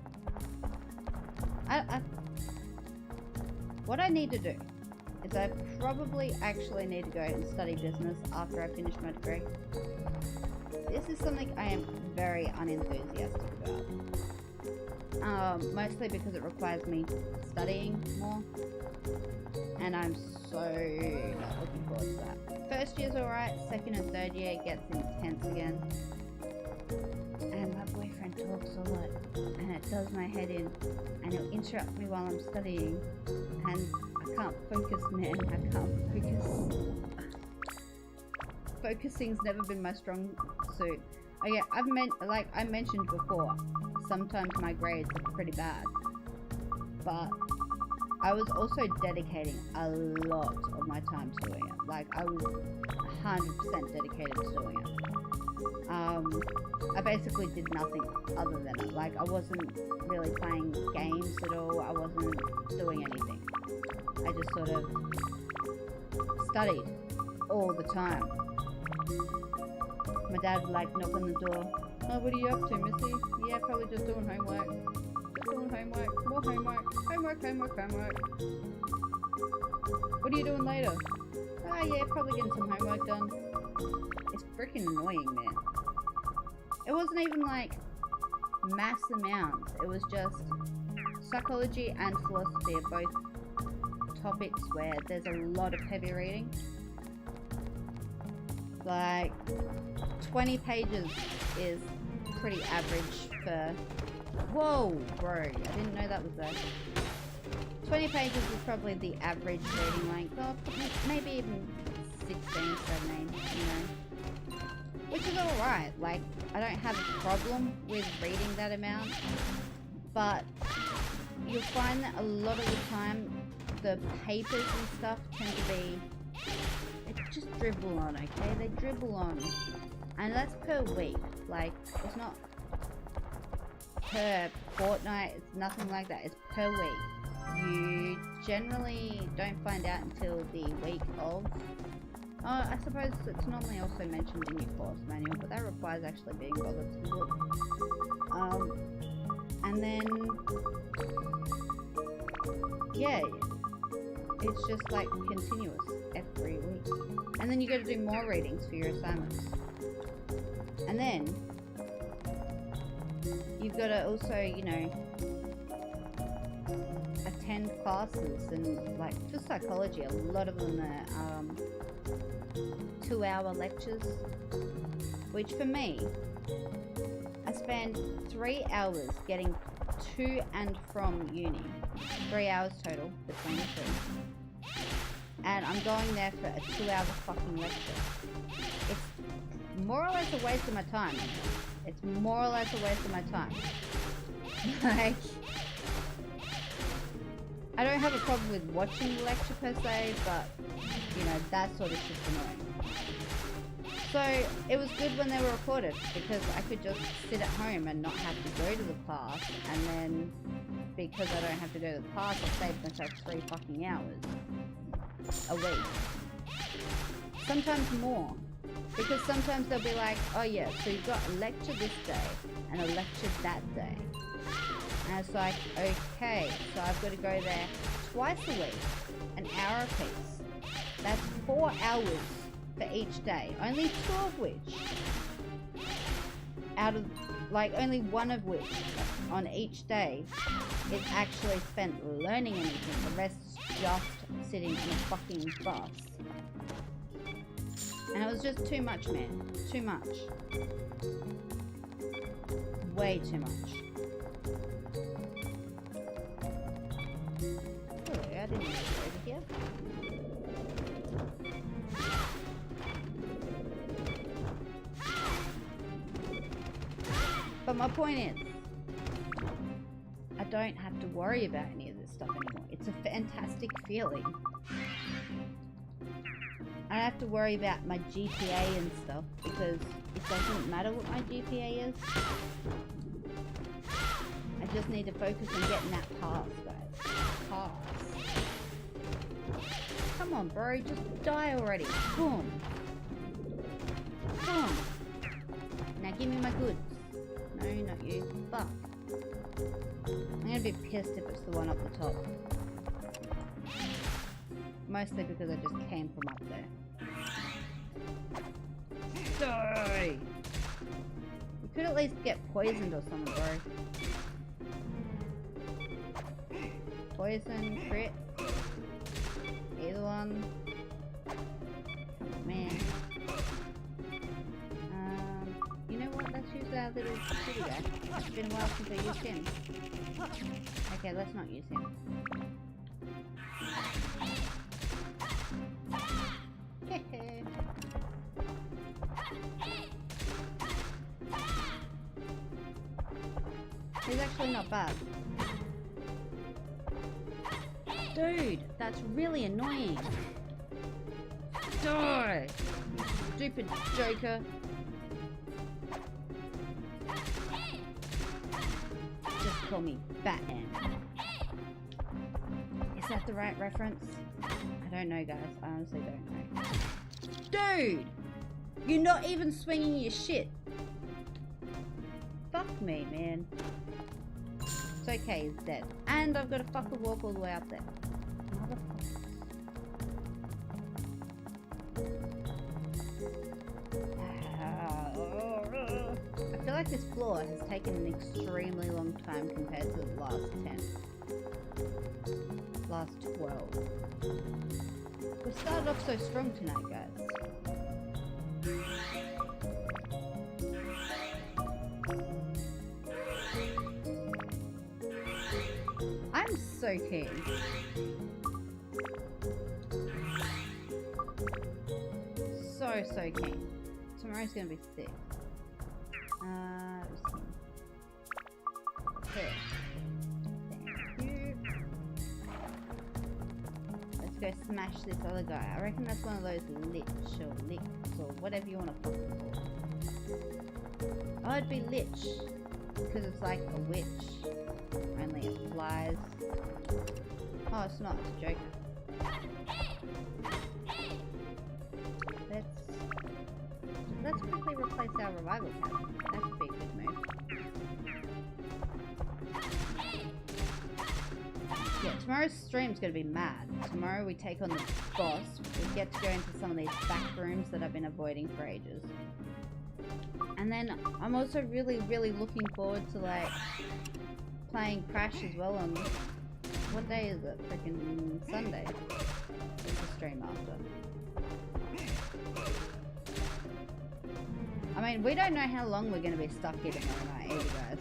What I need to do is I probably actually need to go and study business after I finish my degree. This is something I am very unenthusiastic about. Mostly because it requires me studying more. And I'm so not looking forward to that. First year's alright, second and third year it gets intense again. And my boyfriend talks a lot. And it does my head in. And he'll interrupt me while I'm studying. And I can't focus, man. I can't focus. Focusing's never been my strong suit. Oh yeah, like I mentioned before, sometimes my grades are pretty bad. But I was also dedicating a lot of my time to doing it. Like I was 100% dedicated to doing it. I basically did nothing other than it. Like I wasn't really playing games at all. I wasn't doing anything. I just sort of studied all the time. My dad would like knock on the door. Oh, what are you up to, Missy? Yeah, probably just doing homework. Just doing homework. More homework. Homework. What are you doing later? Oh yeah, probably getting some homework done. It's freaking annoying, man. It wasn't even like mass amounts. It was just psychology and philosophy are both topics where there's a lot of heavy reading. Like 20 pages is pretty average for... Whoa, bro, I didn't know that was there. 20 pages is probably the average reading length. Oh, maybe even 16, 17, you know. Which is alright, like, I don't have a problem with reading that amount. But you'll find that a lot of the time, the papers and stuff tend to be... just dribble on, okay? They dribble on. And that's per week. Like, it's not per fortnight, it's nothing like that. It's per week. You generally don't find out until the week of. I suppose it's normally also mentioned in your course manual, but that requires actually being bothered to look. And then, yeah, it's just like continuous every week. And then you got to do more readings for your assignments. And then you've got to also, you know, attend classes, and like for psychology, a lot of them are 2-hour lectures, which for me, I spend 3 hours getting to and from uni, 3 hours total between the two, and I'm going there for a 2-hour fucking lecture. It's more or less a waste of my time. It's more or less a waste of my time. Like, I don't have a problem with watching the lecture per se, but, you know, that sort of shit's annoying. So, it was good when they were recorded, because I could just sit at home and not have to go to the class, and then, because I don't have to go to the class, I saved myself 3 fucking hours a week. Sometimes more. Because sometimes they'll be like, oh yeah, so you've got a lecture this day, and a lecture that day. And it's like, okay, so I've got to go there twice a week, an hour a piece. That's 4 hours for each day. Only 2 of which, out of, like, only 1 of which on each day is actually spent learning anything. The rest is just sitting in a fucking bus. And it was just too much, man. Too much. Way too much. Oh, I didn't know it over here. But my point is, I don't have to worry about any of this stuff anymore. It's a fantastic feeling. I don't have to worry about my GPA and stuff, because it doesn't matter what my GPA is. I just need to focus on getting that pass, guys. Pass. Come on, bro. Just die already. Boom. Boom. Now give me my goods. No, not you. Fuck. I'm gonna be pissed if it's the one up the top. Mostly because I just came from up there. Die! You could at least get poisoned or something, bro. Poison, crit. Either one. Come on, man. You know what? Let's use our little city guy. It's been a while since I used him. Okay, let's not use him. He's actually not bad. Dude, that's really annoying. Die! Stupid Joker. Just call me Batman. Is that the right reference? I don't know, guys. I honestly don't know. Dude! You're not even swinging your shit. Fuck me, man. It's okay, he's dead. And I've got to fucking walk all the way up there. Motherfucker. I feel like this floor has taken an extremely long time compared to the last 10. Last 12. We started off so strong tonight, guys. I'm so keen. So keen. Tomorrow's gonna be sick. Okay. Thank you. Let's go smash this other guy. I reckon that's one of those lich or licks or whatever you want to fucking call it. Oh, it'd be lich. Because it's like a witch. Only it flies. Oh, it's not. It's a Joker. Let's quickly replace our revival tab. That could be a good move. Yeah, tomorrow's stream's gonna be mad. Tomorrow we take on the boss. We get to go into some of these back rooms that I've been avoiding for ages. And then I'm also really looking forward to like playing Crash as well on, what day is it? Freaking Sunday. It's a stream after. I mean, we don't know how long we're gonna be stuck here tomorrow night either, guys.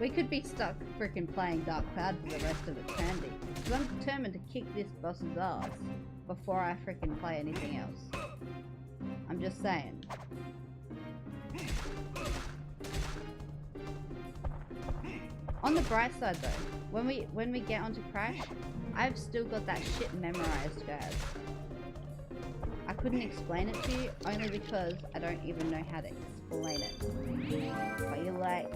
We could be stuck freaking playing Dark Cloud for the rest of eternity. Because I'm determined to kick this boss's ass before I freaking play anything else. I'm just saying. On the bright side though, when we get onto Crash, I've still got that shit memorized, guys. I couldn't explain it to you only because I don't even know how to explain it. But you're like,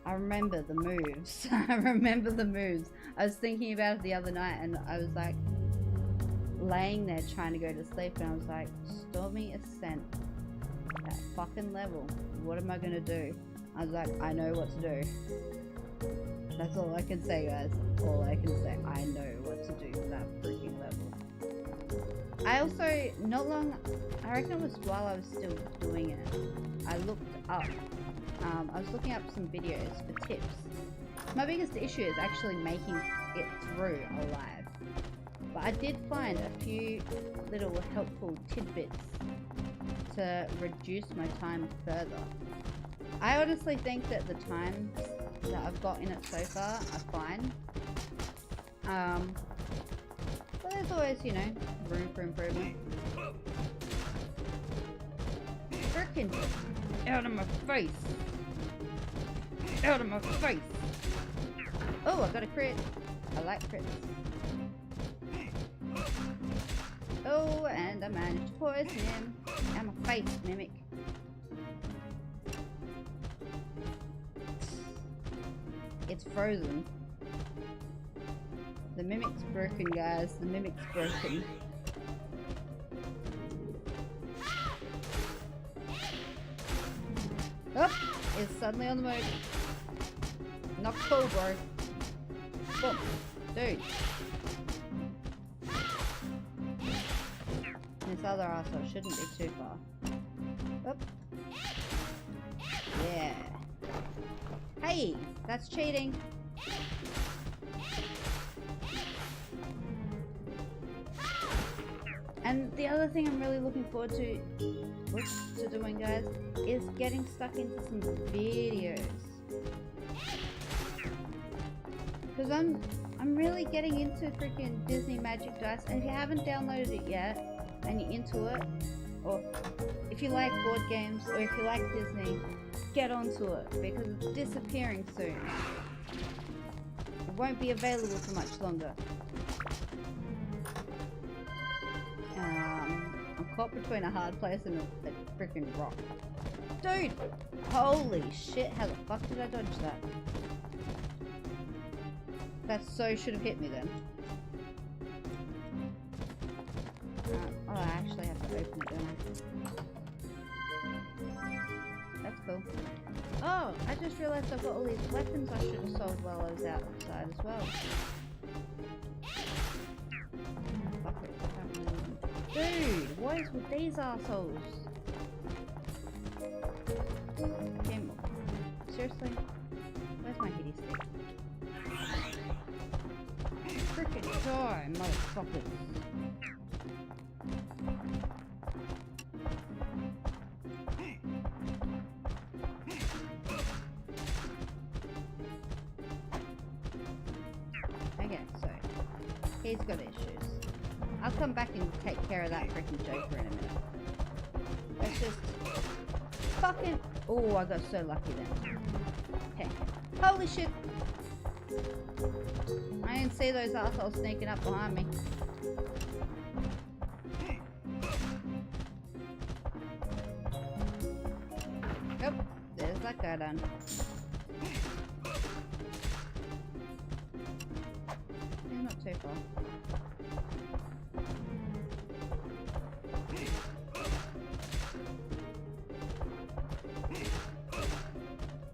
I remember the moves. I remember the moves. I was thinking about it the other night and I was like laying there trying to go to sleep and I was like, Stormy Ascent, that fucking level, what am I gonna do? I was like, I know what to do. That's all I can say, guys. All I can say, I know what to do for that freaking level. I also, I reckon it was while I was still doing it, I looked up, I was looking up some videos for tips. My biggest issue is actually making it through alive. But I did find a few little helpful tidbits to reduce my time further. I honestly think that the times that I've got in it so far are fine. But there's always, you know, room for improvement. Frickin' out of my face! Out of my face! Oh, I got a crit! I like crits. Oh, and I managed to poison him. Out of my face, Mimic. It's frozen. The Mimic's broken, guys. The Mimic's broken. Oh, it's suddenly on the move. Not cool, bro. Boom. Dude. This other asshole shouldn't be too far. Oh. Yeah. Hey, that's cheating. And the other thing I'm really looking forward to doing, guys, is getting stuck into some videos. Because I'm really getting into freaking Disney Magic Dice, and if you haven't downloaded it yet and you're into it, or if you like board games, or if you like Disney, get onto it because it's disappearing soon. It won't be available for much longer. I'm caught between a hard place and a freaking rock. Dude! Holy shit, how the fuck did I dodge that? That so should have hit me then. Oh, I actually have to open it, don't I? That's cool. Oh, I just realized I've got all these weapons I should have sold while I was outside as well. Fuck it. Dude, what is with these assholes? Kim, seriously? Where's my hitty stick? Frickin' die, motherfuckers. Okay, so he's got issues. I'll come back and take care of that freaking Joker in a minute. Let's just fucking... Oh, I got so lucky then. Okay. Holy shit! I didn't see those assholes sneaking up behind me. Yep, there's that guy done. He's not too far.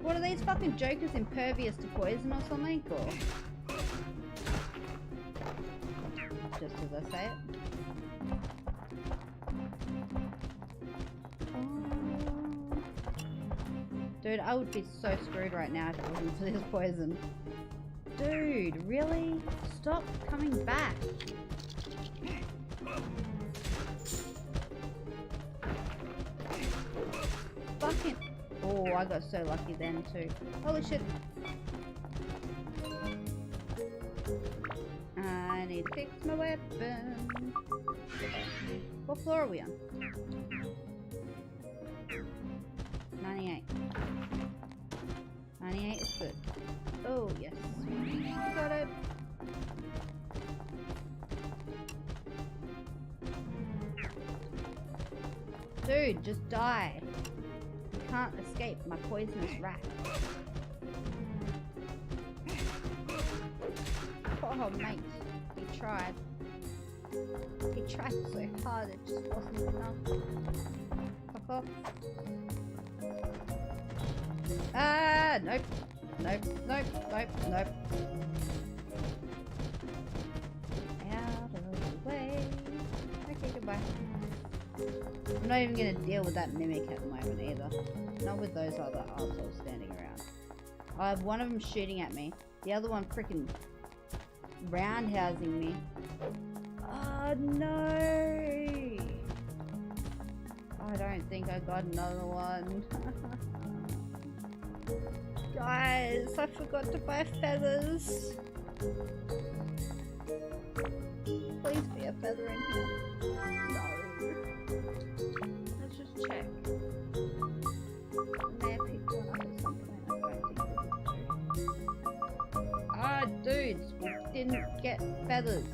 What are these fucking jokers impervious to poison or something? Or just as I say it. Oh. Dude, I would be so screwed right now if it wasn't for this poison. Dude, really? Stop coming back. Fucking... Oh, I got so lucky then too. Holy shit. I need to fix my weapon. What floor are we on? 98. 98 is good. Oh, yes. Got it. Dude, just die. You can't escape my poisonous rat. Oh, mate. He tried. He tried so hard, it just wasn't enough. Fuck off. Ah, nope. Nope, nope, nope, nope. Out of the way. Okay, goodbye. I'm not even gonna deal with that mimic at the moment either. Not with those other assholes standing around. I have one of them shooting at me. The other one freaking roundhousing me. Oh no! I don't think I got another one. Guys, I forgot to buy feathers. Please be a feather in here. No. Let's just check. I may have picked one up at some point. I don't think we did. Ah, dudes, we didn't get feathers.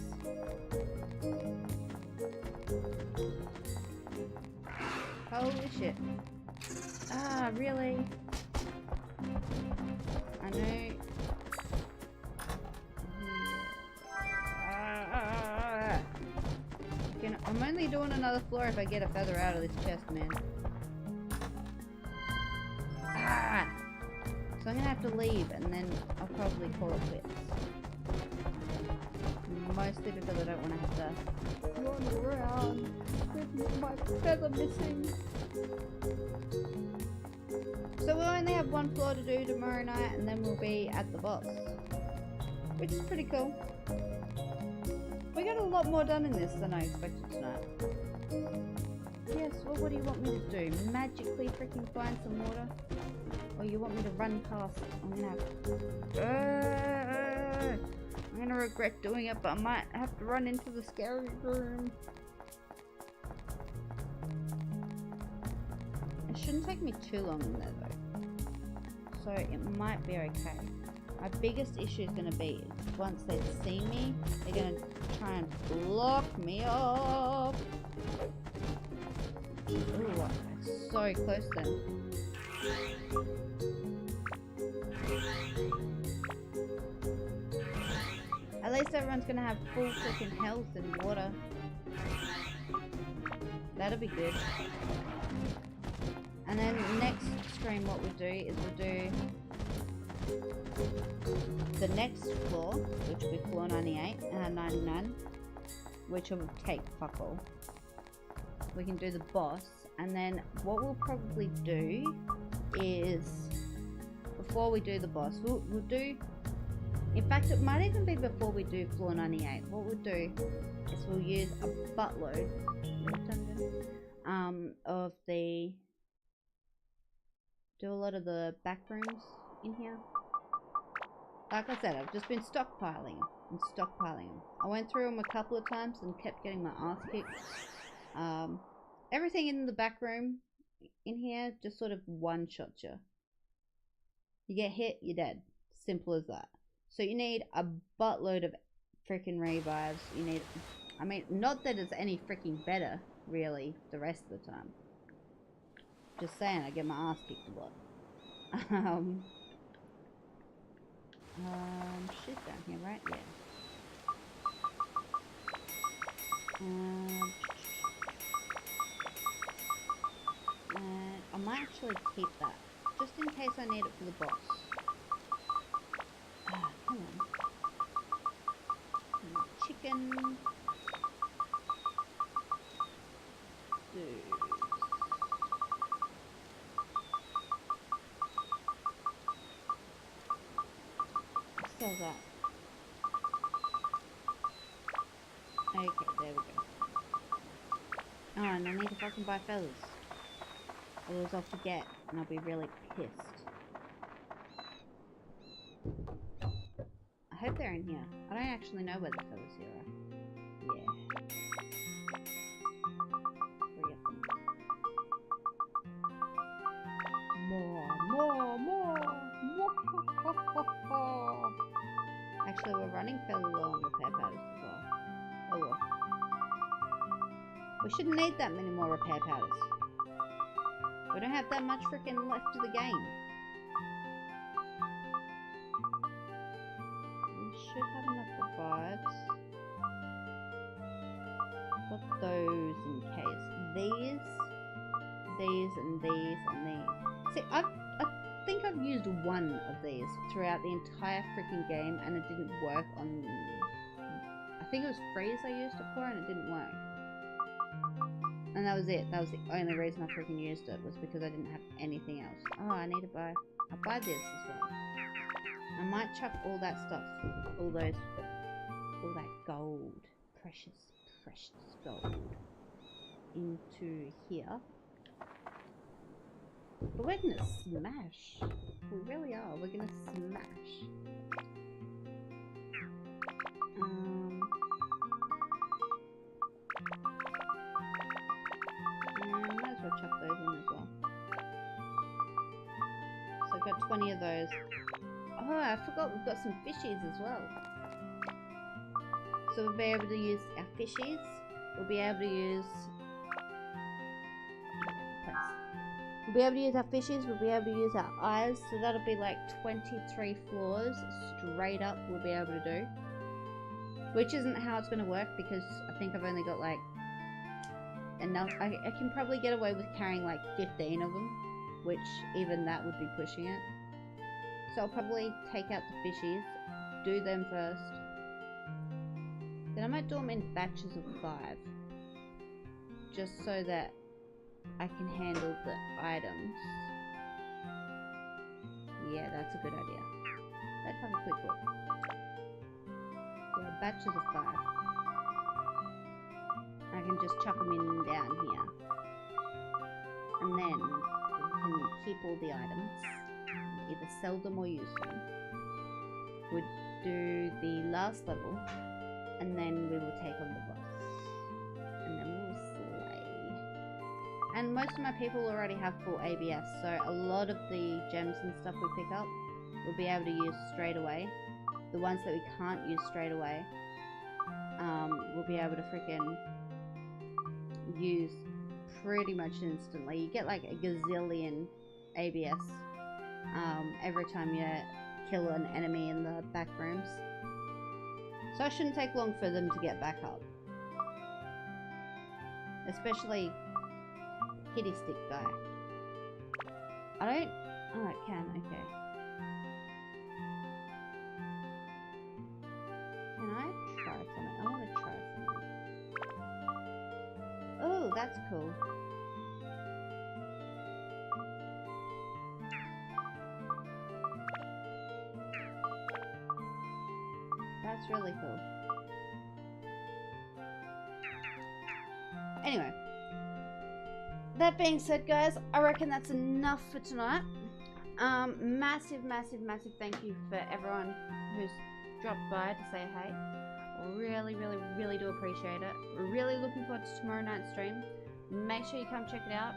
Holy shit. Ah, really? I know. I'm only doing another floor if I get a feather out of this chest, man. Ah! So I'm gonna have to leave and then I'll probably call it quits. Mostly because I don't want to have to run around with my feather missing. So we'll only have one floor to do tomorrow night and then we'll be at the boss. Which is pretty cool. We got a lot more done in this than I expected tonight. Yes, well what do you want me to do? Magically freaking find some water? Or you want me to run past? I'm gonna regret doing it, but I might have to run into the scary room. It shouldn't take me too long in there though. So it might be okay. My biggest issue is going to be once they see me, they're going to try and block me off. Ooh, so close then. At least everyone's going to have full freaking health and water. That'll be good. And then next stream what we'll do is we'll do the next floor, which will be floor 98 and 99, which will take fuck all. We can do the boss, and then what we'll probably do is, before we do the boss, we'll do, in fact it might even be before we do floor 98, what we'll do is we'll use a buttload of the, do a lot of the back rooms in here. Like I said, I've just been stockpiling them. I went through them a couple of times and kept getting my ass kicked. Everything in the back room in here just sort of one-shots you. You get hit, you're dead. Simple as that. So you need a buttload of freaking revives. You need, I mean, not that it's any freaking better, really, the rest of the time. Just saying, I get my ass kicked a lot. Shit down here, right? Yeah. I might actually keep that, just in case I need it for the boss. Come on. Chicken. Dude. feels that? Okay, there we go. Oh, and I need to fucking buy feathers. Otherwise I'll forget, and I'll be really pissed. I hope they're in here. I don't actually know where the feathers here are. Yeah. Forget them. More. Actually, we're running fairly low on repair powders as well. Oh well. We shouldn't need that many more repair powders. We don't have that much freaking left of the game. We should have enough revives. Got those in case. These, and these, and these. See, I think I've used one of these throughout the entire freaking game, and it didn't work on... I think it was freeze I used it for, and it didn't work. And that was it. That was the only reason I freaking used it, was because I didn't have anything else. Oh, I need to buy... I'll buy this as well. I might chuck all that stuff, all that gold, precious gold, into here. But we're gonna smash. We really are. We're gonna smash. Might as well chuck those in as well. So I've got 20 of those. Oh, I forgot we've got some fishies as well. So we'll be able to use our fishies. We'll be able to use... We'll be able to use our fishies, we'll be able to use our eyes, so that'll be like 23 floors straight up we'll be able to do. Which isn't how it's going to work, because I think I've only got like enough. I can probably get away with carrying like 15 of them, which even that would be pushing it. So I'll probably take out the fishies, do them first. Then I might do them in batches of 5. Just so that I can handle the items. Yeah, that's a good idea. Let's have a quick look. Yeah, batches of 5. I can just chuck them in down here. And then we can keep all the items. Either sell them or use them. We'll do the last level. And then we will take on the boss. And then we will slay. And most of my people already have full ABS, so a lot of the gems and stuff we pick up, we'll be able to use straight away. The ones that we can't use straight away, we'll be able to freaking use pretty much instantly. You get like a gazillion ABS every time you kill an enemy in the back rooms. So it shouldn't take long for them to get back up. Especially kitty stick guy. I don't... Oh, it can, okay. Can I try something? I want to try something. Oh, that's cool. That's really cool. Anyway. That being said, guys, I reckon that's enough for tonight. Massive thank you for everyone who's dropped by to say hey. Really do appreciate it. We're really looking forward to tomorrow night's stream. Make sure you come check it out.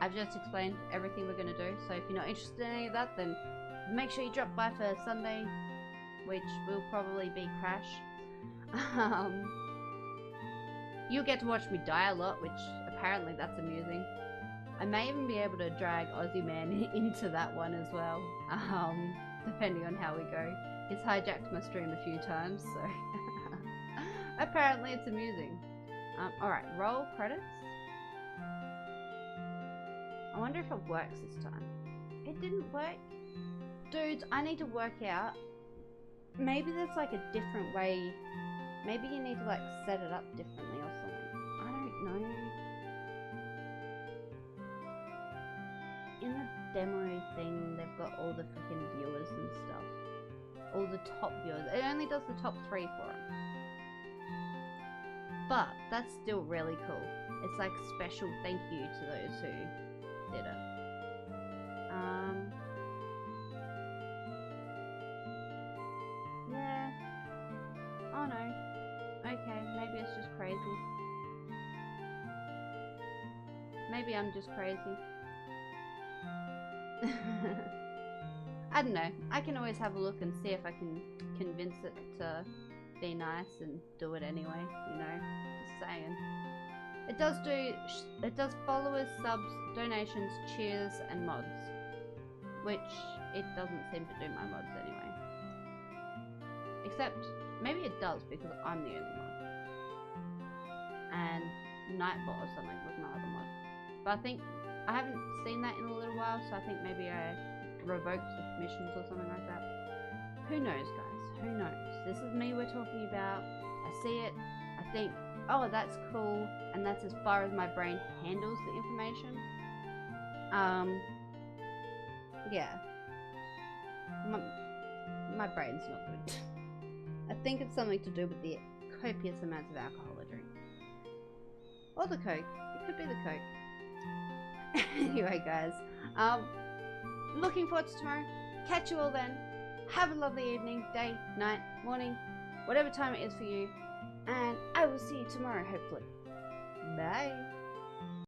I've just explained everything we're going to do, so if you're not interested in any of that, then make sure you drop by for Sunday, which will probably be Crash. You'll get to watch me die a lot, which apparently that's amusing. I may even be able to drag Aussie Man into that one as well, depending on how we go. He's hijacked my stream a few times, so apparently it's amusing. Alright, roll credits. I wonder if it works this time. It didn't work. Dudes, I need to work out. Maybe there's like a different way. Maybe you need to like set it up differently or something. I don't know. in the demo thing, they've got all the freaking viewers and stuff. All the top viewers. It only does the top 3 for them. But that's still really cool. It's like special thank you to those who did it. Yeah. Oh no. Okay, maybe it's just crazy. Maybe I'm just crazy. I don't know. I can always have a look and see if I can convince it to be nice and do it anyway, you know. Just saying. It does followers, subs, donations, cheers, and mods. Which it doesn't seem to do my mods anyway. Except maybe it does because I'm the only mod. And Nightbot or something was my other mod. But I think I haven't seen that in a little while, so I think maybe I revoked the permissions or something like that. Who knows, guys? Who knows? This is me we're talking about. I see it. I think, oh, that's cool, and that's as far as my brain handles the information. Yeah. My brain's not good. I think it's something to do with the copious amounts of alcohol I drink. Or the Coke. It could be the Coke. Anyway, guys. Looking forward to tomorrow. Catch you all then. Have a lovely evening, day, night, morning, whatever time it is for you. And I will see you tomorrow, hopefully. Bye.